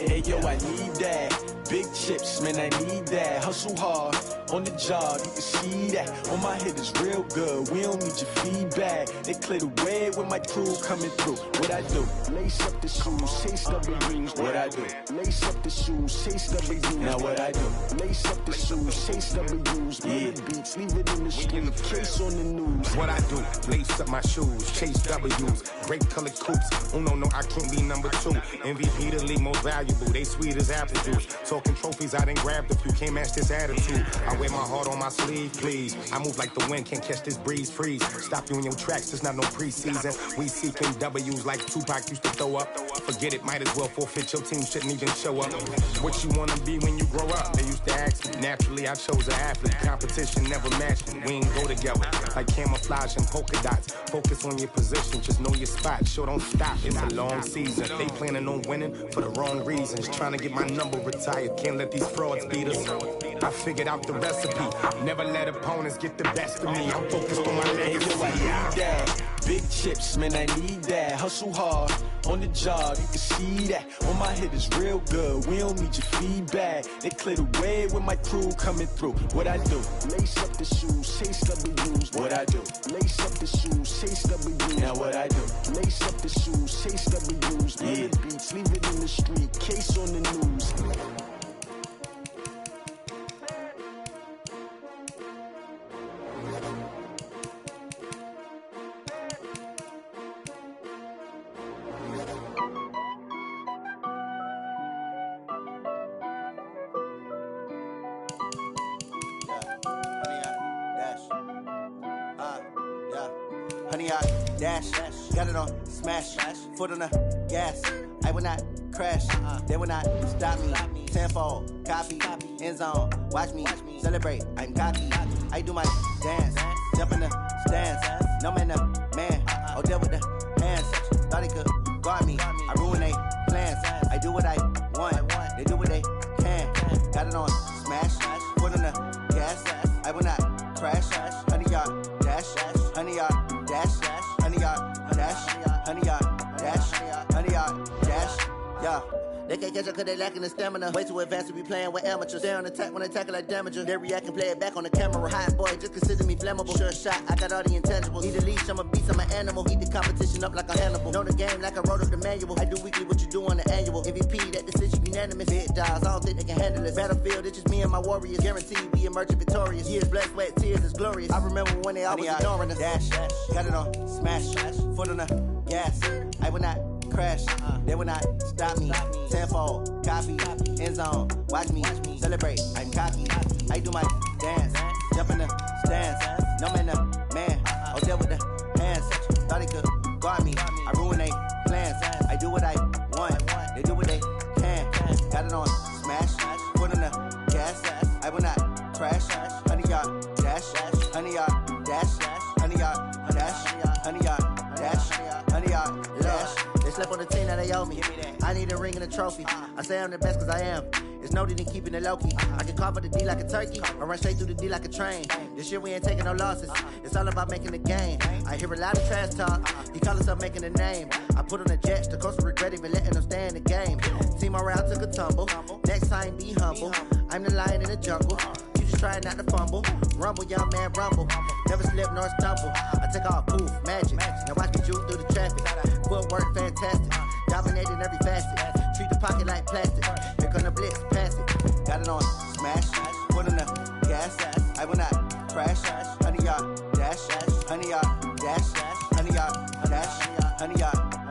Hey yo, I need that. Big chips, man, I need that. Hustle hard, on the job, you can see that. On my head is real good, we don't need your feedback. They clear the way with my crew coming through. What I do? Lace up the shoes, chase W's. What I do? Lace up the shoes, chase W's. Now what I do? Lace up the shoes, chase W's. Murder beats, leave it in the street, case on the news. What I do? Lace up my shoes, chase W's. Great colored coops. Oh no, I can't be number 2. MVP the league most valuable. They sweet as apple juice. Talking trophies, I didn't grab the few. Can't match this attitude. I wear my heart on my sleeve, please. I move like the wind, can't catch this breeze, freeze. Stop you in your tracks, there's not no preseason. We seeking W's like Tupac used to throw up. Forget it, might as well forfeit. Your team shouldn't even show up. What you wanna be when you grow up? They used to ask me. Naturally, I chose an athlete. Competition never matched me. We ain't go together like camouflage and polka dots. Focus on your position, just know your spot. Sure, don't stop. It's a long season. They planning on winning for the wrong reasons. Trying to get my number retired. Can't let these frauds beat us. I figured out the recipe. Never let opponents get the best of me. I'm focused on my legacy. I need that. Big chips, man, I need that. Hustle hard, on the job, you can see that. On my head is real good, we don't need your feedback. They clear the way with my crew coming through. What I do? Lace up the shoes, chase W's. What I do? Lace up the shoes, chase W's. Now what I do? Lace up the shoes, chase W's. Murder beats, leave it in the street, case on the news. Honey, I dash, got it on smash, foot on the gas. I will not crash, they will not stop me. Tenfold, copy, end zone, watch me celebrate. I'm cocky, I do my dance, jump in the stands. No man, man, I'll deal with the hands. Thought he could guard me, I ruin they plans. I do what I want, they do what they can. Got it on smash, foot on the gas. I will not crash, honey, y'all dash, honey, y'all dash, honey, y'all dash, honey, y'all dash, honey, y'all dash, yeah. They can't catch up cause they lacking the stamina. Way too advanced to be playing with amateurs. Stay on attack when they tackle like damager. They react and play it back on the camera. Hot boy, just consider me flammable. Sure shot, I got all the intangibles. Need a leash, I'm a beast, I'm an animal. Eat the competition up like a Hannibal. Know the game like I wrote up the manual. I do weekly what you do on the annual. MVP, that decision unanimous. Big dogs, I don't think they can handle it. Battlefield, it's just me and my warriors. Guaranteed we emerge victorious. Years, blood, sweat, tears, is glorious. I remember when they always ignoring us. Dash, got it on smash, foot on the gas. I will not crash, they will not stop me. Tenfold, copy, end zone, watch me celebrate. I'm cocky, I do my dance, jump in the stands. No man, I'll deal with the hands. Thought he could guard me, I ruin they plans. I do what I want, they do what they can. Got it on smash, foot on the gas. I will not crash, honey, y'all dash, honey, y'all dash, honey, y'all dash, honey, y'all dash, honey, y'all dash. They slept on the team that they owe me. I need a ring and a trophy. I say I'm the best cause I am. It's noted in keeping it low-key. I can carve up the D like a turkey, or run straight through the D like a train. This year we ain't taking no losses. It's all about making the game. I hear a lot of trash talk. He call himself making a name. I put on the jets, the coach regret even letting them stay in the game. Team morale took a tumble. Next time be humble. I'm the lion in the jungle. You just try not to fumble. Rumble, young man, rumble. Never slip nor stumble. I take off, poof, magic. Now watch me juke through the traffic. Footwork fantastic. Dominating every facet. Treat the pocket like plastic. Here come the blitz, pass it. Got it on smash, foot on the gas. I will not crash, honey, y'all dash, honey, y'all dash, honey, y'all dash, honey, y'all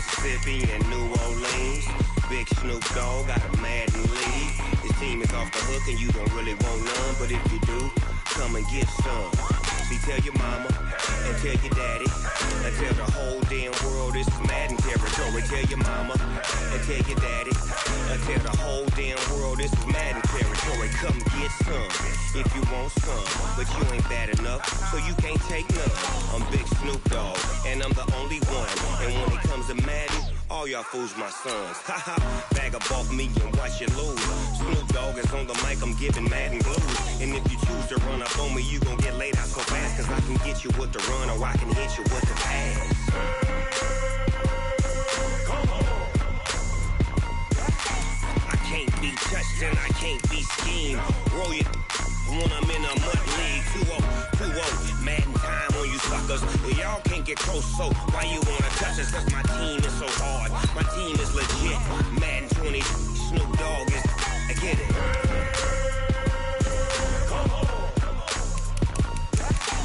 Mississippi and New Orleans. Big Snoop Dogg got a Madden league. His team is off the hook and you don't really want none, but if you do, come and get some. See, tell your mama and tell your daddy and tell the whole damn world this is Madden territory. Tell your mama and tell your daddy and tell the whole damn world this is Madden territory. Come get some if you want some, but you ain't bad enough, so you can't take none. I'm Big Snoop Dogg and I'm the only one. And when it comes to Madden, all y'all fools my sons. Haha, bag up off me and watch you lose. Snoop Dogg is on the mic, I'm giving Madden blues. And if you choose to run up on me, you gon' get laid out so fast. Cause I can get you with the run or I can hit you with the pass. I can't be touched and I can't be schemed. Roll you when I'm in a mud league. 2-0, Madden time on you suckers. Y'all can't get close, so why you wanna touch us? Cause my team is so hard. My team is legit. Madden 20, Snoop Dogg is, I get it.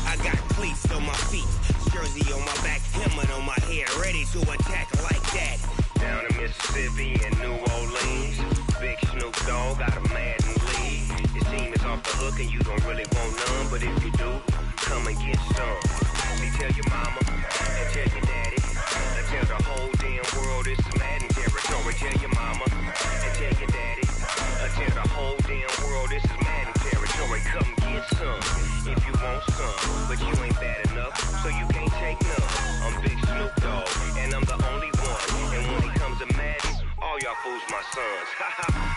I got cleats on my feet, jersey on my back, helmet on my head, ready to attack like that. Down in Mississippi and New Orleans, Big Snoop Dogg got a Madden league. His team is off the hook and you don't really want none, but if you do, come and get some. See, tell your mama and tell your daddy and tell the whole damn world this is Madden territory. Tell your mama and tell your daddy and tell the whole damn world this is Madden territory. Come get some if you want some, but you ain't bad enough, so you can't take none. I'm Big Snoop Dogg and I'm the only one. And when it comes to Madden, all y'all fools my sons.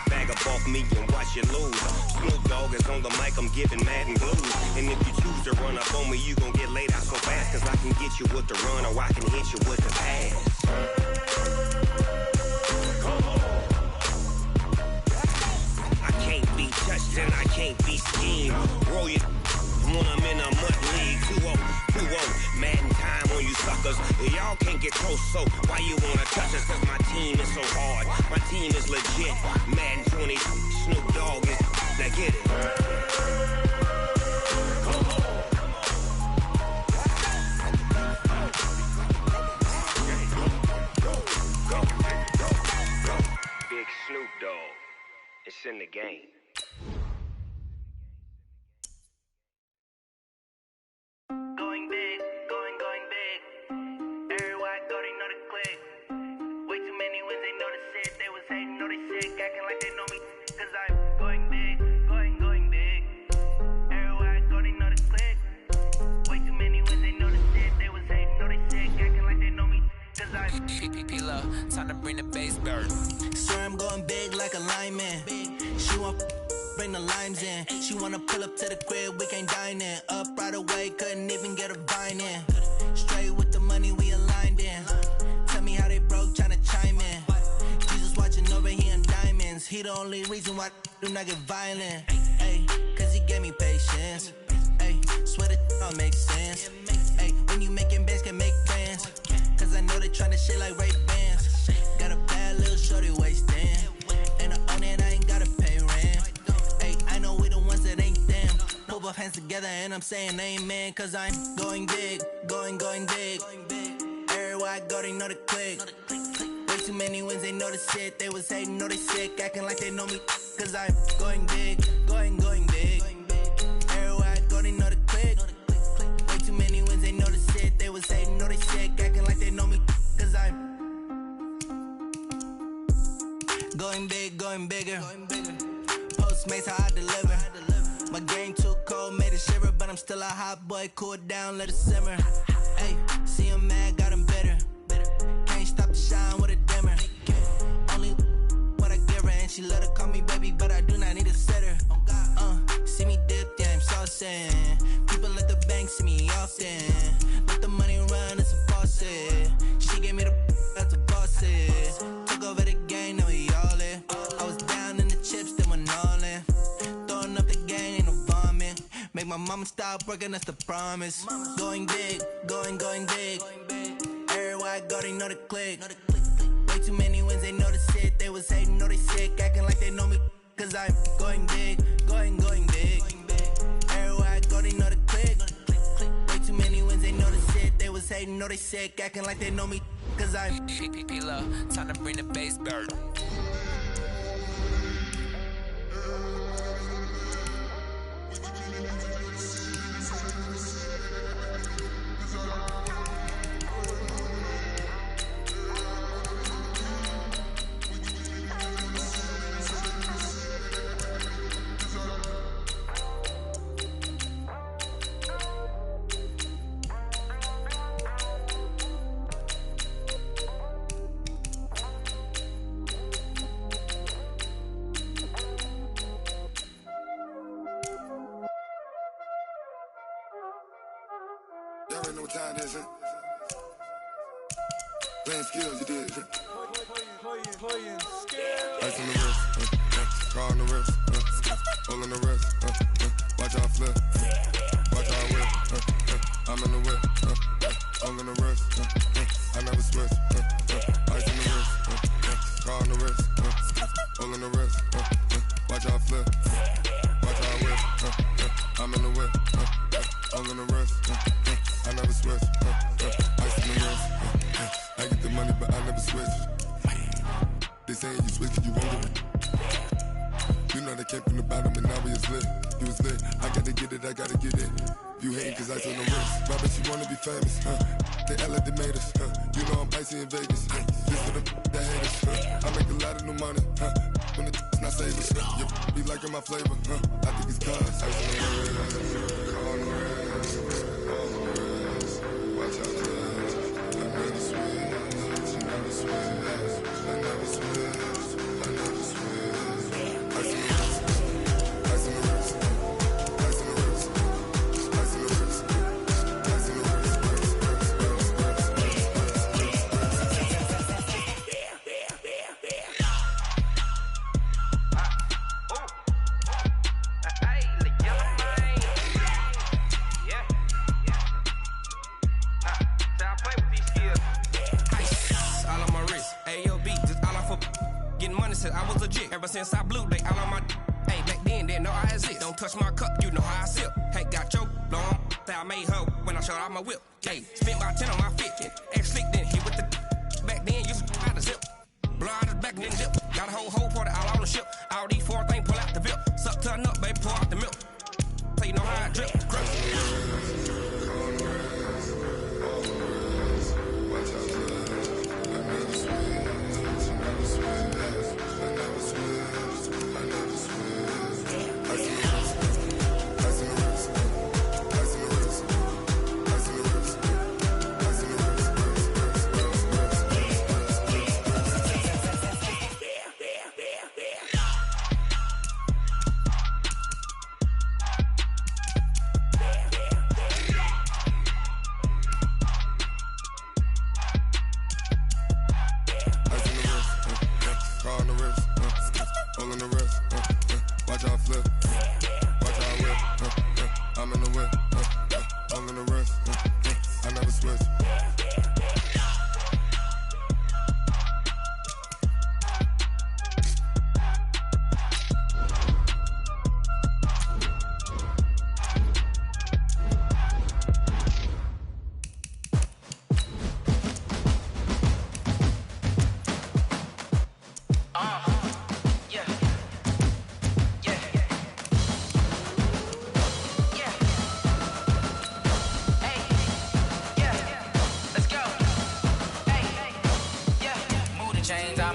Bag up off me and watch you lose. Snoop Dogg is on the mic, I'm giving Madden blues. And if you choose to run up on me, you gon' get laid out so fast. Cause I can get you with the run or I can hit you with the pass. I can't be touched and I can't be schemed. Roll you when I'm in a mud league. 2-0, Madden time on you suckers. Y'all can't get close, so why you wanna touch us? Cause my team is so hard. My team is legit. Madden 20, Snoop Dogg is, now get it. Big Snoop Dogg, it's in the game. Going big, going big. Everywhere I go, they know the click. Way too many wins, they know the shit. They was hating, know they sick, acting like they know me. Cause I'm going big, going big. Everywhere I go, they know the click. Way too many wins, they know the shit. They was hating, know they sick, acting like they know me. Cause I'm P-P-P-Lo, time to bring the bass burn. Swear I'm going big like a lineman. She want bring the limes in. She wanna pull up to the crib, we can't dine in. Up right away, couldn't even get a vine in. Straight with the money, we aligned in. Tell me how they broke, tryna chime in. Jesus watching over here in diamonds. He the only reason why I do not get violent. Ay, cause he gave me patience. Ay, swear that all makes sense. Ay, when you making bands, can make plans. Cause I know they tryna shit like Ray-Bans. Got a bad little shorty wasting. And I own it, I ain't gotta pay rent. Ay, I know we the ones that ain't them. Put both hands together and I'm saying amen. Cause I'm going big, going big. Everywhere I go, they know the click. Way too many wins, they know the shit. They was hating, know they sick, acting like they know me. Cause I'm going big, going big. Everywhere I go, they know the click. Way too many wins, they know the shit. They was hating, know they sick, acting like they know me. Cause I'm going big, going bigger. Postmates, how I deliver. My game too cold, made it shiver. But I'm still a hot boy, cool down, let it simmer. Hey, see him mad, got him bitter. Can't stop the shine with a dimmer. Only what I give her, and she let her call me baby, but I do not need a sitter. See me dip, yeah, I'm saucing. People at the bank see me often. Let the money run, it's a faucet. She gave me the that's a boss is. Took over the game, now we all in. I was down in the chips, then went all in. Throwing up the game, ain't no vomit. Make my mama stop working, that's the promise. Going big, going big. Everywhere I go, they know the click. Way too many wins, they know the shit. They was hating, know they sick, acting like they know me. Cause I'm going big, going big. Everywhere I go, they know the click. Way too many wins, they know the shit. They was hating, know they sick, acting like they know me. cause I'm P-P-P-Love, time to bring the bass bird. Y'all already know what time it is, huh? Playing skills, you did, huh? Ice on the wrist, car on the wrist, hole in the wrist, watch out flip, watch out whip, I'm in the whip, hole in the wrist, I never switch, ice on the wrist, car on the wrist, hole in the wrist, watch out flip, watch out whip, I'm in the whip, hole in the wrist, I never switch, ice on the wrist, I get the money but I never switch. They saying you switch, you won't get it. You know they came from the bottom and now we is lit. You was lit, I gotta get it, I gotta get it. You hating cause ice on the wrist. Why bet you wanna be famous, They act like they made us, You know I'm icy in Vegas, Just for the that hate us, I make a lot of new money, When the not savers, You be liking my flavor, I think it's cause ice on the wrist, on the wrist, on the wrist. Watch out, cuz I never switch, I never switch. I never switch, I never switch. Ice in the wrist, ice in the wrist, ice in the wrist, ice in the wrist, ice in the wrist, I was legit ever since I blew. They all on my hey back then didn't know I exist. Don't touch my cup, you know how I sip. Hey, got your blow on. I made her when I showed out my whip. Hey, spent about 10 on my fit. Ex slick then hit with the back then used to out the zip. Blow out his back and then dip. Got a whole party all on the ship. All these four things pull out the VIP. Suck to a nut, baby, pour out the milk. So you know how I drip.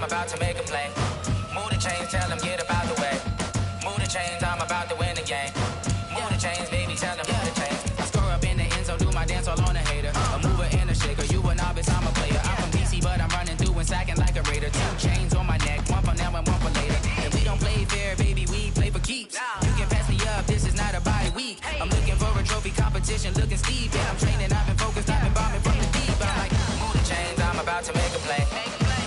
About to make a play. Move the chains, tell them get about the way. Move the chains, I'm about to win the game. Move the chains, baby, tell them move the chains. I score up in the end zone, do my dance all on a hater. A mover and a shaker, you a novice, I'm a player. I'm from DC, but I'm running through and sacking like a raider. 2 chains on my neck, one for now and one for later. If we don't play fair, baby, we play for keeps. You can pass me up, this is not a bye week. I'm looking for a trophy competition, looking steep. Yeah, I'm training, I've been focused, I've been bombing from the deep. I'm like, move the chains, I'm about to make a play.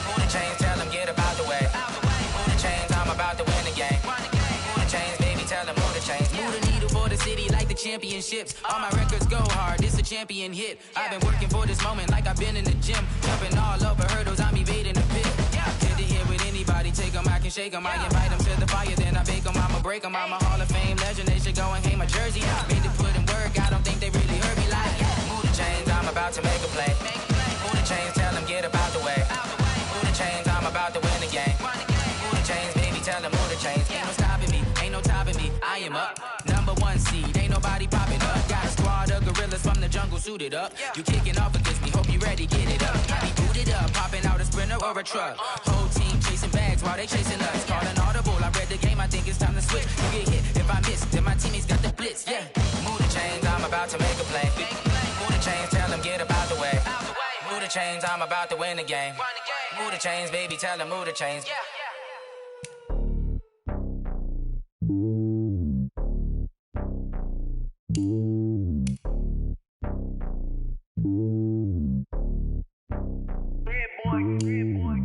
Move the chains, tell them get about the way. Move the chains, I'm about to win the game. Move the chains, baby, tell them move the chains. Move the needle for the city like the championships. All my records go hard, this a champion hit. I've been working for this moment like I've been in the gym. Jumping all over hurdles, I'm evading the pit. Head to head with anybody, take them, I can shake them. I invite them to the fire, then I bake them, I'ma break them. I'm a Hall of Fame legend, they should go and hang my jersey. Made to put in work, I don't think they really heard me like. Move the chains, I'm about to make a play. Move the chains, tell them get about the suited up. You kicking off against me, hope you ready, get it up. I be booted up, popping out a Sprinter or a truck. Whole team chasing bags while they chasing us. Calling audible, I read the game, I think it's time to switch. You get hit if I miss, then my teammates got the blitz, yeah. Move the chains, I'm about to make a play. Move the chains, tell them get about the way. Move the chains, I'm about to win the game. Move the chains, baby, tell them move the chains.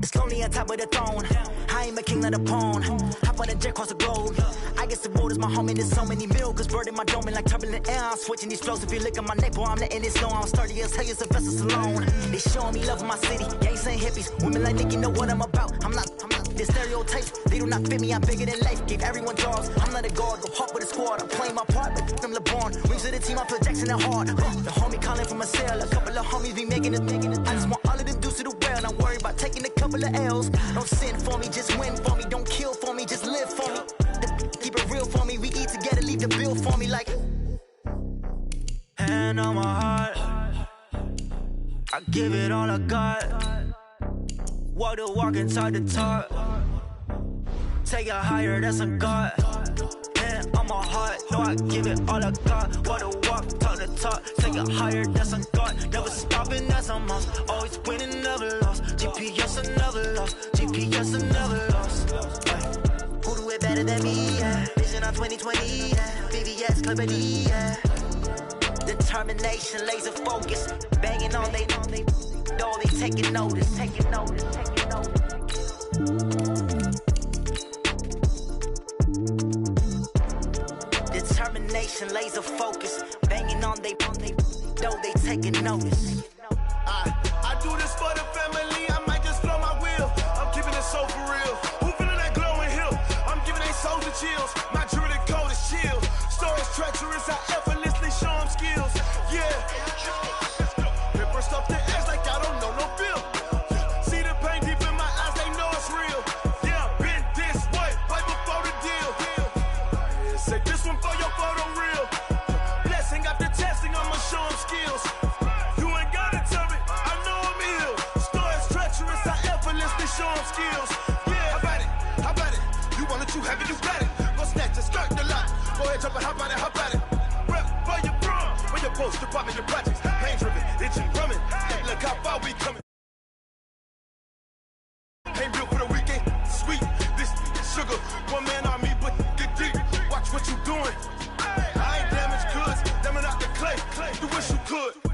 It's lonely on top of the throne. I ain't a king of the pawn. Hop on a jet across the globe. I guess the road is my home and there's so many milkers burning my dome like turbulent air. I'm switching these flows. If you look at my neck, boy, I'm letting it slow. I'm sturdy as hell, Sylvester Stallone. They showing me love in my city. Gangs and hippies. Women like Nicky know what I'm about. I'm not the stereotypes. They do not fit me. I'm bigger than life. Gave everyone jobs. I'm not a guard. Go hard with a squad. I'm playing my part, but them LeBron. Rings to the team. I feel Jackson and hard. The homie calling from a cell. A couple of homies be making it. I just want all of them dudes to the well. Not worry about taking a couple of L's. Don't sin for me, just win for me. Don't kill for me, just live for me. Keep it real for me. We eat together, leave the bill for me like. Hand on my heart, I give it all I got. Walk the walk and talk the talk. Take it higher, that's a God. Hand on my heart, no, I give it all I got. Walk the walk, talk the talk. Take it higher, that's a God. Never stopping, that's a must. Always winning, never lost. GPS, I never lost. GPS, I never lost. Who do it better than me? Yeah. Vision on 2020. Yeah. VVS, Clippity. Yeah. Determination, laser focus. Banging on they know they taking notice. Taking notice. Taking notice. Determination, laser focus. Banging on they know they taking notice. I do this for the family. I might just blow my wheel. I'm keeping it so for real. Who feeling that glowing hill? I'm giving they souls the chills. My jewelry code is chill. Stories treacherous. I effortlessly show them skills. Yeah. Ripper stuff the edge like I don't know no feel. See the pain deep in my eyes. They know it's real. Yeah, been this way before the deal. Say this one for your photo real. Blessing after testing. I'ma show them skills. You ain't gotta tell me. I know I'm ill. Stories treacherous. I effortlessly show them skills. Yeah, how about it? You want it, you have it, you got it. Go snatch it, skirt the lot. Go ahead, jump it, how about it? Rep for your bro. When your post, department, your projects. Pain driven, itching, drumming. Look how far we coming. Ain't built for the weekend, sweet. This sugar, one man army, but get deep. Watch what you doing. I ain't damaged goods, damn it out the clay. You wish you could.